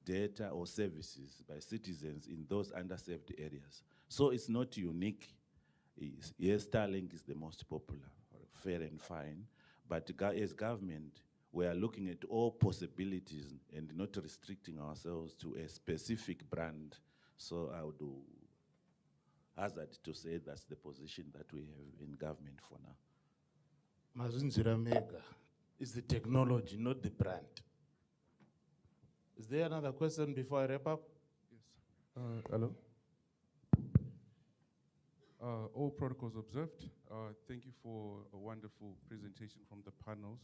[SPEAKER 7] data or services by citizens in those underserved areas. So it's not unique. Yes, Starlink is the most popular, fair and fine, but as government, we are looking at all possibilities and not restricting ourselves to a specific brand. So I would hazard to say that's the position that we have in government for now.
[SPEAKER 10] Mazinzira Mega is the technology, not the brand. Is there another question before I wrap up?
[SPEAKER 14] Yes. Hello. All protocols observed. Thank you for a wonderful presentation from the panels.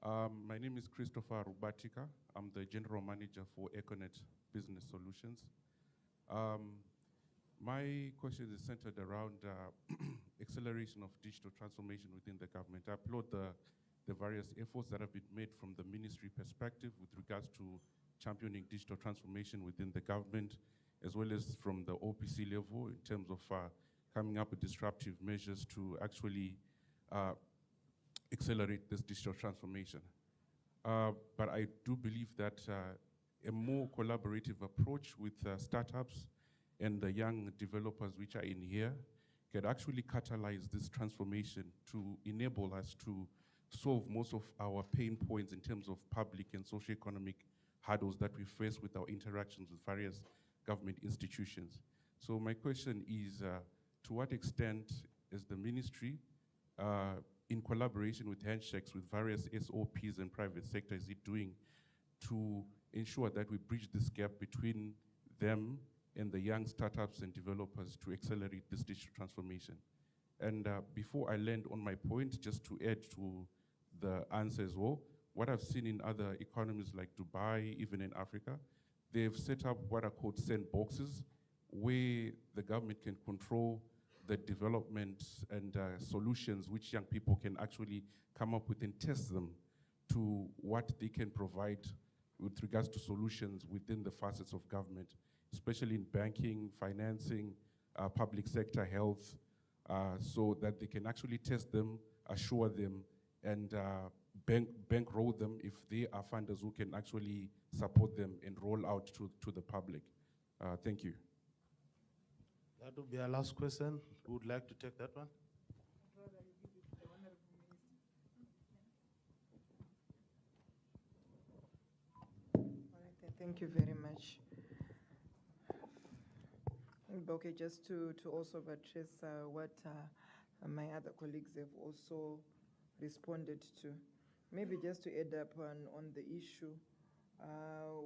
[SPEAKER 14] My name is Christopher Rubatika. I'm the General Manager for Econet Business Solutions. My question is centered around acceleration of digital transformation within the government. I applaud the various efforts that have been made from the ministry perspective with regards to championing digital transformation within the government, as well as from the OPC level in terms of coming up with disruptive measures to actually accelerate this digital transformation. But I do believe that a more collaborative approach with startups and the young developers which are in here can actually catalyze this transformation to enable us to solve most of our pain points in terms of public and socioeconomic hurdles that we face with our interactions with various government institutions. So my question is, to what extent is the ministry, in collaboration with handshakes with various SOPs and private sector, is it doing to ensure that we bridge this gap between them and the young startups and developers to accelerate this digital transformation? And before I land on my point, just to add to the answer as well, what I've seen in other economies like Dubai, even in Africa, they've set up what are called sandboxes, where the government can control the development and solutions which young people can actually come up with and test them to what they can provide with regards to solutions within the facets of government, especially in banking, financing, public sector, health, so that they can actually test them, assure them, and bankroll them if they are funders who can actually support them and roll out to the public. Thank you.
[SPEAKER 10] That will be our last question. Who would like to take that one?
[SPEAKER 4] All right, thank you very much. Okay, just to also address what my other colleagues have also responded to. Maybe just to add up on the issue,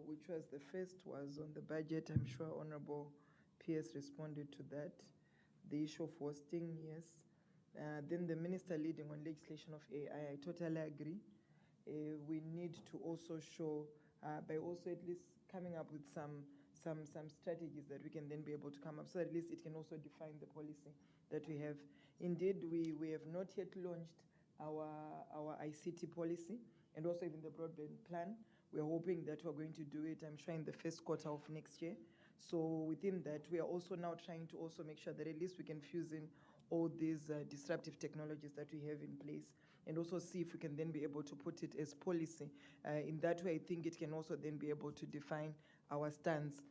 [SPEAKER 4] which was the first was on the budget. I'm sure Honorable PS responded to that. The issue of hosting, yes. Then the minister leading on legislation of AI, I totally agree. We need to also show, by also at least coming up with some strategies that we can then be able to come up, so at least it can also define the policy that we have. Indeed, we have not yet launched our ICT policy, and also even the broadband plan. We're hoping that we're going to do it, I'm sure, in the first quarter of next year. So within that, we are also now trying to also make sure that at least we can fuse in all these disruptive technologies that we have in place, and also see if we can then be able to put it as policy. In that way, I think it can also then be able to define our stance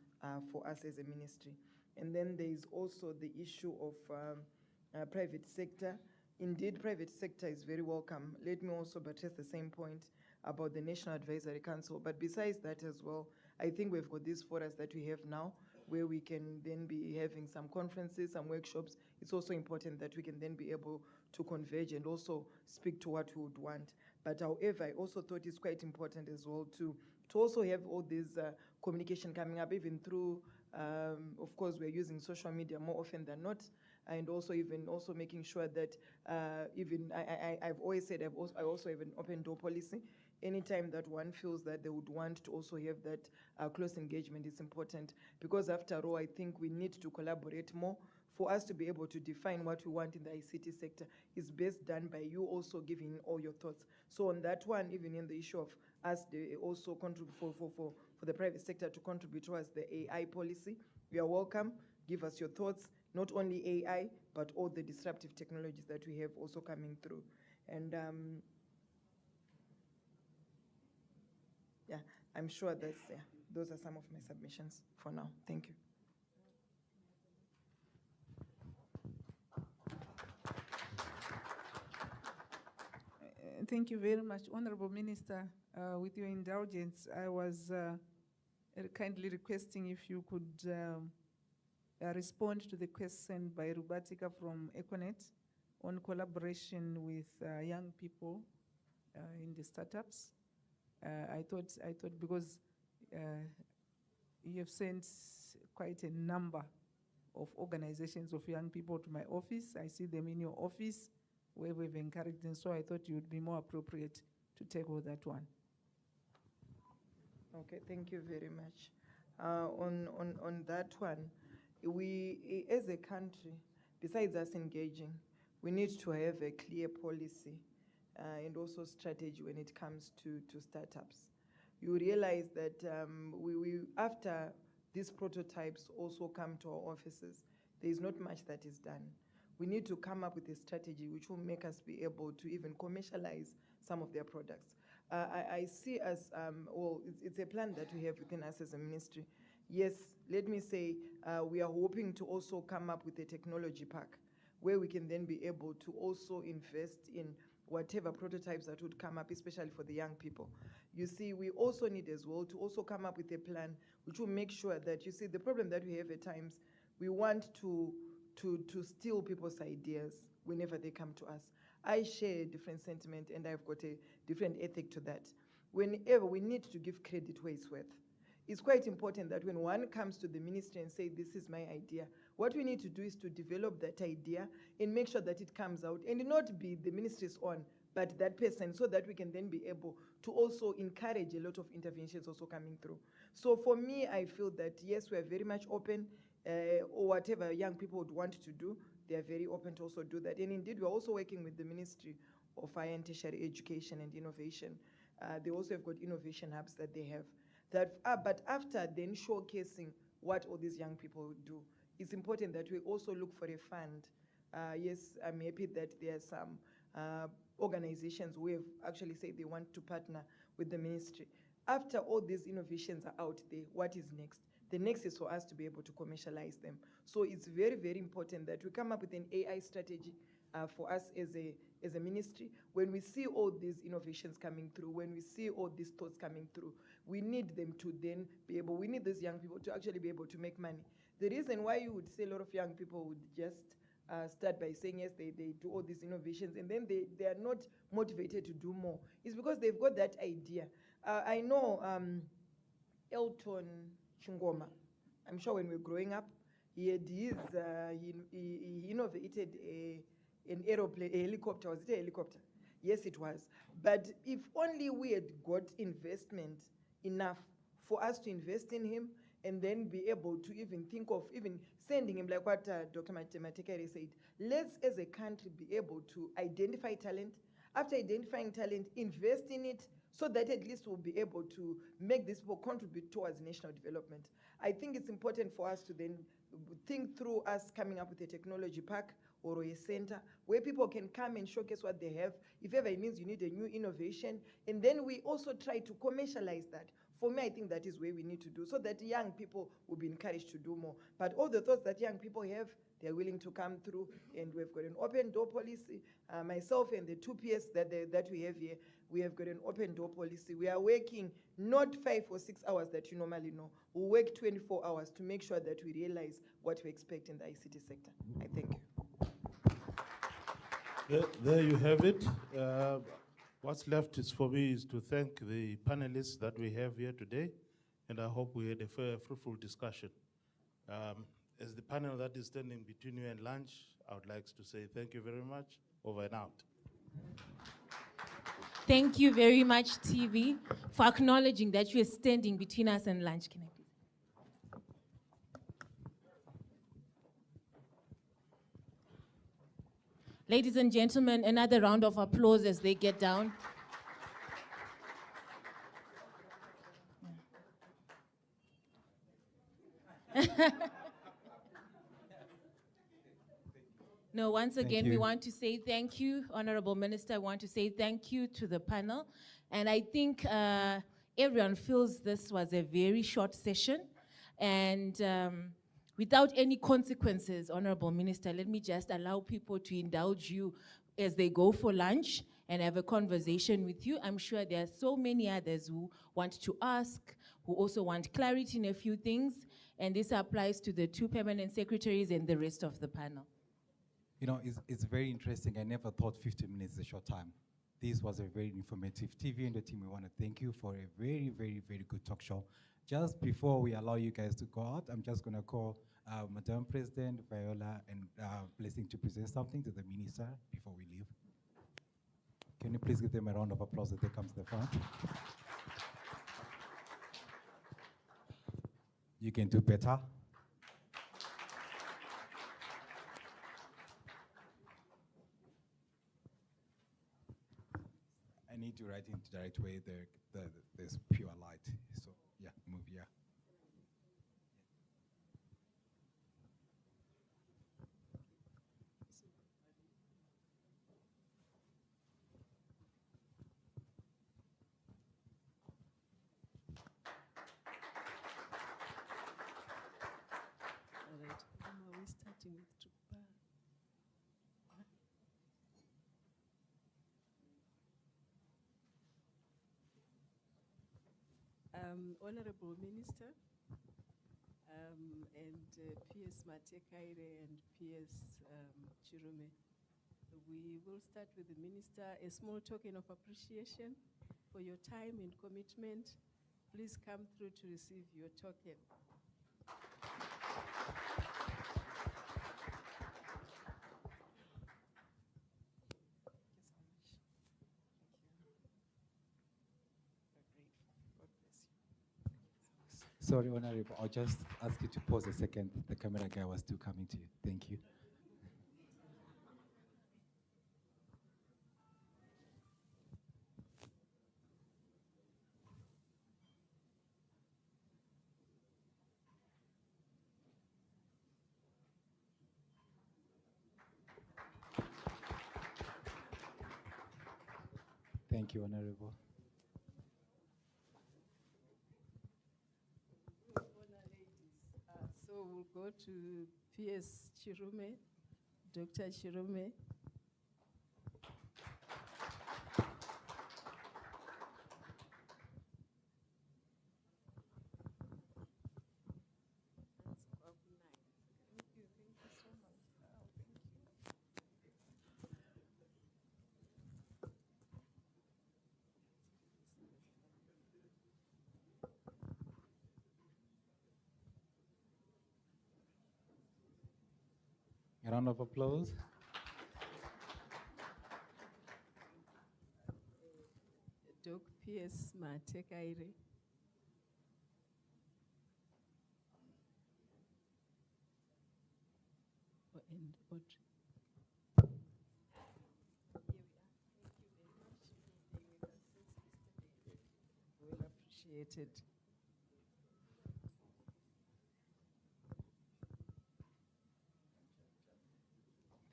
[SPEAKER 4] for us as a ministry. And then there is also the issue of private sector. Indeed, private sector is very welcome. Let me also buttress the same point about the National Advisory Council. But besides that as well, I think we've got these forums that we have now, where we can then be having some conferences, some workshops. It's also important that we can then be able to converge and also speak to what we would want. But however, I also thought it's quite important as well to also have all this communication coming up, even through, of course, we're using social media more often than not, and also even also making sure that I've always said I also have an open door policy. Anytime that one feels that they would want to also have that close engagement, is important, because after all, I think we need to collaborate more for us to be able to define what we want in the ICT sector is best done by you also giving all your thoughts. So on that one, even in the issue of us also contribute for the private sector to contribute towards the AI policy, you are welcome. Give us your thoughts, not only AI, but all the disruptive technologies that we have also coming through. And yeah, I'm sure those are some of my submissions for now. Thank you.
[SPEAKER 3] Thank you very much, Honorable Minister. With your indulgence, I was kindly requesting if you could respond to the question by Rubatika from Econet on collaboration with young people in the startups. I thought because you have sent quite a number of organizations of young people to my office. I see them in your office where we've encouraged them, so I thought you would be more appropriate to tackle that one.
[SPEAKER 4] Okay, thank you very much. On that one, we, as a country, besides us engaging, we need to have a clear policy and also strategy when it comes to startups. You realize that we after these prototypes also come to our offices, there is not much that is done. We need to come up with a strategy which will make us be able to even commercialize some of their products. I see as, well, it's a plan that we have within us as a ministry. Yes, let me say, we are hoping to also come up with a technology park where we can then be able to also invest in whatever prototypes that would come up, especially for the young people. You see, we also need as well to also come up with a plan which will make sure that, you see, the problem that we have at times, we want to steal people's ideas whenever they come to us. I share a different sentiment and I've got a different ethic to that. Whenever we need to give credit where it's worth. It's quite important that when one comes to the ministry and say, this is my idea, what we need to do is to develop that idea and make sure that it comes out and not be the ministry's own, but that person, so that we can then be able to also encourage a lot of interventions also coming through. So for me, I feel that yes, we are very much open, or whatever young people would want to do, they are very open to also do that. And indeed, we're also working with the Ministry of Higher and Tertiary Education and Innovation. They also have got innovation hubs that they have. But after then showcasing what all these young people do, it's important that we also look for a fund. Yes, I'm happy that there are some organizations who have actually said they want to partner with the ministry. After all these innovations are out there, what is next? The next is for us to be able to commercialize them. So it's very, very important that we come up with an AI strategy for us as a ministry. When we see all these innovations coming through, when we see all these thoughts coming through, we need them to then be able, we need these young people to actually be able to make money. The reason why you would say a lot of young people would just start by saying, yes, they do all these innovations, and then they are not motivated to do more, is because they've got that idea. I know Elton Chungoma, I'm sure when we were growing up, he innovated an aeroplane, a helicopter. Was it a helicopter? Yes, it was. But if only we had got investment enough for us to invest in him and then be able to even think of even sending him, like what Dr. Matematikere said, let's as a country be able to identify talent. After identifying talent, invest in it so that at least we'll be able to make these people contribute towards national development. I think it's important for us to then think through us coming up with a technology park or a center where people can come and showcase what they have. If ever it means you need a new innovation, and then we also try to commercialize that. For me, I think that is where we need to do so that young people will be encouraged to do more. But all the thoughts that young people have, they're willing to come through, and we've got an open door policy. Myself and the two PS that we have here, we have got an open door policy. We are working not 5 or 6 hours that you normally know. We'll work 24 hours to make sure that we realize what we expect in the ICT sector. I thank you.
[SPEAKER 10] There you have it. What's left is for me is to thank the panelists that we have here today, and I hope we had a fair, fruitful discussion. As the panel that is standing between you and lunch, I would like to say thank you very much. Over and out.
[SPEAKER 5] Thank you very much, TV, for acknowledging that you are standing between us and lunch. Can I please? Ladies and gentlemen, another round of applause as they get down. No, once again, we want to say thank you, Honorable Minister. I want to say thank you to the panel. And I think everyone feels this was a very short session. And without any consequences, Honorable Minister, let me just allow people to indulge you as they go for lunch and have a conversation with you. I'm sure there are so many others who want to ask, who also want clarity in a few things. And this applies to the 2 permanent secretaries and the rest of the panel.
[SPEAKER 6] You know, it's very interesting. I never thought 15 minutes is a short time. This was a very informative. TV and the team, we want to thank you for a very, very, very good talk show. Just before we allow you guys to go out, I'm just going to call Madam President Viola and Blessing to present something to the minister before we leave. Can you please give them a round of applause as they come to the front? You can do better. I need to write in the right way. There's pure light. So yeah, move here.
[SPEAKER 1] All right. Now we're starting with Tupa. Honorable Minister, and PS Matekaire and PS Chirume, we will start with the Minister. A small token of appreciation for your time and commitment. Please come through to receive your token.
[SPEAKER 6] Sorry, Honorable, I'll just ask you to pause a second. The camera guy was still coming to you. Thank you. Thank you, Honorable.
[SPEAKER 1] So we'll go to PS Chirume, Dr. Chirume.
[SPEAKER 6] A round of applause.
[SPEAKER 1] Doc PS Matekaire. And Audrey. Well appreciated.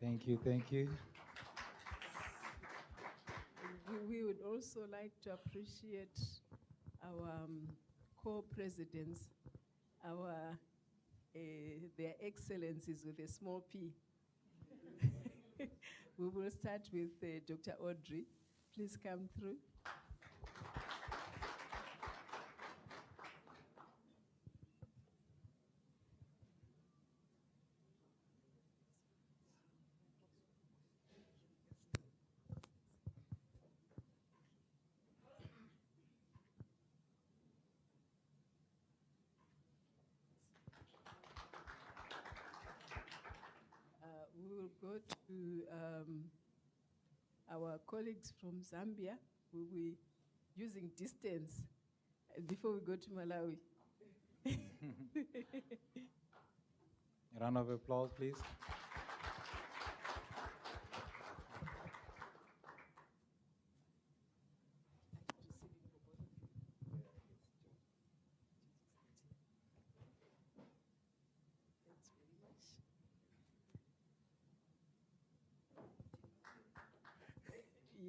[SPEAKER 6] Thank you, thank you.
[SPEAKER 1] We would also like to appreciate our co-presidents, their excellencies with a small p. We will start with Dr. Audrey. Please come through. We will go to our colleagues from Zambia. We will be using distance before we go to Malawi.
[SPEAKER 6] A round of applause, please.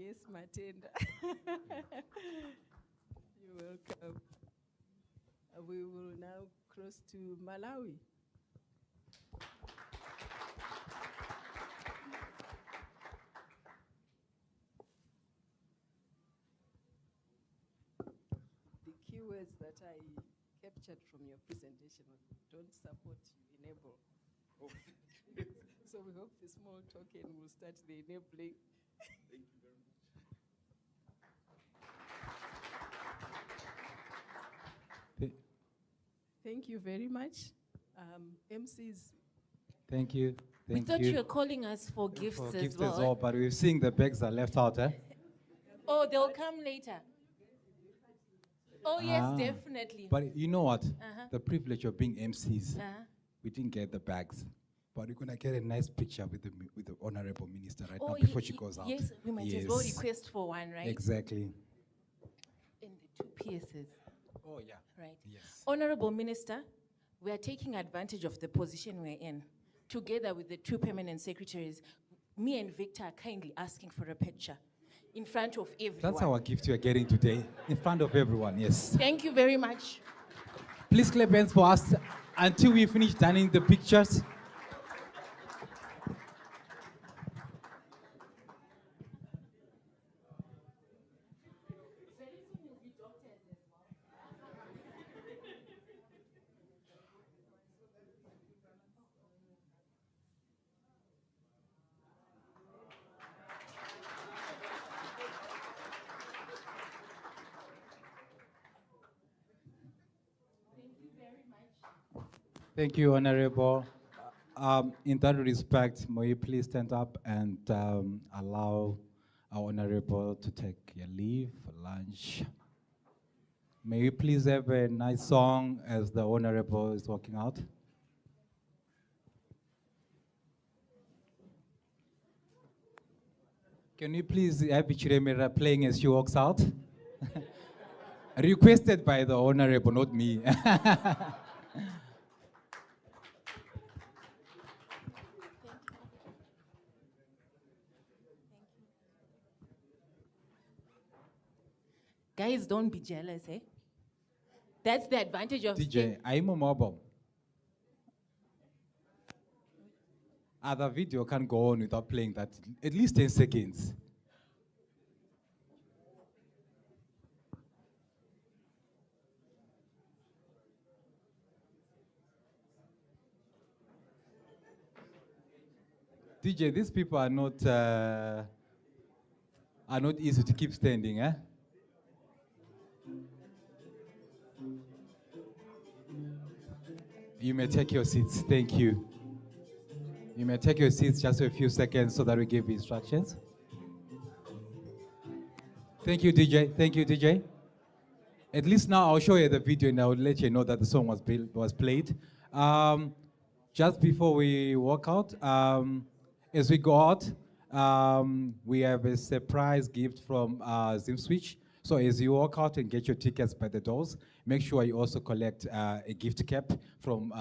[SPEAKER 1] Yes, Matenda. You're welcome. We will now cross to Malawi. The keywords that I captured from your presentation was don't support, you enable. So we hope the small token will start the enabling.
[SPEAKER 11] Thank you very much.
[SPEAKER 1] Thank you very much. MCs.
[SPEAKER 6] Thank you.
[SPEAKER 5] We
[SPEAKER 6] Thank
[SPEAKER 5] thought
[SPEAKER 6] you.
[SPEAKER 5] you were calling us for gifts
[SPEAKER 6] For
[SPEAKER 5] as
[SPEAKER 6] gifts
[SPEAKER 5] well.
[SPEAKER 6] as well, but we've seen the bags are left out, eh?
[SPEAKER 5] Oh, they'll come later. Oh, yes,
[SPEAKER 6] Ah.
[SPEAKER 5] definitely.
[SPEAKER 6] But you know what?
[SPEAKER 5] Uh-huh.
[SPEAKER 6] The privilege of being MCs,
[SPEAKER 5] Uh-huh.
[SPEAKER 6] we didn't get the bags. But we're going to get a nice picture with the Honorable Minister right now
[SPEAKER 5] Oh,
[SPEAKER 6] before she goes out.
[SPEAKER 5] Yes, we might as well request for one, right?
[SPEAKER 6] Exactly.
[SPEAKER 5] In the two pieces.
[SPEAKER 6] Oh, yeah.
[SPEAKER 5] Right.
[SPEAKER 6] Yes.
[SPEAKER 5] Honorable Minister, we are taking advantage of the position we're in. Together with the two permanent secretaries, me and Victor are kindly asking for a picture in front of everyone.
[SPEAKER 6] That's our gift you're getting today, in front of everyone, yes.
[SPEAKER 5] Thank you very much.
[SPEAKER 6] Please clap hands for us until we finish turning the pictures. Thank you, Honorable. In that respect, may you please stand up and allow our Honorable to take your leave for lunch. May you please have a nice song as the Honorable is walking out. Can you please have Chiremera playing as she walks out? Requested by the Honorable, not me.
[SPEAKER 5] Guys, don't be jealous, eh? That's the advantage of
[SPEAKER 6] DJ, I'm a mobile. The video can't go on without playing that at least 10 seconds. DJ, these people are not easy to keep standing, eh? You may take your seats. Thank you. You may take your seats just for a few seconds so that we give instructions. Thank you, DJ. Thank you, DJ. At least now I'll show you the video and I'll let you know that the song was played. Just before we walk out, as we go out, we have a surprise gift from Zimswitch. So as you walk out and get your tickets by the doors, make sure you also collect a gift cap from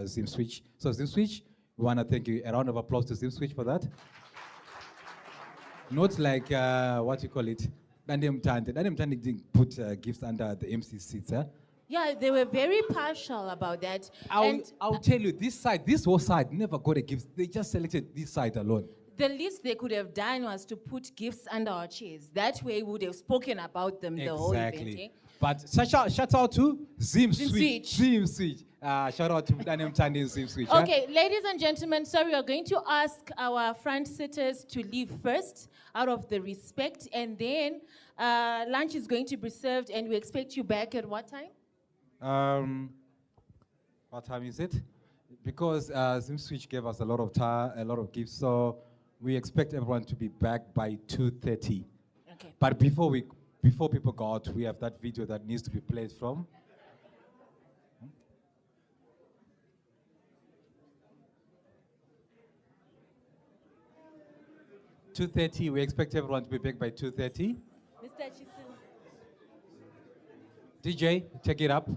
[SPEAKER 6] Zimswitch. So Zimswitch, we want to thank you. A round of applause to Zimswitch for that. Not like, what you call it, Dandem Tande didn't put gifts under the MC seats, eh?
[SPEAKER 5] Yeah, they were very partial about that.
[SPEAKER 6] I'll tell you, this whole side never got a gift. They just selected this side alone.
[SPEAKER 5] The least they could have done was to put gifts under our chairs. That way we would have spoken about them the whole event. Eh?
[SPEAKER 6] But shout out to Zimswitch. Zimswitch. Shout out to Daniel Tandi and Zimswitch.
[SPEAKER 5] Okay, ladies and gentlemen, sorry, we are going to ask our front sitters to leave first out of the respect, and then lunch is going to be served, and we expect you back at what time?
[SPEAKER 6] What time is it? Because Zimswitch gave us a lot of gifts, so we expect everyone to be back by 2:30.
[SPEAKER 5] Okay.
[SPEAKER 6] But before people go out, we have that video that needs to be played from. 2:30. We expect everyone to be back by 2:30.
[SPEAKER 5] Mr. Chisil.
[SPEAKER 6] DJ, take it up.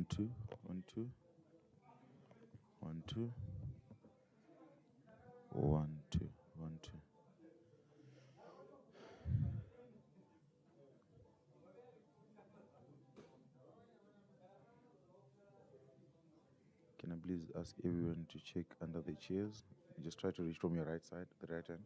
[SPEAKER 7] 1, 2, 1, 2. 1, 2. 1, 2, 1, 2. Can I please ask everyone to check under the chairs? Just try to reach from your right side, the right hand.